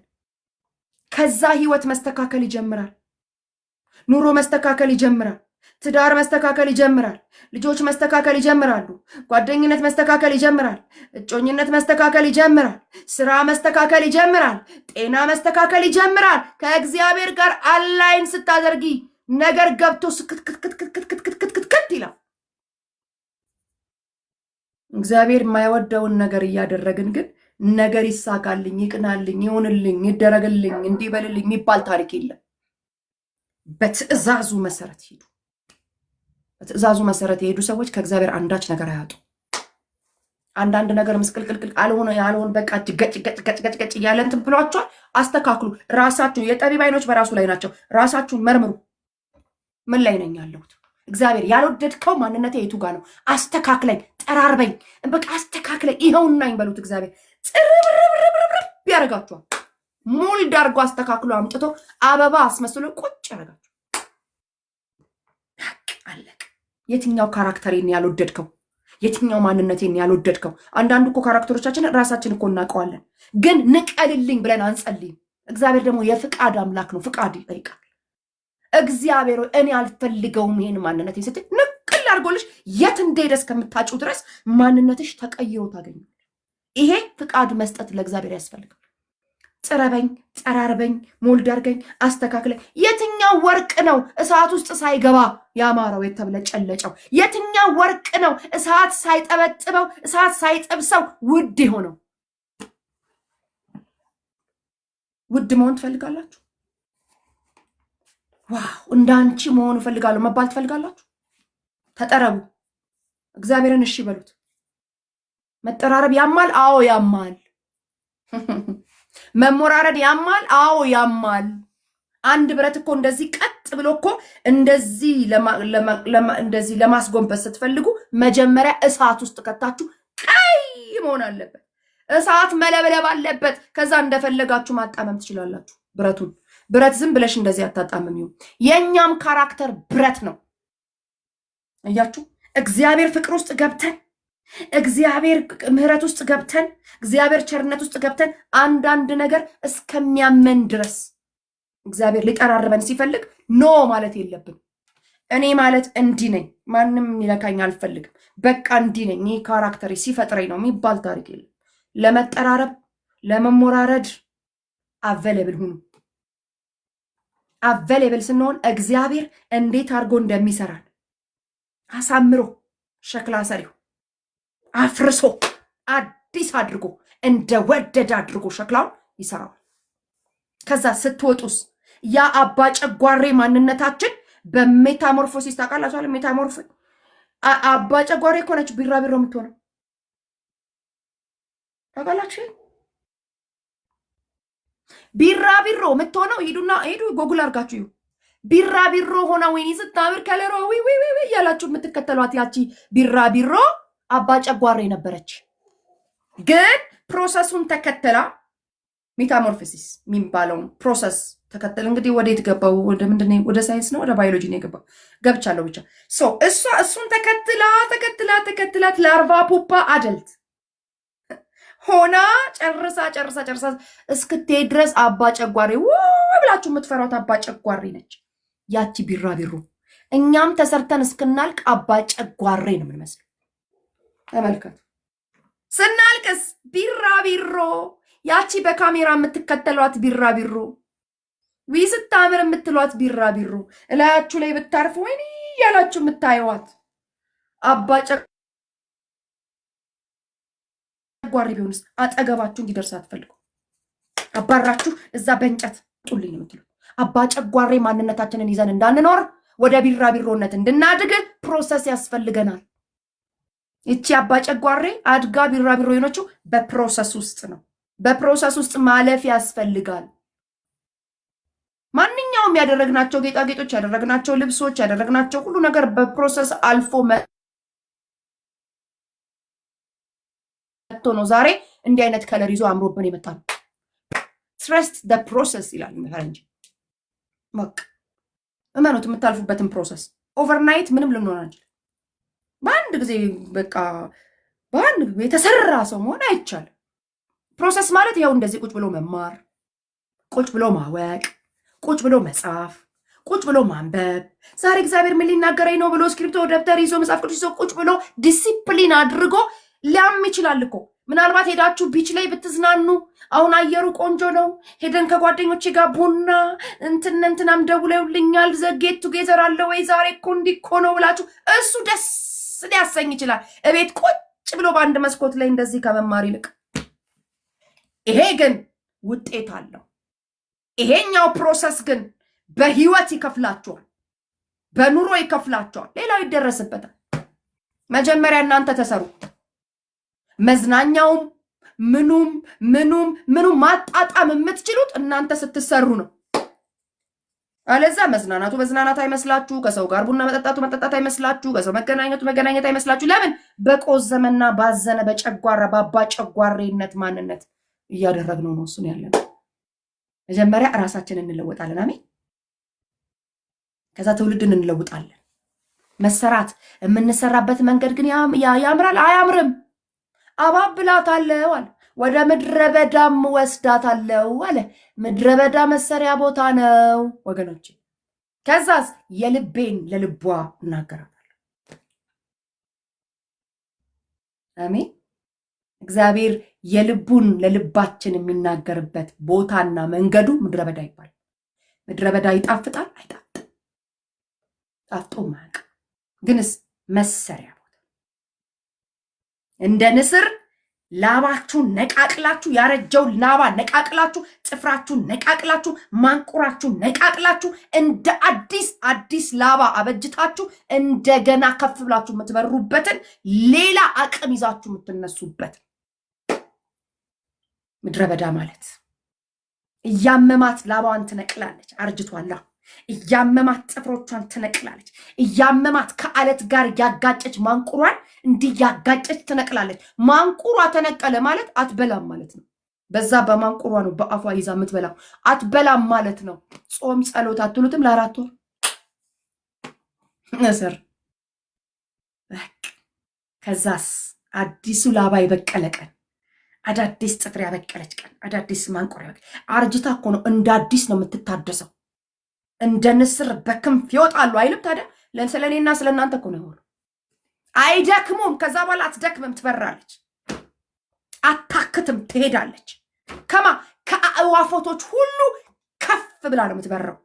ከዛ ህይወት መስተካከል ይጀምራል። ኑሮ መስተካከል ይጀምራል። ትዳር መስተካከል ይጀምራል። ልጆች መስተካከል ይጀምራሉ። ጓደኝነት መስተካከል ይጀምራል። እጮኝነት መስተካከል ይጀምራል። ስራ መስተካከል ይጀምራል። ጤና መስተካከል ይጀምራል። ከእግዚአብሔር ጋር አላይን ስታደርጊ ነገር ገብቶ ስክትክትክትክትክትክትክት ይላል። እግዚአብሔር የማይወደውን ነገር እያደረግን ግን ነገር ይሳካልኝ፣ ይቅናልኝ፣ ይሆንልኝ፣ ይደረግልኝ፣ እንዲበልልኝ የሚባል ታሪክ የለም። በትእዛዙ መሰረት ሂዱ። በትእዛዙ መሰረት የሄዱ ሰዎች ከእግዚአብሔር አንዳች ነገር አያጡ። አንዳንድ ነገር ምስቅልቅልቅል ያልሆነ በቃ ገጭ እያለ እንትን ብሏቸዋል። አስተካክሉ። ራሳችሁን የጠቢብ ዓይኖች በራሱ ላይ ናቸው። ራሳችሁን መርምሩ። ምን ላይ ነኝ ያለሁት? እግዚአብሔር ያልወደድከው ማንነቴ የቱ ጋር ነው? አስተካክለኝ፣ ጠራርበኝ፣ በቃ አስተካክለኝ፣ ይኸውናኝ በሉት። እግዚአብሔር ጽርብርብርብርብ ያደርጋችኋል። ሞልድ አድርጎ አስተካክሎ አምጥቶ አበባ አስመስሎ ቁጭ ያደርጋችሁ። አለቅ። የትኛው ካራክተሬን ያልወደድከው? የትኛው ማንነቴን ያልወደድከው? አንዳንዱ እኮ ካራክተሮቻችን ራሳችን እኮ እናውቀዋለን፣ ግን ንቀልልኝ ብለን አንጸልይም። እግዚአብሔር ደግሞ የፍቃድ አምላክ ነው። ፍቃድ ይጠይቃል። እግዚአብሔር እኔ አልፈልገውም ይሄን ማንነቴ ስትል ንቅል አድርጎልሽ የት እንደሄደ እስከምታጭው ድረስ ማንነትሽ ተቀይሮ ታገኛለሽ። ይሄ ፍቃድ መስጠት ለእግዚአብሔር ያስፈልጋል። ጽረበኝ፣ ጠራርበኝ፣ ሞልድ አድርገኝ፣ አስተካክለኝ። የትኛው ወርቅ ነው እሳት ውስጥ ሳይገባ ያማረው የተብለጨለጨው? የትኛው ወርቅ ነው እሳት ሳይጠበጥበው እሳት ሳይጠብሰው ውድ የሆነው? ውድ መሆን ትፈልጋላችሁ? ዋው እንዳንቺ መሆን እፈልጋለሁ መባል ትፈልጋላችሁ? ተጠረቡ። እግዚአብሔርን እሺ በሉት። መጠራረብ ያማል? አዎ ያማል። መሞራረድ ያማል? አዎ ያማል። አንድ ብረት እኮ እንደዚህ ቀጥ ብሎ እኮ እንደዚህ ለማስጎንበስ ስትፈልጉ መጀመሪያ እሳት ውስጥ ከታችሁ ቀይ መሆን አለበት። እሳት መለብለብ አለበት። ከዛ እንደፈለጋችሁ ማጣመም ትችላላችሁ ብረቱን። ብረት ዝም ብለሽ እንደዚህ አታጣምሚው። የኛም ካራክተር ብረት ነው። እያችሁ እግዚአብሔር ፍቅር ውስጥ ገብተን እግዚአብሔር ምሕረት ውስጥ ገብተን እግዚአብሔር ቸርነት ውስጥ ገብተን አንዳንድ ነገር እስከሚያመን ድረስ እግዚአብሔር ሊቀራርበን ሲፈልግ ኖ ማለት የለብን። እኔ ማለት እንዲህ ነኝ፣ ማንም ሊነካኝ አልፈልግም፣ በቃ እንዲህ ነኝ፣ ይህ ካራክተሪ ሲፈጥረኝ ነው የሚባል ታሪክ የለም። ለመጠራረብ ለመሞራረድ አቬሌብል ሁኑ። አቬሌብል ስንሆን እግዚአብሔር እንዴት አድርጎ እንደሚሰራን አሳምሮ ሸክላ ሰሪው አፍርሶ አዲስ አድርጎ እንደወደደ አድርጎ ሸክላውን ይሰራዋል። ከዛ ስትወጡስ ያ አባ ጨጓሬ ማንነታችን በሜታሞርፎሲስ ታውቃላችሁ። ሜታሞርፎ አባ ጨጓሬ እኮ ነች ቢራቢሮ የምትሆነው ታውቃላችሁ። ቢራቢሮ የምትሆነው ሂዱ ጎጉል አድርጋችሁ ቢራቢሮ ሆና ወይኔ ስታምር ከለሯ ዊ እያላችሁ የምትከተሏት ያቺ ቢራቢሮ አባ ጨጓሬ ነበረች። ግን ፕሮሰሱን ተከተላ ሜታሞርፎሲስ የሚባለውን ፕሮሰስ ተከተል። እንግዲህ ወዴት ገባው? ወደ ምንድን ነው? ወደ ሳይንስ ነው ወደ ባዮሎጂ ነው የገባው? ገብቻለሁ ብቻ። እሱን ተከትላት ላርቫ ፑፓ አደልት ሆና ጨርሳ እስክትሄድ ድረስ አባ ጨጓሬ ብላችሁ የምትፈሯት አባ ጨጓሬ ነች ያቺ ቢራቢሮ። እኛም ተሰርተን እስክናልቅ አባ ጨጓሬ ነው የምንመስለው። ተመልከቱ። ስናልቅስ ቢራቢሮ ያቺ በካሜራ የምትከተሏት ቢራቢሮ ስታምር የምትሏት ቢራቢሮ እላያችሁ ላይ ብታርፍ ወይኔ ያላችሁ የምታየዋት አባ ጨጓሬ ቢሆንስ አጠገባችሁ እንዲደርስ አትፈልጉ። አባራችሁ እዛ በእንጨት ጡልኝ የምትሉት አባ ጨጓሬ ማንነታችንን ይዘን እንዳንኖር ወደ ቢራቢሮነት እንድናድግ ፕሮሰስ ያስፈልገናል። ይቺ አባ ጨጓሬ አድጋ ቢራቢሮ የሆነችው በፕሮሰስ ውስጥ ነው። በፕሮሰስ ውስጥ ማለፍ ያስፈልጋል። ማንኛውም ያደረግናቸው ጌጣጌጦች፣ ያደረግናቸው ልብሶች፣ ያደረግናቸው ሁሉ ነገር በፕሮሰስ አልፎ መጥቶ ነው ዛሬ እንዲህ አይነት ከለር ይዞ አምሮብን የመጣ ነው። ትረስት ደ ፕሮሰስ ይላል ፈረንጅ። በቃ እመኑት የምታልፉበትን ፕሮሰስ። ኦቨርናይት ምንም ልንሆን አንችልም። በአንድ ጊዜ በቃ በአንድ የተሰራ ሰው መሆን አይቻልም። ፕሮሰስ ማለት ያው እንደዚህ ቁጭ ብሎ መማር፣ ቁጭ ብሎ ማወቅ፣ ቁጭ ብሎ መጻፍ፣ ቁጭ ብሎ ማንበብ። ዛሬ እግዚአብሔር ምን ሊናገረኝ ነው ብሎ እስክሪፕቶ ደብተር ይዞ መጽሐፍ ቅዱስ ይዞ ቁጭ ብሎ ዲሲፕሊን አድርጎ ሊያም ይችላል እኮ። ምናልባት ሄዳችሁ ቢች ላይ ብትዝናኑ፣ አሁን አየሩ ቆንጆ ነው፣ ሄደን ከጓደኞቼ ጋር ቡና እንትናም ደውለውልኛል ዘጌት ቱጌዘር አለ ወይ ዛሬ እኮ እንዲህ እኮ ነው ብላችሁ እሱ ደስ ሊያሰኝ ይችላል። እቤት ቁጭ ብሎ በአንድ መስኮት ላይ እንደዚህ ከመማር ይልቅ ይሄ ግን ውጤት አለው። ይሄኛው ፕሮሰስ ግን በህይወት ይከፍላችኋል፣ በኑሮ ይከፍላችኋል፣ ሌላው ይደረስበታል። መጀመሪያ እናንተ ተሰሩ። መዝናኛውም ምኑም ማጣጣም የምትችሉት እናንተ ስትሰሩ ነው። አለዛ መዝናናቱ መዝናናት አይመስላችሁ፣ ከሰው ጋር ቡና መጠጣቱ መጠጣት አይመስላችሁ፣ ከሰው መገናኘቱ መገናኘት አይመስላችሁ። ለምን? በቆዘመና ባዘነ በጨጓራ ባባ ጨጓሬነት ማንነት እያደረግነው ነው። እሱን ያለን መጀመሪያ እራሳችንን እንለወጣለን። አሜን። ከዛ ትውልድን እንለውጣለን። መሰራት የምንሰራበት መንገድ ግን ያምራል አያምርም? አባብላታለሁ አለ። ወደ ምድረ በዳም ወስዳታለሁ አለ። ምድረ በዳ መሰሪያ ቦታ ነው ወገኖች። ከዛስ የልቤን ለልቧ እናገራታለሁ። አሜን። እግዚአብሔር የልቡን ለልባችን የሚናገርበት ቦታና መንገዱ ምድረ በዳ ይባላል። ምድረ በዳ ይጣፍጣል አይጣፍጥም? ጣፍጦ ማቅ ግንስ መሰሪያ ቦታ እንደ ንስር ላባችሁን ነቃቅላችሁ፣ ያረጀውን ላባ ነቃቅላችሁ፣ ጥፍራችሁን ነቃቅላችሁ፣ ማንቁራችሁን ነቃቅላችሁ እንደ አዲስ ላባ አበጅታችሁ እንደገና ከፍ ብላችሁ የምትበሩበትን ሌላ አቅም ይዛችሁ የምትነሱበት ምድረ በዳ ማለት እያመማት ላባዋን ትነቅላለች። አርጅቷላ። እያመማት ጥፍሮቿን ትነቅላለች። እያመማት ከአለት ጋር ያጋጨች ማንቁሯን እንዲህ ያጋጨች ትነቅላለች። ማንቁሯ ተነቀለ ማለት አትበላም ማለት ነው። በዛ በማንቁሯ ነው በአፏ ይዛ የምትበላው። አትበላም ማለት ነው። ጾም ጸሎት አትሉትም? ለ4 ወር እስር። ከዛስ አዲሱ ላባ የበቀለ ቀን፣ አዳዲስ ጥፍር ያበቀለች ቀን፣ አዳዲስ ማንቁር አርጅታ እኮ ነው እንደ አዲስ ነው የምትታደሰው። እንደ ንስር በክንፍ ይወጣሉ አይልም ታዲያ? ስለ እኔና ስለ እናንተ እኮ ነው የሆነው። አይደክሙም። ከዛ በኋላ አትደክምም፣ ትበራለች፣ አታክትም፣ ትሄዳለች። ከአእዋፎቶች ሁሉ ከፍ ብላ ነው የምትበረው።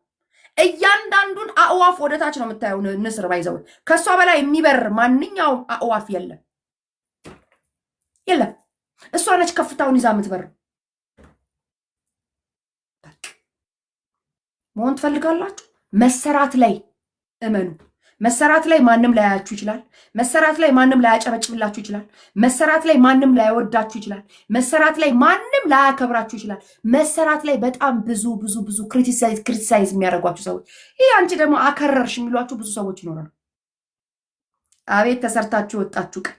እያንዳንዱን አእዋፍ ወደታች ነው የምታየው ንስር ባይዘው። ከእሷ በላይ የሚበር ማንኛውም አእዋፍ የለም። እሷ ነች ከፍታውን ይዛ የምትበረው። መሆን ትፈልጋላችሁ? መሰራት ላይ እመኑ። መሰራት ላይ ማንም ላያችሁ ይችላል። መሰራት ላይ ማንም ላያጨበጭብላችሁ ይችላል። መሰራት ላይ ማንም ላይወዳችሁ ይችላል። መሰራት ላይ ማንም ላያከብራችሁ ይችላል። መሰራት ላይ በጣም ብዙ ክሪቲሳይዝ የሚያደርጓችሁ ሰዎች፣ ይህ አንቺ ደግሞ አከረርሽ የሚሏችሁ ብዙ ሰዎች ይኖራሉ። አቤት ተሰርታችሁ ወጣችሁ ቀን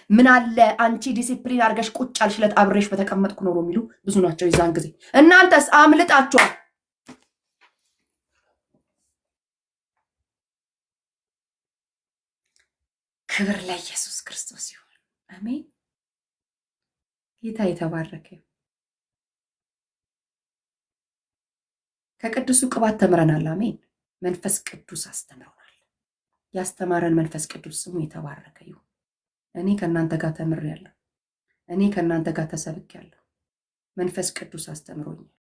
ምን አለ አንቺ ዲሲፕሊን አድርገሽ ቁጭ አልሽለት አብሬሽ በተቀመጥኩ ኖሮ የሚሉ ብዙ ናቸው። የዛን ጊዜ እናንተስ አምልጣችኋል። ክብር ለኢየሱስ ክርስቶስ ይሁን። አሜን። ጌታ የተባረከ። ከቅዱሱ ቅባት ተምረናል። አሜን። መንፈስ ቅዱስ አስተምረናል። ያስተማረን መንፈስ ቅዱስ ስሙ የተባረከ ይሁን። እኔ ከእናንተ ጋር ተምሬያለሁ። እኔ ከእናንተ ጋር ተሰብኬያለሁ። መንፈስ ቅዱስ አስተምሮኛል።